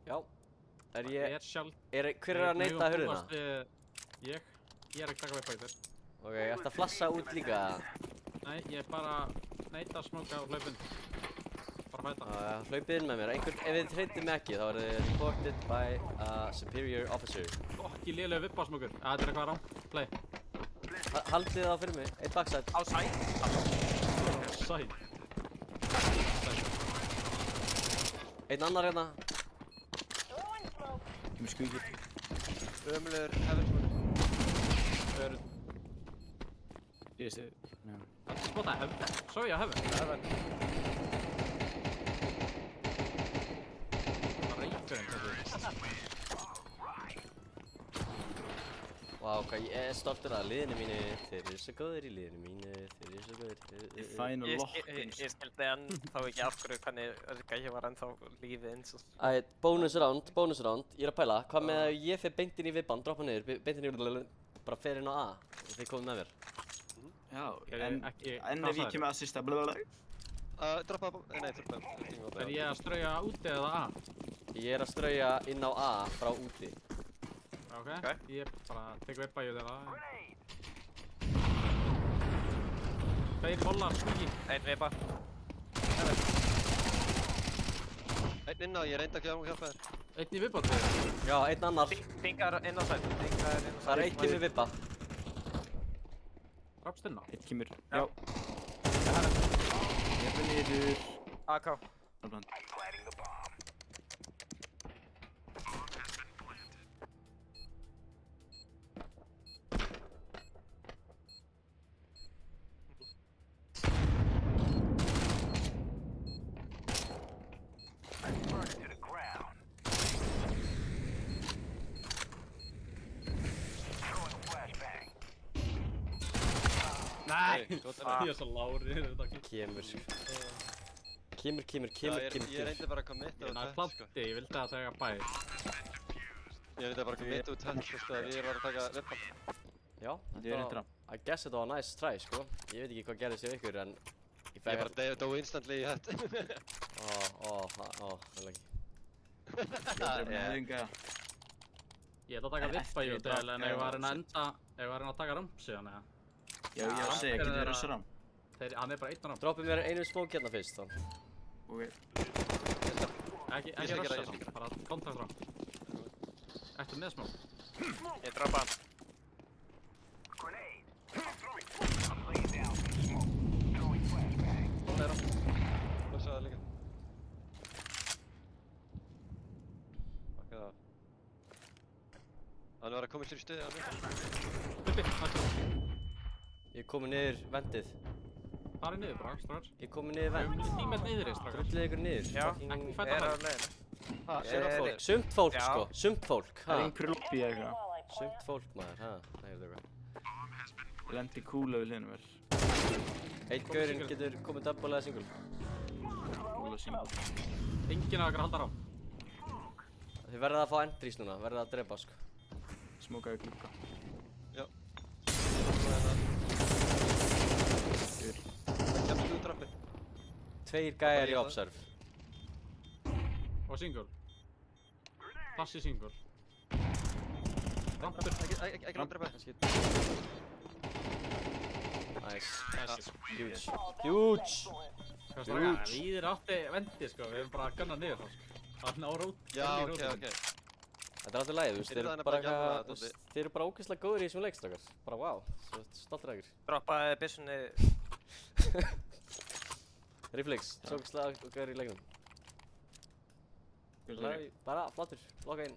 [SPEAKER 3] Já.
[SPEAKER 2] Hver
[SPEAKER 3] Hver er að neita hurðina?
[SPEAKER 2] Ég. Ég er ekki taka vippa í þér.
[SPEAKER 3] Ok, ertu að flassa út líka?
[SPEAKER 2] Nei, ég er bara neita að smóka og hlaupin. Bara fæta.
[SPEAKER 3] Hlaupið inn með mér. Ef þið treytið mig ekki, þá er þið reported by a superior officer.
[SPEAKER 2] Fokki lélega vippasmókur. Þetta er eitthvað rám. Play.
[SPEAKER 3] Haldið það fyrir mig. Eitt backside.
[SPEAKER 4] Á sæt.
[SPEAKER 2] Sæt.
[SPEAKER 3] Einn annar hérna.
[SPEAKER 5] Kemur skuggur.
[SPEAKER 1] Ömurlegur hefur.
[SPEAKER 5] Síðustu.
[SPEAKER 2] Spotta hefn. Svo ég að hefn.
[SPEAKER 1] Heaven.
[SPEAKER 2] Það reykur þessu.
[SPEAKER 3] Vá, hvað ég er stoltur að liðinu mínu. Þeir eru svo góðir í liðinu mínu. Þeir eru svo góðir.
[SPEAKER 5] Ég fæn og lokkinn.
[SPEAKER 4] Ég skildi hann þá ekki af hverju hvernig Gæi var ennþá lífið eins og...
[SPEAKER 3] Æ, bonus round. Ég er að pæla. Hvað með að ég fer beint inn í vibban, droppa niður, beint inn í bara fer inn á A. Og þið komið með mér.
[SPEAKER 5] Já,
[SPEAKER 2] Ég
[SPEAKER 5] en ef ég kemur að assista blablabla.
[SPEAKER 1] Droppa, nei, droppa.
[SPEAKER 2] Er ég að strauja úti eða A?
[SPEAKER 3] Ég er að strauja inn á A frá úti.
[SPEAKER 2] Ok. Ég bara tek vippa í þeirra. Tveir bollar, skuggi.
[SPEAKER 4] Einn vipa.
[SPEAKER 1] Einn inn á, ég reyndi að hjálpa þér.
[SPEAKER 2] Einn í viðbót þeir.
[SPEAKER 3] Já, einn annar.
[SPEAKER 4] Pingar inn á sæt.
[SPEAKER 3] Það er eitt inni vibba.
[SPEAKER 2] Rappst inn á.
[SPEAKER 5] Eitt kemur. Já. Ég fer niður.
[SPEAKER 4] AK.
[SPEAKER 5] Alveg.
[SPEAKER 2] Nei!
[SPEAKER 1] Gott
[SPEAKER 2] Ég er svo lári, þetta ekki.
[SPEAKER 3] Kemur.
[SPEAKER 1] Ég reyndi bara að committa
[SPEAKER 2] Ég
[SPEAKER 1] út
[SPEAKER 2] næði
[SPEAKER 1] sko.
[SPEAKER 2] planti, ég vildi að taka bæ.
[SPEAKER 1] Ég reyndi bara að committa út sko, að ég var að taka vippan.
[SPEAKER 3] Já,
[SPEAKER 5] Ég er reyndra.
[SPEAKER 3] I guess þetta var nice try, sko. Ég veit ekki hvað gerðist hjá ykkur, en...
[SPEAKER 1] Ég bara dó instantly í hett.
[SPEAKER 3] Það ekki.
[SPEAKER 2] Ég ætla að taka vippa í út, en ef ég var að reyna að taka ramp síðan, eða?
[SPEAKER 5] Já, ég var að segja, getur þið rössa rám?
[SPEAKER 2] Hann er bara einn ramp.
[SPEAKER 3] Droppið mér einu smók hérna fyrst, þá.
[SPEAKER 5] Ok.
[SPEAKER 2] Ekki rössa samt, bara kontakt ramp. Ertu með smá?
[SPEAKER 4] Ég droppa hann.
[SPEAKER 1] Það er ramp. Lósa það líka. Bakka það. Hann var að koma sér í stuði að mér.
[SPEAKER 2] Vippi,
[SPEAKER 3] Ég er komið niður vendið.
[SPEAKER 2] það er niður bara, strax.
[SPEAKER 3] Ég er komið niður
[SPEAKER 2] Við
[SPEAKER 3] vend.
[SPEAKER 2] höfum tímað niður í strax.
[SPEAKER 3] Drullið ykkur niður.
[SPEAKER 4] Já,
[SPEAKER 2] Ekki fæta
[SPEAKER 4] er á
[SPEAKER 2] hann.
[SPEAKER 4] leiðinu.
[SPEAKER 3] Sumt fólk,
[SPEAKER 4] Já.
[SPEAKER 3] sko. Sumt fólk,
[SPEAKER 5] Það er einhver lobby eða eitthvað.
[SPEAKER 3] Sumt fólk, maður, Nei, þetta er eitthvað.
[SPEAKER 5] Ég lendi kúla við hliðinu mér.
[SPEAKER 3] Eitt gaurinn getur komið double eða single.
[SPEAKER 5] Kúla single.
[SPEAKER 2] Enginn af okkar halda rám.
[SPEAKER 3] Þið verðið að fá entries núna, verðið að drepa, sko.
[SPEAKER 5] Smókaði glugga.
[SPEAKER 1] Það kemst út rappið.
[SPEAKER 3] Tveir gæjar í observe.
[SPEAKER 2] Og single. Passi single. Rampur.
[SPEAKER 1] Ekki að drepa.
[SPEAKER 3] Nice. Huge.
[SPEAKER 2] Hvað strákar, við erum átti vendi sko, við erum bara að gunna niður þá sko. Það ná rót.
[SPEAKER 1] Já, ok.
[SPEAKER 3] Þetta er alltaf lægið, þú veist, þeir eru bara eitthvað, þeir eru bara ógeðslega góðir í þessum leikstrákar. Bara wow, svo stoltur af ykkur.
[SPEAKER 4] Droppaði byssunni.
[SPEAKER 3] Reflex, svo ógeðslega góðir í leiknum. Bara flottur, logga inn,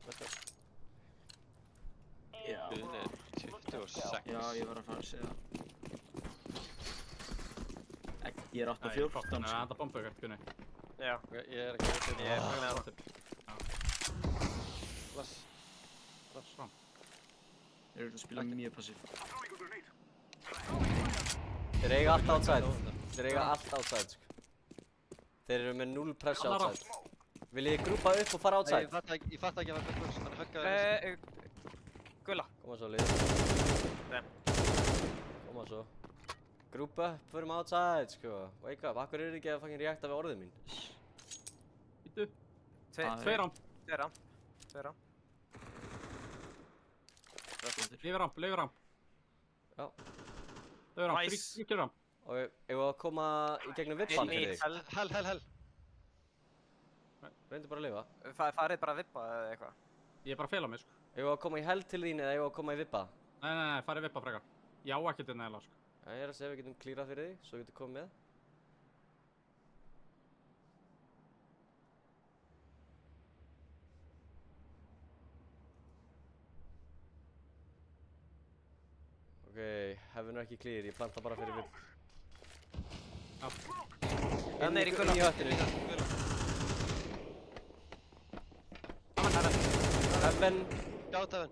[SPEAKER 3] let's go.
[SPEAKER 5] Já.
[SPEAKER 1] Buðin er 26.
[SPEAKER 5] Já, ég var að fara að segja það. Ég er 8-14
[SPEAKER 2] Nei, það bomba ykkur, Gunni.
[SPEAKER 4] Já.
[SPEAKER 1] Ég er ekki að veit
[SPEAKER 4] Ég er með hann.
[SPEAKER 1] Flass.
[SPEAKER 2] Rám.
[SPEAKER 5] Þeir eru að spila mjög passív.
[SPEAKER 3] Þeir eiga allt outside, sko. Þeir eru með 0 pressu outside. Viljið þið grúpa upp og fara outside?
[SPEAKER 1] Ég fatt ekki að hann var hann höggaði.
[SPEAKER 4] Gulla.
[SPEAKER 3] Koma svo, liður.
[SPEAKER 4] Nei.
[SPEAKER 3] Koma svo. Group up, förum outside, sko. Wake up, akkur eru ekki að fucking reacta við orðið mín?
[SPEAKER 2] Býtu.
[SPEAKER 4] Tveir rám.
[SPEAKER 5] Þetta aftur.
[SPEAKER 2] Leifir ramp.
[SPEAKER 3] Já.
[SPEAKER 2] Leifir ramp,
[SPEAKER 4] Nice.
[SPEAKER 2] þryggjur ramp.
[SPEAKER 3] Og eigum við að koma í gegnum vippan fyrir þig?
[SPEAKER 1] Hell.
[SPEAKER 3] Reyndu bara að lifa.
[SPEAKER 4] Farið bara að vippa eða eitthvað.
[SPEAKER 2] Ég er bara að fela mig, sko.
[SPEAKER 3] Eigum við að koma í hell til þín eða eigum við að koma í vippa?
[SPEAKER 2] Nei, farið vippa frekar. Ég á ekkert hérna eiginlega, sko.
[SPEAKER 3] Ég er að segja við getum klírað fyrir þig, svo getur komið með. Ok, hefur ekki klír, ég planta bara fyrir vipp.
[SPEAKER 4] Hann er í gula.
[SPEAKER 3] Í höttinu. Heaven.
[SPEAKER 1] Gátt Heaven.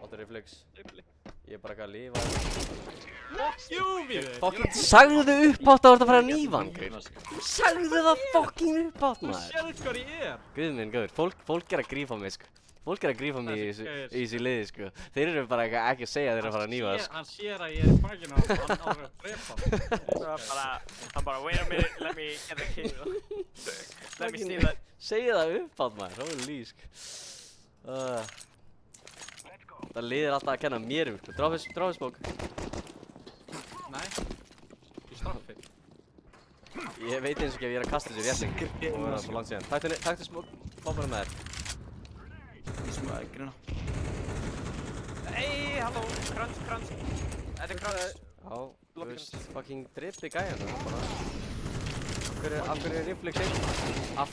[SPEAKER 3] Áttu reflex. Ég er bara ekki að lifa. Fucking sagðu uppátt að þú ert að fara að nýfa hann, Gaur. Sagðu það fucking uppátt, maður.
[SPEAKER 2] Sérðu hvað ég er?
[SPEAKER 3] Guð minn, Gaur, fólk er að grífa mig, sko. Fólk er að grífa mig í þessu liði, sko. Þeir eru bara ekki að segja að þeir eru að fara að nýfa það, sko.
[SPEAKER 2] Hann sér að ég er í bakinu og hann áður að drepa
[SPEAKER 4] Hann bara, wait a minute, let me get the kill. Let me steal that.
[SPEAKER 3] Segðu það uppátt, maður, holy, sko. Það liðir alltaf að kenna mér sko. Dráfið smók.
[SPEAKER 2] Nei, ég straffi.
[SPEAKER 3] Ég veit eins og ekki ef ég er að kasta þessu rétting. Og það er svo langt síðan. Taktu smók, bomba með þér.
[SPEAKER 5] Ég smaði grina.
[SPEAKER 4] Hey, halló, crunch. Þetta er crunch.
[SPEAKER 3] Já, þú veist, fucking dripi gæjan það bara. Af hverju er reflex einn? Oh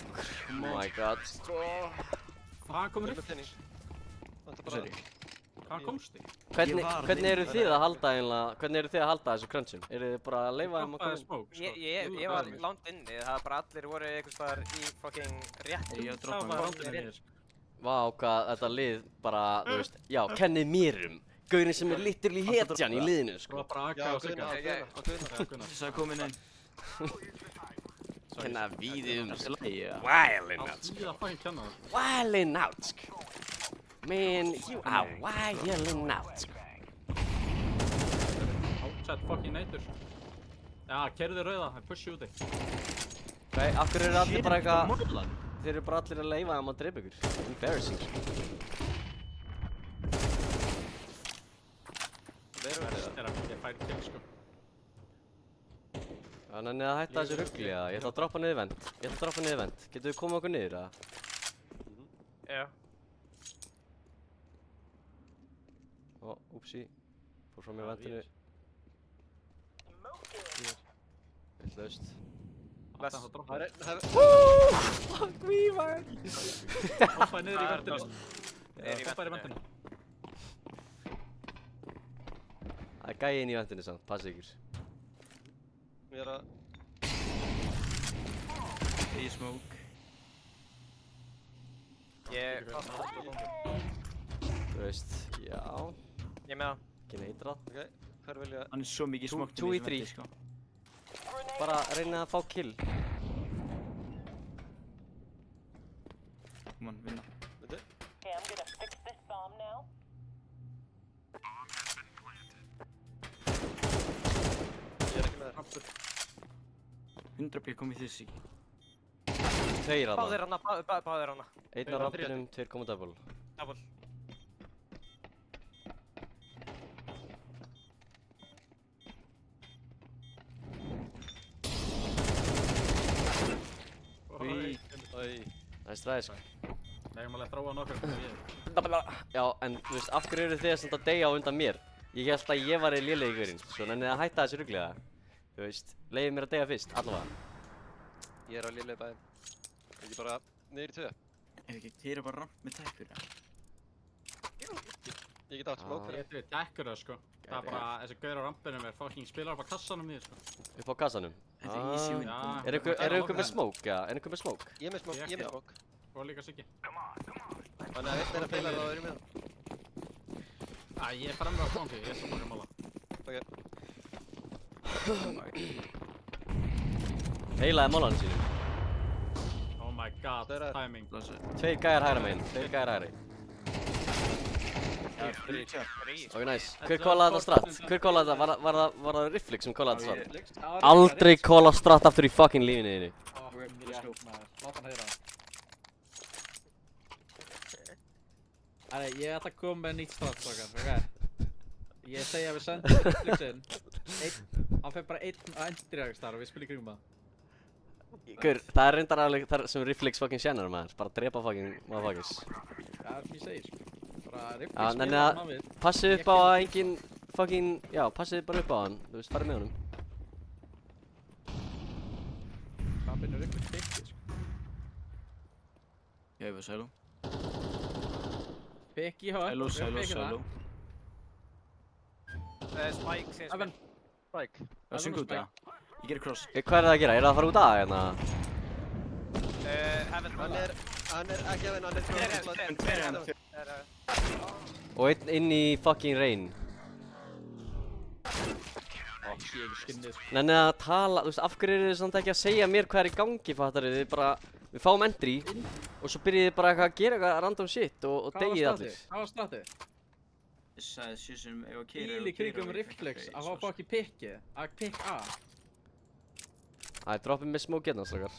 [SPEAKER 3] my god.
[SPEAKER 2] Hvaðan komur upp?
[SPEAKER 1] Sorry.
[SPEAKER 2] Hvaðan komst þið?
[SPEAKER 3] Hvernig eru þið að halda eiginlega, hvernig eru þið að halda þessu crunchum? Eru þið bara að leyfa þeim að koma inn?
[SPEAKER 2] Smók, sko.
[SPEAKER 4] Ég var langt inni, það bara allir voru einhvers staðar í fucking réttum.
[SPEAKER 5] Ég
[SPEAKER 2] Það var rándið mér, sko.
[SPEAKER 3] Vá, hvað þetta lið bara, þú veist, já, kennið mér Gaurinn sem er literally hetjan í liðinu,
[SPEAKER 2] Það
[SPEAKER 3] sko.
[SPEAKER 2] var bara AK og Sigga.
[SPEAKER 5] Þess að komin inn.
[SPEAKER 3] Kenna víðum,
[SPEAKER 5] Þessi lagi, já.
[SPEAKER 3] wildin out,
[SPEAKER 2] Ég það fæn kenna það.
[SPEAKER 3] wildin out, sko. Man, you are wildin out, sko.
[SPEAKER 2] Outside fucking neitur. Já, kerðu rauða, það er push úti.
[SPEAKER 3] Ok, af hverju eru allir bara eitthvað, þeir eru bara allir að leyfa þeim að drepa ykkur. Embarrassing, sko.
[SPEAKER 2] Ég fær kill, sko.
[SPEAKER 3] Þannig að hætta þessu rugli, já. Ég ætla að droppa niður vent. Getur við komið okkur niður, eða?
[SPEAKER 4] Já.
[SPEAKER 3] Ó, úpsi. Fór frá mér ventinu. Vittlaust.
[SPEAKER 2] Alltaf það droppa.
[SPEAKER 3] Fuck me, man!
[SPEAKER 2] Hoppaði niður í ventinu. Hoppaði í ventinu.
[SPEAKER 3] Það er gæi inn í ventinu samt, passa ykkur.
[SPEAKER 1] Ég er að...
[SPEAKER 5] Ég smoke.
[SPEAKER 3] Þú veist, já.
[SPEAKER 4] Ég með það.
[SPEAKER 3] Ekki neitrað.
[SPEAKER 1] Ok, hver vil ég...
[SPEAKER 5] Hann er svo mikið smokk
[SPEAKER 3] Two í þrír.
[SPEAKER 5] sko.
[SPEAKER 3] Bara reynið að fá kill.
[SPEAKER 5] Come on, vinna.
[SPEAKER 1] Veitu?
[SPEAKER 8] Okay, I'm gonna fix this bomb now.
[SPEAKER 1] Ég er ekki með þér.
[SPEAKER 5] 100p kom í þessi.
[SPEAKER 3] Tveir hana.
[SPEAKER 4] Báðir hana.
[SPEAKER 3] Einn á rampinum, tveir koma double.
[SPEAKER 4] Double.
[SPEAKER 3] Næst ræði, sko.
[SPEAKER 2] Legum alveg þróa nokkur.
[SPEAKER 3] Já, en þú veist, af hverju eru þið samt að deyja á undan mér? Ég held að ég var í lélegi gaurinn, svo nennið að hætta þessu rugliða. Þú veist, leiðið mér að deyja fyrst, allavega.
[SPEAKER 1] Ég er á lillegi bæði. Ekki bara niður í 2.
[SPEAKER 5] Ef ekki, þeir eru bara ramp með tæpur.
[SPEAKER 1] Ég get átt smoke fyrir.
[SPEAKER 2] Ég veit dekkur það, sko. Það er bara, þessi gaur á rampinum er fucking spilar upp á kassanum niður, sko.
[SPEAKER 3] Upp á kassanum.
[SPEAKER 5] Þetta er easy win.
[SPEAKER 2] Já.
[SPEAKER 3] Er einhver með smoke, já? Er einhver með smoke?
[SPEAKER 1] Ég er með smoke, ég er með smoke.
[SPEAKER 2] Og líka Siggi.
[SPEAKER 1] Þannig að einn er að feila og það er með.
[SPEAKER 2] Æ, ég er fremra á svangi, ég er svo bara að mála.
[SPEAKER 3] Heilaði málanum sínum.
[SPEAKER 2] Oh my god,
[SPEAKER 1] Það er að-
[SPEAKER 2] timing.
[SPEAKER 3] Tveir gæjar hægra meginn, tveir gæjar hægri. Ok, nice. Hver kólaði þetta strat? Hver kólaði þetta? Var það Rifflix sem kólaði þetta strat? Aldrei kóla strat aftur í fucking lífinu þínu.
[SPEAKER 2] Láta hann heyra það. Ég ætla að koma með nýtt strákar, ok? Ég segi að við sendum reflexin. Hann fer bara einn að endurjagast þar og við spilum í kringum það.
[SPEAKER 3] Gaur, það er reyndar alveg þar sem Reflex fucking sjennar maður. Bara drepa fucking motherfuckers.
[SPEAKER 2] Það er sem ég segir, sko. Bara
[SPEAKER 3] Já,
[SPEAKER 2] reflex
[SPEAKER 3] nenni
[SPEAKER 2] spila
[SPEAKER 3] að
[SPEAKER 2] hann við.
[SPEAKER 3] passið upp á að engin fucking, já, passið bara upp á hann. Þú veist, farið með honum.
[SPEAKER 2] Það finnur reflex pikkið, sko.
[SPEAKER 5] Ég hefur sælu.
[SPEAKER 2] Pikki í höfn.
[SPEAKER 5] Sælu.
[SPEAKER 4] Spike, segir
[SPEAKER 2] Evan.
[SPEAKER 1] Spike.
[SPEAKER 5] Það syngur út það. Ég gerir cross.
[SPEAKER 3] Hvað er það að gera? Er það að fara út að hérna?
[SPEAKER 4] Heaven.
[SPEAKER 1] Hann er ekki að vinna, hann er
[SPEAKER 3] Og einn inn í fucking rain.
[SPEAKER 2] Ég er ekki skinnið, sko.
[SPEAKER 3] Nenni að tala, þú veist, af hverju eru þið samt ekki að segja mér hvað er í gangi, fattar þið? Við fáum entry og svo byrjið þið bara eitthvað að gera eitthvað random shit og deyið allir.
[SPEAKER 2] Hvað var stratið?
[SPEAKER 5] Ég sagði sér sem ef að keira
[SPEAKER 2] Íli kringum reflex að fá fucking pikkið. Að pikk A.
[SPEAKER 3] Það droppið með smók hérna, strákar.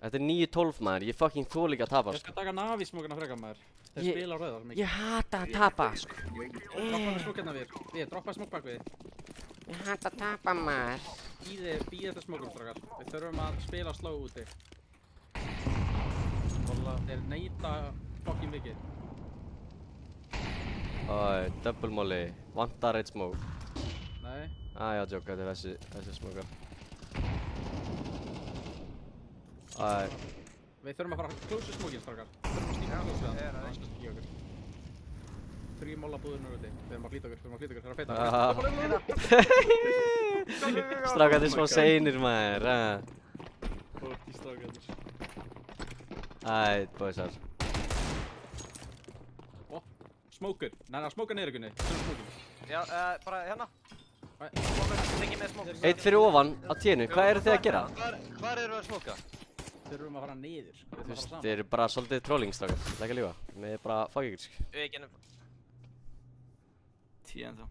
[SPEAKER 3] Þetta er 9-12 maður, ég fucking þoli ekki að tapa,
[SPEAKER 2] Ég
[SPEAKER 3] sko.
[SPEAKER 2] skal taka navísmókina frekar maður. Þeir
[SPEAKER 3] Ég-
[SPEAKER 2] spila á rauðar mikið.
[SPEAKER 3] Ég hata að tapa, sko.
[SPEAKER 2] Droppa með smókina við. Droppa smók bak við.
[SPEAKER 3] Ég hata að tapa, maður.
[SPEAKER 2] Bíði þetta smókum, strákar. Við þurfum að spila sló úti. Þeir neita fucking mikið.
[SPEAKER 3] Æ, double molly. Vantar eitt smók.
[SPEAKER 2] Nei.
[SPEAKER 3] Já, djóka, þetta er þessi smókar. Æ,
[SPEAKER 2] Við þurfum að fara að klósa smókinn, strákar. Við þurfum að stíka klósa við hann. Annars skal stíka okkur. 3 molla búðurnar úti. Við þurfum að flýta okkur, Það er að feita okkur.
[SPEAKER 3] strákar, þetta er smá seinir, maður.
[SPEAKER 2] Fólki strákar.
[SPEAKER 3] Æ, boysar.
[SPEAKER 2] Smókur. Nei, smóka niður ykkurni. Þurfum smókinn.
[SPEAKER 4] Já, bara hérna.
[SPEAKER 2] Nei.
[SPEAKER 4] Tekið með smók.
[SPEAKER 3] Eitt fyrir ofan á tínu, hvað eru þið að gera?
[SPEAKER 1] Hvar eru að smóka?
[SPEAKER 2] Þurfum að fara niður. Við
[SPEAKER 3] Þú
[SPEAKER 2] þurfum að
[SPEAKER 3] veist,
[SPEAKER 2] fara
[SPEAKER 3] þið eru bara svolítið trolling, strákar. Það er ekki að lífa. Með bara fuck ykkur, sko.
[SPEAKER 4] Við ekki ennum.
[SPEAKER 5] 10 ennþá.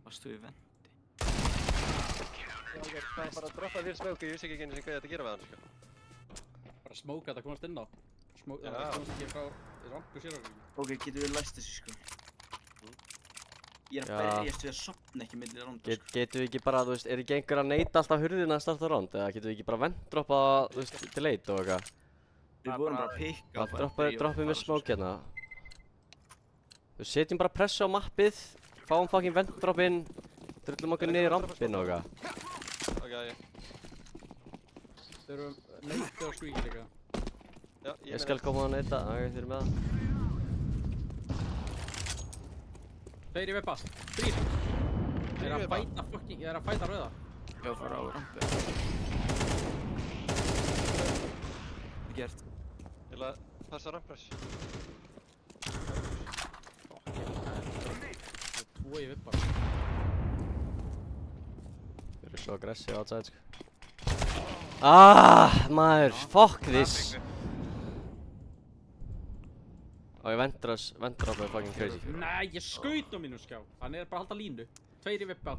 [SPEAKER 5] Varstu í venn?
[SPEAKER 1] Það er bara að droppa þér smóku, ég vissi ekki einu sem hvað ég ætti að gera með hann, sko.
[SPEAKER 2] Bara smóka þetta komast inn á.
[SPEAKER 1] Já.
[SPEAKER 2] Það komast ekki frá rangu sér okkur.
[SPEAKER 5] Ok, getum við læst þessu sko. Ég er
[SPEAKER 3] Já.
[SPEAKER 5] að berjast við að sopna ekki milli ránda sko.
[SPEAKER 3] Getum við ekki bara, þú veist, er ekki einhver að neita alltaf hurðina að starta round? Eða getum við ekki bara venddroppa, þú veist, til late og eitthvað?
[SPEAKER 5] Við vorum bara að pikka
[SPEAKER 3] Það droppið með smók hérna. Þú setjum bara pressu á mappið, fáum fucking venddroppinn, drullum okkur niður rampinn og eitthvað.
[SPEAKER 1] Ok,
[SPEAKER 2] Þurfum neyti á squeaky líka.
[SPEAKER 1] já,
[SPEAKER 3] Ég skal koma að neita, þið eru með það.
[SPEAKER 2] Tveir í vippa. 3. Ég er að fæta fucking, ég er að fæta rauða.
[SPEAKER 5] Já, fara á rampi. Gert.
[SPEAKER 1] Ég vil að passa ramppress.
[SPEAKER 2] 2 í vippa.
[SPEAKER 3] Þið eru svo aggressive outside, sko. Maður, fuck this. Og ég venddroppa fucking crazy.
[SPEAKER 2] Nei, ég skaut á mínum skjá. Hann er bara að halda línu. 2 í vippa.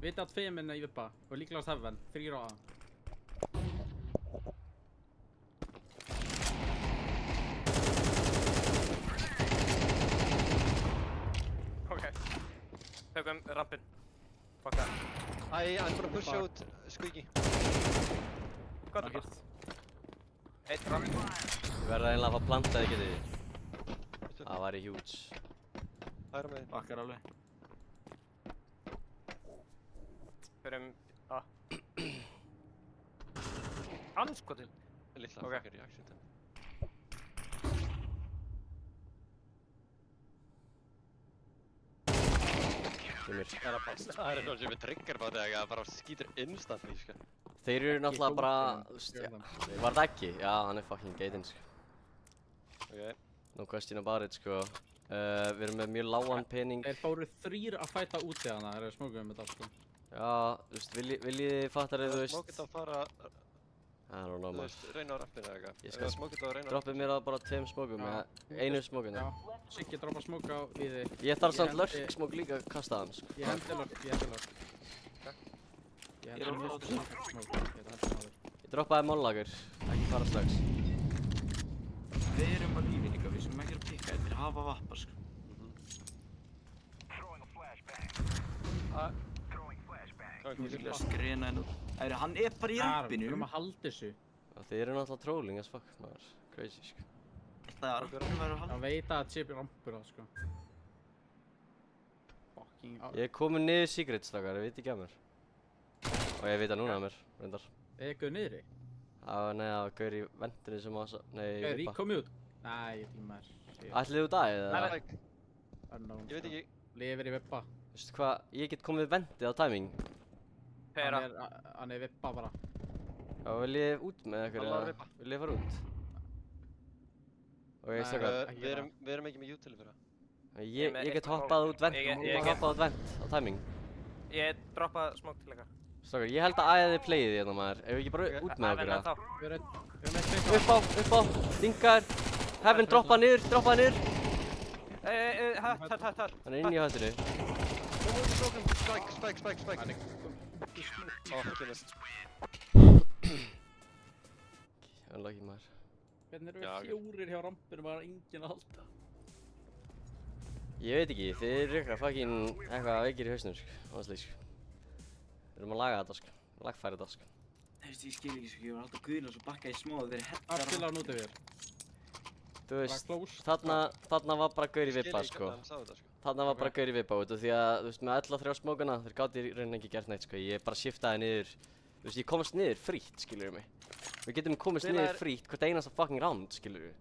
[SPEAKER 2] Vita að 2 minna í vippa. Og líklegast heaven. 3 á A.
[SPEAKER 4] Ok. Tökum rampinn. Fuck that.
[SPEAKER 1] I'm gonna push out Squeaky.
[SPEAKER 4] Gott er gert. Eitt ramp.
[SPEAKER 3] Ég verða eiginlega að fá plantaði, getið þið. Það væri huge.
[SPEAKER 1] Hæra megin.
[SPEAKER 5] Bakkar alveg.
[SPEAKER 4] Förum A. Anskotin.
[SPEAKER 1] Lilla
[SPEAKER 4] Ok.
[SPEAKER 1] fucking reaction time.
[SPEAKER 3] Sumir.
[SPEAKER 1] Það er eitthvað sem er triggerbátt eða bara skýtur instantly, sko.
[SPEAKER 3] Þeir eru náttúrulega bara, þú veist,
[SPEAKER 2] Gjörðu það.
[SPEAKER 3] var það ekki? Já, hann er fucking gateinn, sko.
[SPEAKER 1] Ok.
[SPEAKER 3] No question about it, sko. Við erum með mjög lágan pening.
[SPEAKER 2] Þeir fóru 3 að fæta úti hana. Þeir eru smókuð með þetta, sko.
[SPEAKER 3] Já, þú veist, viljið þið fattar þið, þú
[SPEAKER 1] Má geta
[SPEAKER 3] veist.
[SPEAKER 1] að fara
[SPEAKER 3] I don't know
[SPEAKER 1] Þú
[SPEAKER 3] maður.
[SPEAKER 1] veist, reyna á rampinu eða eitthvað.
[SPEAKER 3] Ég
[SPEAKER 1] Ef
[SPEAKER 3] skal
[SPEAKER 1] það smókið þá reyna á
[SPEAKER 3] Droppið mér á bara 2 smókum,
[SPEAKER 2] Já.
[SPEAKER 3] eða 1 smókun.
[SPEAKER 2] Já, Siggi droppa smók á Víði.
[SPEAKER 3] Ég þarf samt
[SPEAKER 2] Ég
[SPEAKER 3] lurk
[SPEAKER 2] hendi-
[SPEAKER 3] smók líka að kasta hann, sko.
[SPEAKER 2] Ég hendi lurk. Ég hendi lurk smók. Ég hendi smók.
[SPEAKER 3] Ég droppaði mollagur, ekki fara strax.
[SPEAKER 5] Við erum á lífi líka, við sem ekki að pikka þetta, hafa vappa sko.
[SPEAKER 1] Hvað er
[SPEAKER 5] Ég vil
[SPEAKER 1] komið
[SPEAKER 5] að skrena henn út. Hann er bara í
[SPEAKER 2] Við
[SPEAKER 5] rampinu.
[SPEAKER 2] erum að halda þessu.
[SPEAKER 3] Já, þið eru náttúrulega trolling as fuck, maður. Crazy, sko.
[SPEAKER 5] Það er rampinu verður að halda.
[SPEAKER 2] Hann veit að þetta sé rampur á, sko. Fucking á.
[SPEAKER 3] Ég er komin niður secret, stakar, ég veit ekki af mér. Og ég veit að núna af mér, reyndar.
[SPEAKER 2] Ekkuð niðri.
[SPEAKER 3] Nei, það var gaur í vendinni sem að, nei,
[SPEAKER 2] Rík
[SPEAKER 3] vippa.
[SPEAKER 2] komið út. Nei, ég tíma þér.
[SPEAKER 3] Ætlið þú dagið, eða?
[SPEAKER 1] Spike?
[SPEAKER 2] Unknown.
[SPEAKER 1] Ég veit ekki.
[SPEAKER 2] Lifir í vippa.
[SPEAKER 3] Veistu hvað, ég get komið vendið á timing.
[SPEAKER 4] Pera.
[SPEAKER 2] Hann er vippa bara.
[SPEAKER 3] Já, vil ég út með ykkur,
[SPEAKER 1] Hann var
[SPEAKER 3] eða?
[SPEAKER 1] vippa.
[SPEAKER 3] Vil ég fara út? Ok,
[SPEAKER 2] Nei,
[SPEAKER 3] stakar.
[SPEAKER 2] ekki
[SPEAKER 1] Við erum ekki með jútili fyrir það.
[SPEAKER 3] Ég get hoppað út vent,
[SPEAKER 4] Ég
[SPEAKER 3] ég
[SPEAKER 4] get-
[SPEAKER 3] hoppað út vent á timing.
[SPEAKER 4] Ég droppa smók til ykkar.
[SPEAKER 3] Stakar, ég held að æðið playið hérna, maður. Ef við ekki bara út með okkur, eða?
[SPEAKER 2] Við erum eitt
[SPEAKER 3] Upp á, dingar. Heaven, droppa niður.
[SPEAKER 4] Hött.
[SPEAKER 3] Hann er inn í höttinu.
[SPEAKER 1] Spike. Ó, kemur.
[SPEAKER 3] Unlucky, maður.
[SPEAKER 2] Hvernig eru
[SPEAKER 1] Já,
[SPEAKER 2] við fjórir hjá rampinu, bara enginn að halda?
[SPEAKER 3] Ég veit ekki, þið eru eitthvað veikir í hausnum, sko. Honestly, sko. Við erum að laga þetta, sko. Lagfæra þetta, sko.
[SPEAKER 5] Þú veist, ég skil ekki sko, ég var alltaf guðin og svo bakka í smá og þeir hetta
[SPEAKER 2] Afskilar hann út yfir.
[SPEAKER 3] Þú veist,
[SPEAKER 2] close.
[SPEAKER 3] þarna var bara gaur í vippa, sko.
[SPEAKER 1] Hann sá þetta, sko.
[SPEAKER 3] Þarna var bara gaur í vippa, út af því að, þú veist, með alla 3 smókana, þeir gátu í rauninni ekki gert neitt, sko. Ég bara shiftaði niður, þú veist, ég komast niður frítt, skilur mig. Við getum komist niður frítt hvert einasta fucking round, skilur við.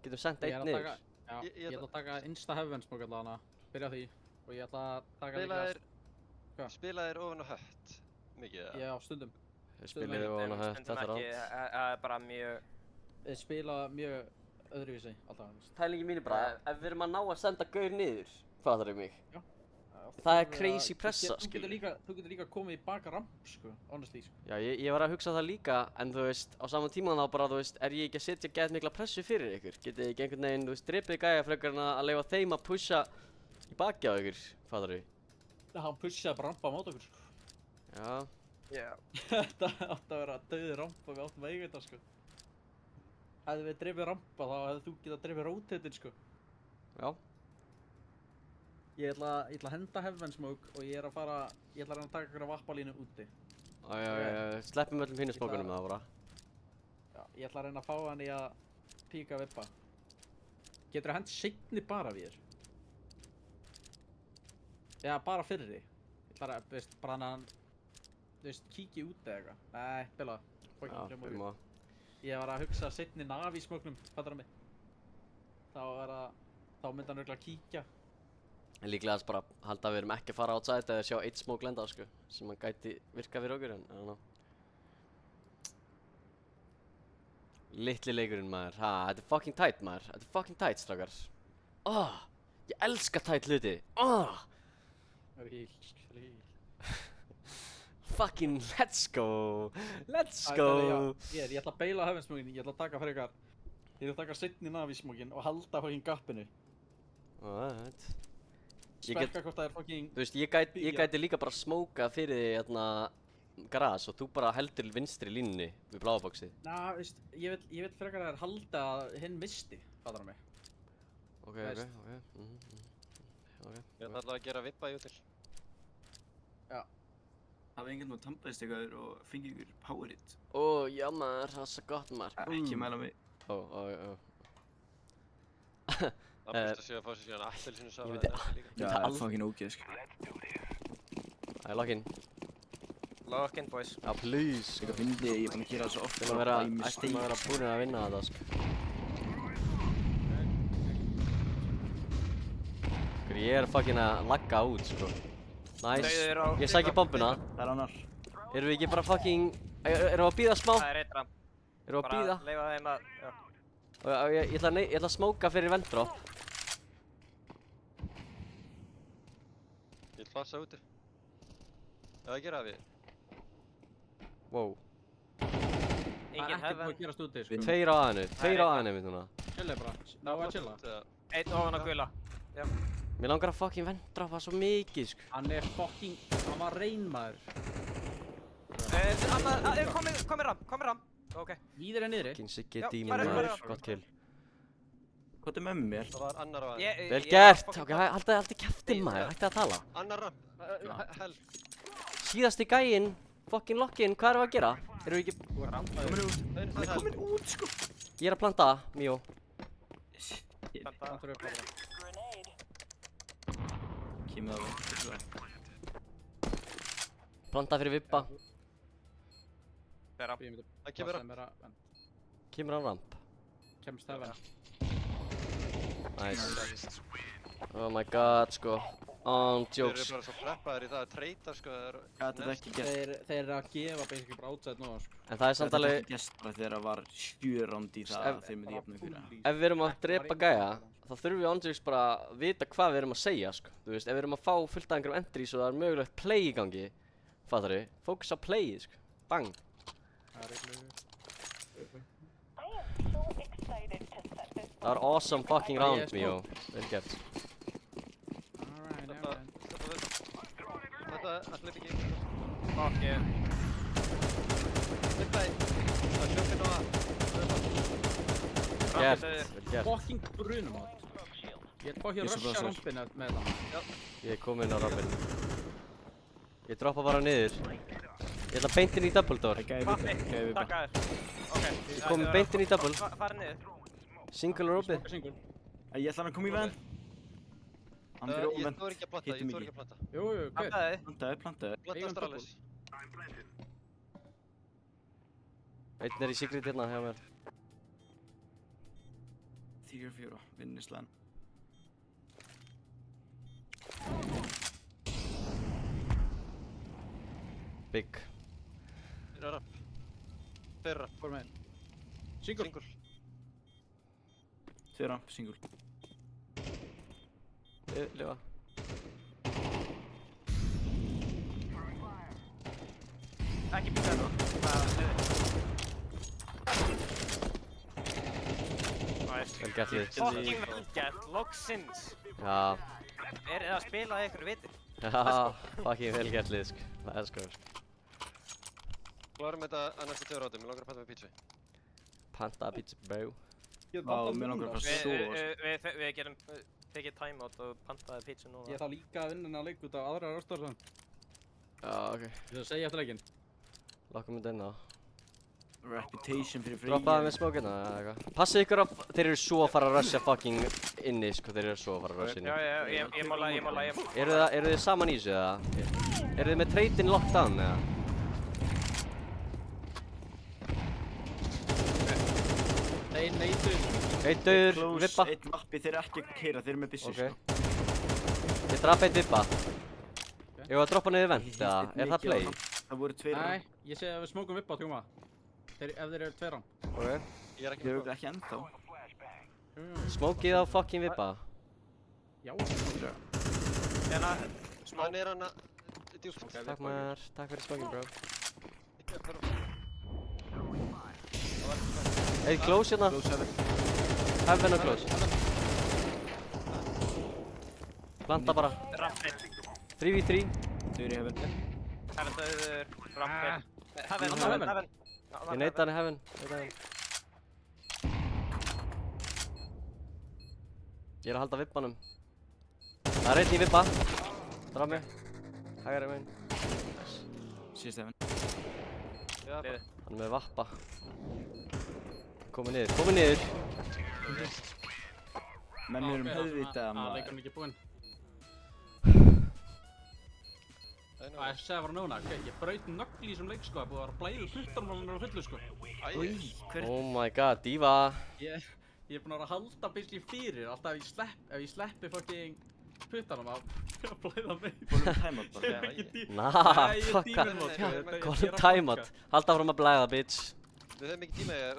[SPEAKER 3] Getum sendt
[SPEAKER 2] Ég er
[SPEAKER 3] einn
[SPEAKER 2] að
[SPEAKER 3] niður.
[SPEAKER 2] taka, já,
[SPEAKER 1] Ég
[SPEAKER 2] ég ætla að taka insta heaven smók allavega, byrja á því. Og ég ætla að taka Hvað?
[SPEAKER 1] Spilaðir ofan á hött. Mikið, eða?
[SPEAKER 2] Já, stundum.
[SPEAKER 3] Við spilum ofan á hött
[SPEAKER 4] Stundum
[SPEAKER 3] þetta
[SPEAKER 4] ekki,
[SPEAKER 3] round.
[SPEAKER 4] það er bara mjög...
[SPEAKER 2] Ég spila mjög öðruvísi, alltaf.
[SPEAKER 3] Pælingi mín er bara, ef við erum að ná að senda gaur niður, fattar þau mig?
[SPEAKER 2] Já.
[SPEAKER 3] Það er crazy pressa,
[SPEAKER 2] Þú
[SPEAKER 3] skilur.
[SPEAKER 2] getur líka komið í baka ramp, sko, honestly, sko.
[SPEAKER 3] Já, ég var að hugsa það líka, en þú veist, á saman tíma þá bara, þú veist, er ég ekki að setja gett mikla pressu fyrir ykkur? Getið þið ekki einhvern veginn, þú veist, drepið gæja frekar en að leyfa þeim að pusha í baki á ykkur, fattar þau?
[SPEAKER 2] Hann pushaði bara rampa á mót okkur, sko.
[SPEAKER 3] Já,
[SPEAKER 4] Já.
[SPEAKER 2] Þetta átti að vera döði rampa, við áttum að eiga þetta, sko. Hefði við drefið rampa, þá hefði þú getað drefið rotatin, sko.
[SPEAKER 3] já.
[SPEAKER 2] Ég ætla að henda heaven smoke og ég ætla að reyna að taka ykkur vappalínu úti.
[SPEAKER 3] Já, sleppum öllum hinu smókunum það bara.
[SPEAKER 2] Já, ég ætla að reyna að fá hann í að píka vippa. Getur hent seinni bara við þér? Já, bara fyrri. Ég ætla að, veist, bara hann, þú veist, kíkja út eða eitthvað. Nei, bila.
[SPEAKER 3] Já, við má.
[SPEAKER 2] Ég var að hugsa seinni navi í smóknum, fattar það mig? Þá myndi hann örugglega kíkja.
[SPEAKER 3] En líklegast bara halda að við erum ekki að fara outside eða sjá eitt smók lenda, sko, sem hann gæti virka fyrir okkur, en I don't know. Litli leikurinn, maður, þetta er fucking tight, maður, þetta er fucking tight, strákar. Ég elska tight hluti,
[SPEAKER 2] Það er híl.
[SPEAKER 3] fucking let's go,
[SPEAKER 2] Ég ætla að beila heaven smokin, ég ætla að taka fyrir ykkar. Ég ætla að taka seinni navi smokin og halda fucking gappinu.
[SPEAKER 3] Alright.
[SPEAKER 2] Spekka hvort það er fucking...
[SPEAKER 3] Þú veist, ég gæti líka bara smóka fyrir því, hérna, gras og þú bara heldur vinstri línunni við bláa boxið.
[SPEAKER 2] Ná, veist, ég vil frekar að þær halda að hinn misti, fattar það mig.
[SPEAKER 3] Ok.
[SPEAKER 1] Ég ætla alltaf að gera vippa í útil.
[SPEAKER 5] Hafa einhvern veginn tambaðist eitthvað og fengið ykkur power hit.
[SPEAKER 3] Já maður, það er svo gott maður.
[SPEAKER 5] Ekki mæla mig.
[SPEAKER 1] Það búist að séu að fá sér síðan appelsinu saman
[SPEAKER 3] myndi-
[SPEAKER 1] þetta líka.
[SPEAKER 5] Já, það er fucking ógeð sko.
[SPEAKER 3] Það er lock in.
[SPEAKER 4] Lock in, boys.
[SPEAKER 3] Já, please.
[SPEAKER 5] Ég finn ég er búinn að gera það svo oft.
[SPEAKER 3] Ættum að vera búin að vinna þetta, sko. Ég er fucking að lagga út, sko. Nice.
[SPEAKER 4] Dauður á-
[SPEAKER 3] Ég sæki bombuna.
[SPEAKER 5] Það er annar.
[SPEAKER 3] Erum við ekki bara fucking... Erum við að bíða smá?
[SPEAKER 4] Það er eitt ramp.
[SPEAKER 3] Erum við að bíða?
[SPEAKER 4] Bara leifa þeim að, já.
[SPEAKER 3] Ég ætla að smóka fyrir venddrop.
[SPEAKER 1] Ég vil passa úti. Já, það gera það við.
[SPEAKER 3] Wow.
[SPEAKER 2] Það er
[SPEAKER 4] engin
[SPEAKER 2] ekkert búið
[SPEAKER 4] heaven.
[SPEAKER 2] að gerast úti, sko.
[SPEAKER 3] Tveir á aðinu, tveir á aðinu mitt núna.
[SPEAKER 2] Chilla bara. Ná að chilla.
[SPEAKER 4] Einn ofan á gula.
[SPEAKER 3] Mér langar að fucking vendroppa svo mikið, sko.
[SPEAKER 2] Hann er fucking... Hann var reynmaður.
[SPEAKER 4] Komið ram. Ok.
[SPEAKER 2] Víðir er niðri.
[SPEAKER 3] Fucking Siggi
[SPEAKER 4] Já,
[SPEAKER 3] dímon
[SPEAKER 4] farið,
[SPEAKER 3] maður,
[SPEAKER 4] farið.
[SPEAKER 3] gott kill.
[SPEAKER 5] Hvað er með mér?
[SPEAKER 1] Það var annar á hann.
[SPEAKER 3] Vel gert, ok, haldi kæftin maður, hætti að tala.
[SPEAKER 1] Annar ramp. Hell.
[SPEAKER 3] Síðasti gæinn, fucking lock-in, hvað erum við að gera? Erum við ekki...
[SPEAKER 5] Komin út. Hann er komin út, sko.
[SPEAKER 3] Ég er að planta, Míó.
[SPEAKER 2] Það þurfum við bara.
[SPEAKER 8] Grenade.
[SPEAKER 5] Kemur það vel.
[SPEAKER 3] Planta fyrir vibba.
[SPEAKER 4] Bera.
[SPEAKER 1] Það kemur ramp.
[SPEAKER 3] Kemur á ramp.
[SPEAKER 2] Kemst það vel.
[SPEAKER 3] Nice. Oh my god, sko. On
[SPEAKER 1] Þeir eru
[SPEAKER 3] jokes.
[SPEAKER 1] bara svo preppaðir í það að treyta sko.
[SPEAKER 5] Hvað er þetta ekki gert?
[SPEAKER 2] Þeir eru að gefa basically bara outside núna, sko.
[SPEAKER 3] En það er samt
[SPEAKER 5] Þetta
[SPEAKER 3] alveg,
[SPEAKER 5] ekki gert bara þegar það var 7 ránd í það að þeir myndi jafna ykkur.
[SPEAKER 3] ef við erum að drepa gæja, þá þurfum við on jokes bara að vita hvað við erum að segja, sko. Þú veist, ef við erum að fá fullt af einhverjum entries og það er mögulegt play í gangi, fattar við? Fókus á playið, sko. Bang.
[SPEAKER 2] Það er eitthvað.
[SPEAKER 8] I am so excited to set this.
[SPEAKER 3] Það var awesome fucking round, Míó. Vel gert.
[SPEAKER 2] Alright, alright.
[SPEAKER 1] Þetta allir ekki.
[SPEAKER 4] Fuck yeah.
[SPEAKER 1] Þetta það sjöfinn á að.
[SPEAKER 3] Vel gert, vel gert.
[SPEAKER 2] Fucking brunum átt. Ég er fucking
[SPEAKER 5] Ég er svo
[SPEAKER 2] rusha
[SPEAKER 5] blessaður.
[SPEAKER 2] rampinu með það.
[SPEAKER 3] Ég er kominn á rampin. Ég droppa bara niður. Ég ætla beint inn í double door.
[SPEAKER 4] Pappi, takk að þér. Ok.
[SPEAKER 3] Ég komin beint inn í double.
[SPEAKER 4] Farið niður.
[SPEAKER 3] Single er opið.
[SPEAKER 2] Single.
[SPEAKER 5] Ég ætla hann að koma í venn. Hann fyrir
[SPEAKER 1] Ég
[SPEAKER 5] óvenn.
[SPEAKER 1] þóri ekki að planta,
[SPEAKER 5] Hittum
[SPEAKER 1] ég þóri
[SPEAKER 5] ekki.
[SPEAKER 1] ekki að planta.
[SPEAKER 2] Jú, hver?
[SPEAKER 4] Plantaði.
[SPEAKER 5] Plantaði.
[SPEAKER 1] Planta
[SPEAKER 2] Eigum
[SPEAKER 1] Astralis.
[SPEAKER 3] Einn er í secret hérna hjá mér.
[SPEAKER 5] 3-4, vinnislegan.
[SPEAKER 3] Big.
[SPEAKER 1] Þeir eru ramp. Þeir eru ramp.
[SPEAKER 2] Hvor meginn? Single.
[SPEAKER 1] Single.
[SPEAKER 5] 2 ramp, single.
[SPEAKER 3] Lifa.
[SPEAKER 4] Ekki býta nú. Nice.
[SPEAKER 3] Vel gert lið.
[SPEAKER 4] Fucking vel gert, loksins.
[SPEAKER 3] Já.
[SPEAKER 4] Er það að spila að ykkur viti?
[SPEAKER 3] Já, fucking vel gert lið, sko. Það er sko.
[SPEAKER 1] Klárum þetta að næstu 2 rátum, ég langar að panta með pítsu.
[SPEAKER 3] Panta pizza, bro.
[SPEAKER 5] Vá, mér langar bara svo, sko.
[SPEAKER 4] Við gerum tekið timeout og pantaði pítsu núna.
[SPEAKER 2] Ég þarf líka að vinna hennar leik út af aðra röstar.
[SPEAKER 3] Já, ok.
[SPEAKER 2] Ég þarf að segja eftir leikinn.
[SPEAKER 3] Lokkum þetta inn á.
[SPEAKER 5] Reputation fyrir free.
[SPEAKER 3] Droppaði með smókina eða eitthvað. Passið ykkur á, þeir eru svo að fara að rusha fucking inni, sko. Þeir eru svo að fara að rusha inni.
[SPEAKER 4] Já, ég mála.
[SPEAKER 3] Eru þið saman í þessu eða? Eru þið með treytin locked down eða?
[SPEAKER 2] Einn neytur.
[SPEAKER 3] Einn dauður,
[SPEAKER 5] Close,
[SPEAKER 3] vippa.
[SPEAKER 5] einn lappi, þeir eru ekki að keyra, þeir eru með byssu,
[SPEAKER 3] Ok.
[SPEAKER 5] sko.
[SPEAKER 3] Ég draf einn vippa. Ég var að droppa niður vent eða? Er það play?
[SPEAKER 5] Það voru 2
[SPEAKER 2] Nei,
[SPEAKER 5] ramp.
[SPEAKER 2] ég segi að við smókum upp á tjóma. Ef þeir eru 2 ramp.
[SPEAKER 3] Ok.
[SPEAKER 1] Ég er ekki
[SPEAKER 5] Ég
[SPEAKER 1] með
[SPEAKER 5] hef
[SPEAKER 1] planta.
[SPEAKER 5] ekki ennþá.
[SPEAKER 3] Smókið á fucking vippa.
[SPEAKER 2] Já.
[SPEAKER 4] Hérna,
[SPEAKER 1] Hann er hann að djúpt.
[SPEAKER 3] Takk maður, takk fyrir smókin bro. Eitt close hérna.
[SPEAKER 5] Close heaven.
[SPEAKER 3] Heaven og close. Planta bara.
[SPEAKER 4] rampin.
[SPEAKER 3] 3v3.
[SPEAKER 5] 2 í heaven.
[SPEAKER 4] Heaven döður, rampin. Heaven.
[SPEAKER 3] Ég neita hann í heaven. Ég er að halda vippanum. Það er einn í vippa. Draf mig. Hægari meginn.
[SPEAKER 5] Síðast heaven.
[SPEAKER 1] Já, bara.
[SPEAKER 3] Hann er með vappa. Komið niður, komið niður.
[SPEAKER 5] Menn erum höfðvitað
[SPEAKER 2] Það
[SPEAKER 5] maður.
[SPEAKER 2] leikur hann ekki búinn.
[SPEAKER 1] Það er nú.
[SPEAKER 2] Það er segja bara núna, ég braut nögl í þessum leik sko, það er búið að vera blæður puttarmálunar á fullu sko.
[SPEAKER 3] Oh my god, diva.
[SPEAKER 2] Ég er búinn að vera að halda basically fyrir, alltaf ef ég sleppi fucking puttarnum að blæða mig.
[SPEAKER 5] Bólum timeout bara.
[SPEAKER 2] Ég er ekki tí-
[SPEAKER 3] Nah,
[SPEAKER 2] Nei, ég er
[SPEAKER 3] fucka.
[SPEAKER 2] tíminn mót, sko, ég er
[SPEAKER 3] Góðum
[SPEAKER 2] að
[SPEAKER 3] timeout.
[SPEAKER 2] banka.
[SPEAKER 3] Halda fram að blæða, bitch.
[SPEAKER 1] Við höfum ekki tíma í það,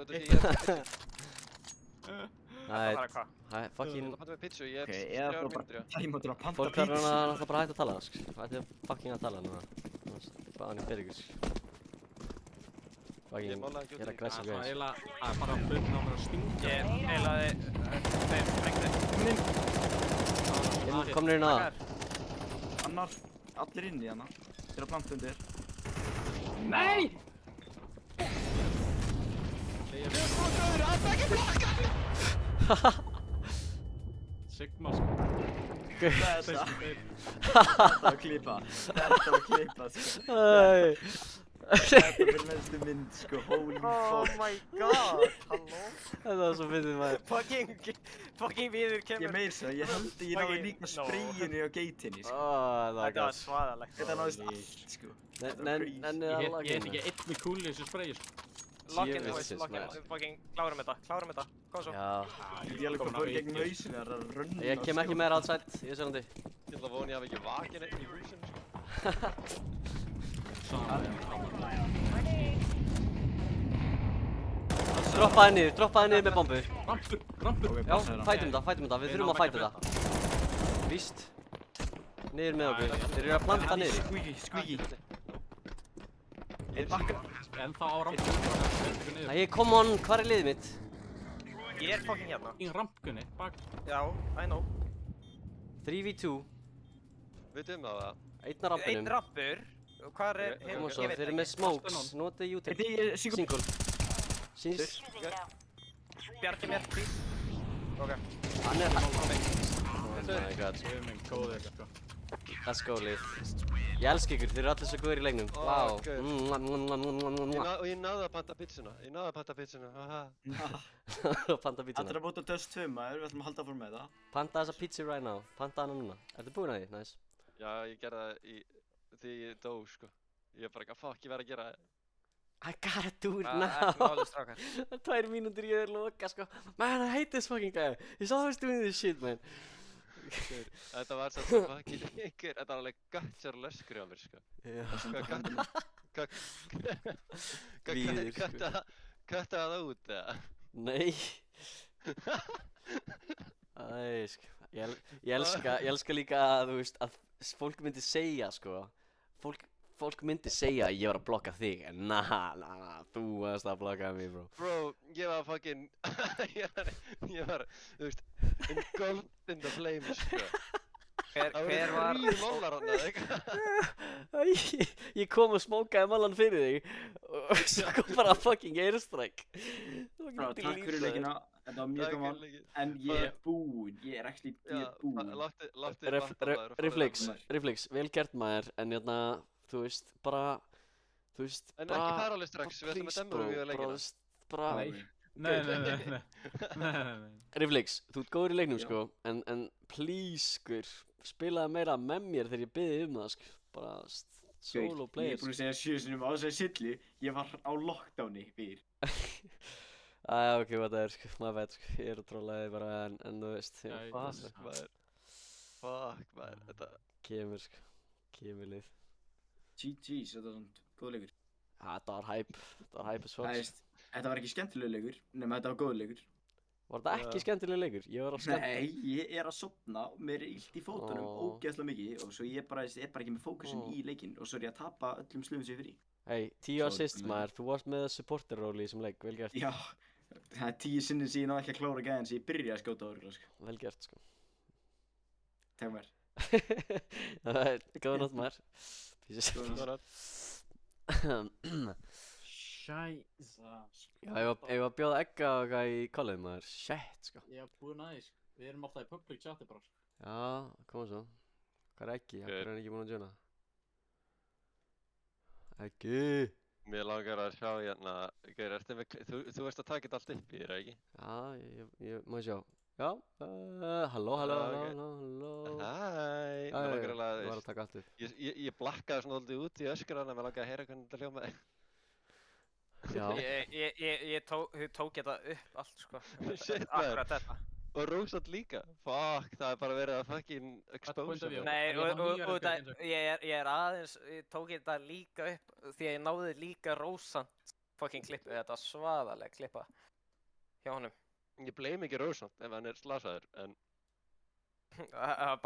[SPEAKER 3] Nei,
[SPEAKER 4] Það var hvað?
[SPEAKER 3] fucking.
[SPEAKER 1] Panta með pítsu, ég
[SPEAKER 5] Ok,
[SPEAKER 1] er
[SPEAKER 5] eða
[SPEAKER 1] 3
[SPEAKER 5] þá
[SPEAKER 1] mínútur, já.
[SPEAKER 5] bara timeout og panta
[SPEAKER 3] Fólk þarf
[SPEAKER 5] pizza.
[SPEAKER 3] náttúrulega bara að hætta að tala, sko. Hætti fucking að tala núna. Annars báðan í byrjus. Fucking,
[SPEAKER 1] málaði
[SPEAKER 3] ég er
[SPEAKER 1] ekki út í.
[SPEAKER 3] aggressive
[SPEAKER 2] Það er
[SPEAKER 3] guys.
[SPEAKER 2] eiginlega, það er bara hlutn á mér að stinga.
[SPEAKER 4] Ég heilaði þeir sprengdi.
[SPEAKER 3] Komnir inn á það.
[SPEAKER 5] Annar, allir inni hana. Þeir eru að planta undir.
[SPEAKER 2] Nei! Sigma sko.
[SPEAKER 5] Þetta var klippa. Þetta var klippa, sko.
[SPEAKER 3] Æ.
[SPEAKER 5] Þetta fyrir næstu mynd, sko. Holy
[SPEAKER 4] Oh
[SPEAKER 5] fuck.
[SPEAKER 4] my god, halló?
[SPEAKER 3] Þetta var svo fyndið maður.
[SPEAKER 4] Fucking viður
[SPEAKER 5] Ég
[SPEAKER 4] kemur.
[SPEAKER 5] meir svo, ég held að ég náði líka sprayinu á geitinni, sko.
[SPEAKER 3] Það var
[SPEAKER 4] Þetta var
[SPEAKER 3] gott.
[SPEAKER 4] svaðalegt.
[SPEAKER 5] Þetta náðist allt, sko.
[SPEAKER 3] Nennið
[SPEAKER 2] Ég
[SPEAKER 3] að
[SPEAKER 2] heit
[SPEAKER 3] laga
[SPEAKER 2] ekki einn með kúli í þessu sprayi sko.
[SPEAKER 4] Lock-in,
[SPEAKER 3] Djöfulsins
[SPEAKER 4] boys, lock-in.
[SPEAKER 3] maður.
[SPEAKER 4] Fucking klárum þetta, Kom svo.
[SPEAKER 3] Já.
[SPEAKER 5] Ég alveg hvað fór gegn hausinu, það er að runna.
[SPEAKER 3] Ég kem ekki meira outside, ég er sérandi.
[SPEAKER 1] Ég ætla að vona ég hafi ekki vakið neitt í húsinu, sko.
[SPEAKER 3] Droppaði niður með bombu.
[SPEAKER 2] Rampur.
[SPEAKER 3] Já, fætum þetta, við þurfum að fæta þetta. Víst. Niður með okkur, þeir eru að planta niður.
[SPEAKER 5] Squeaky. Einn bakka.
[SPEAKER 2] Ennþá á rampur.
[SPEAKER 3] Æ, come on, hvar er liðið mitt?
[SPEAKER 4] Ég er fucking hérna.
[SPEAKER 2] Í rampkunni, bak.
[SPEAKER 4] Já, I know.
[SPEAKER 3] 3v2,
[SPEAKER 1] Vitum það?
[SPEAKER 3] einn á rampinum.
[SPEAKER 4] Einn rampur. Hvar er
[SPEAKER 1] Ok,
[SPEAKER 4] hinn?
[SPEAKER 3] Koma svo,
[SPEAKER 4] Ég veit
[SPEAKER 3] þeir eru
[SPEAKER 4] ekki.
[SPEAKER 3] með smokes, notið U-turn.
[SPEAKER 5] Þetta er single.
[SPEAKER 3] Single.
[SPEAKER 4] Bjargi mér, please. Ok.
[SPEAKER 3] Hann er... Oh my god,
[SPEAKER 2] Við erum einn góðir sko.
[SPEAKER 3] let's go lið. Ég elska ykkur, þeir eru allir svo góðir í leiknum.
[SPEAKER 1] Ó,
[SPEAKER 3] Vá.
[SPEAKER 1] guð. Og ég náði að panta pizzuna. Haha.
[SPEAKER 3] Panta pítsuna.
[SPEAKER 5] Allir að bóta Dust 2 maður, við ætlum að halda fór með það.
[SPEAKER 3] Panta þessa pizza right now. Panta hana núna. Ertu búinn að því? Nice.
[SPEAKER 1] Já, ég gerði það því ég dó, sko. Ég bara eitthvað, fuck, ég verð að gera það.
[SPEAKER 3] I gotta do it
[SPEAKER 4] Ekki
[SPEAKER 3] now.
[SPEAKER 4] máli, strákar.
[SPEAKER 3] 2 mínútur ég er loka sko. Man, I hate this fucking guy. He's always doing this shit, man.
[SPEAKER 1] Þetta var svo fucking ykkur, þetta var alveg guttsar löskur á mér, sko.
[SPEAKER 3] Já. Víðir, sko.
[SPEAKER 1] Kötta það út, eða?
[SPEAKER 3] Nei. Æ, sko. Ég elska líka að, þú veist, að fólk myndi segja, sko. Fólk myndi segja að ég var að blokka þig, en þú varst að blokka mig, bro.
[SPEAKER 1] Bro, ég var fucking, ég var, þú veist, engulfed in the flames, sko.
[SPEAKER 4] Hver var...
[SPEAKER 1] 3 mollar hann, eða eitthvað?
[SPEAKER 3] Ég kom og smókaði mallan fyrir þig og svo kom bara fucking airstrike.
[SPEAKER 5] Bra, takk fyrir leikina, þetta var mjög gaman. En ég er búinn, ég er actually, ég er búinn.
[SPEAKER 3] Reflex, vel gert maður, en hérna, þú veist, bara,
[SPEAKER 1] En ekki paralið strax, við ætlum að demma við leikina.
[SPEAKER 3] Bara,
[SPEAKER 2] Nei.
[SPEAKER 3] Reflex, þú ert góður í leiknum, sko, en please, skur, spilaði meira með mér þegar ég byði það, sko, bara solo
[SPEAKER 5] Ég
[SPEAKER 3] player.
[SPEAKER 5] er búinn að segja 7 sinnum á þessari sillu, ég var á lockdowni fyrir.
[SPEAKER 3] Æja, ok, hvað það er, sko, maður veit, sko, ég er að trolla þig bara, en þú veist, já,
[SPEAKER 1] Fuck, maður, þetta...
[SPEAKER 3] kemur, sko, kemur lið.
[SPEAKER 5] GG's, þetta var svona góð leikur.
[SPEAKER 3] Þetta var hype as fuck.
[SPEAKER 5] Þetta var ekki skemmtilegur leikur, nema þetta var góð leikur.
[SPEAKER 3] Var þetta ekki skemmtileg leikur? Ég var að
[SPEAKER 5] Nei, ég er að sofna og mér er illt í fótunum ógeðslega mikið og svo ég er bara ekki með fókusin í leikinn og svo er ég að tapa öllum slöfum sem ég fyrir í.
[SPEAKER 3] Hey, 10 assist maður, þú varst með supporter-róli í þessum leik, vel gert.
[SPEAKER 5] Já, það er 10 sinnir sem ég náði ekki að klára gæðin sem ég byrjaði að skjóta á örugglega, sko.
[SPEAKER 3] Vel gert, sko.
[SPEAKER 5] Takk mér.
[SPEAKER 3] Góða nótt maður.
[SPEAKER 5] Góða nótt.
[SPEAKER 2] Sjæsa, sko.
[SPEAKER 3] Já, ég var að bjóða egga og eitthvað í kollið maður, shit, sko.
[SPEAKER 2] Ég hef búin aðeins, sko. Við erum alltaf í public chati bara, sko.
[SPEAKER 3] Já, koma svo. Hvað er Eggi? Hvað er hann ekki búinn að joina? Eggi!
[SPEAKER 1] Mér langar að sjá hérna, Geir, þú veist að taka þetta allt upp í þér, ekki?
[SPEAKER 3] Já, ég má sjá. Já, halló.
[SPEAKER 1] Hæ,
[SPEAKER 3] Já,
[SPEAKER 1] mér langar
[SPEAKER 3] ég var að
[SPEAKER 1] að
[SPEAKER 3] taka allt upp.
[SPEAKER 1] Ég blakkaði svona alltaf út í öskrana, mér langar að heyra hvernig þetta hljómaði.
[SPEAKER 3] Já.
[SPEAKER 4] Ég tók þetta upp allt, sko.
[SPEAKER 1] Shit,
[SPEAKER 4] Akkurat þetta.
[SPEAKER 1] Og Rósat líka, fuck, það er bara verið að fucking expose mig.
[SPEAKER 4] Nei, ég tók þetta líka upp því að ég náði líka Rósant fucking klippu, þetta var svaðaleg klippa hjá honum.
[SPEAKER 1] Ég blame ekki Rósat ef hann er slasaður, en...
[SPEAKER 4] Það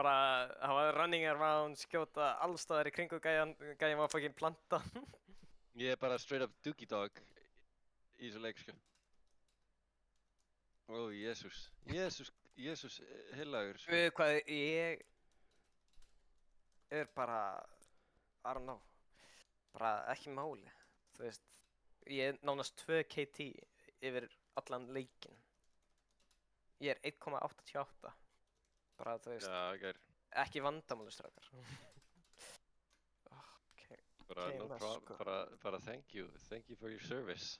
[SPEAKER 4] var running around, skjóta allstaðar í kringu gæjan var fucking planta.
[SPEAKER 1] Ég er bara straight up dookie dog í þessu leik, sko. Ó, Jesús, heilagur, sko.
[SPEAKER 4] Við hvað, ég er bara, I don't know, bara ekki máli, þú veist, ég er nánast 2 KT yfir allan leikinn. Ég er 1,88, bara þú veist,
[SPEAKER 1] Já, gær.
[SPEAKER 4] ekki vandamáli strákar. Okay.
[SPEAKER 1] Bara,
[SPEAKER 4] Ok,
[SPEAKER 1] no
[SPEAKER 4] let's
[SPEAKER 1] problem,
[SPEAKER 4] go.
[SPEAKER 1] bara thank you for your service.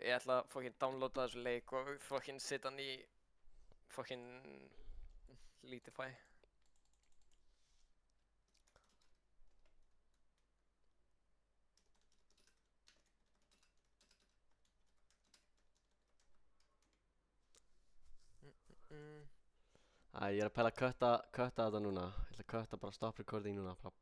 [SPEAKER 4] Ég ætla að fucking downloada þessu leik og fucking setja hann í fucking Litify.
[SPEAKER 3] Æ, ég er að pæla að kötta þetta núna. Ég ætla að kötta bara stop recording núna, bara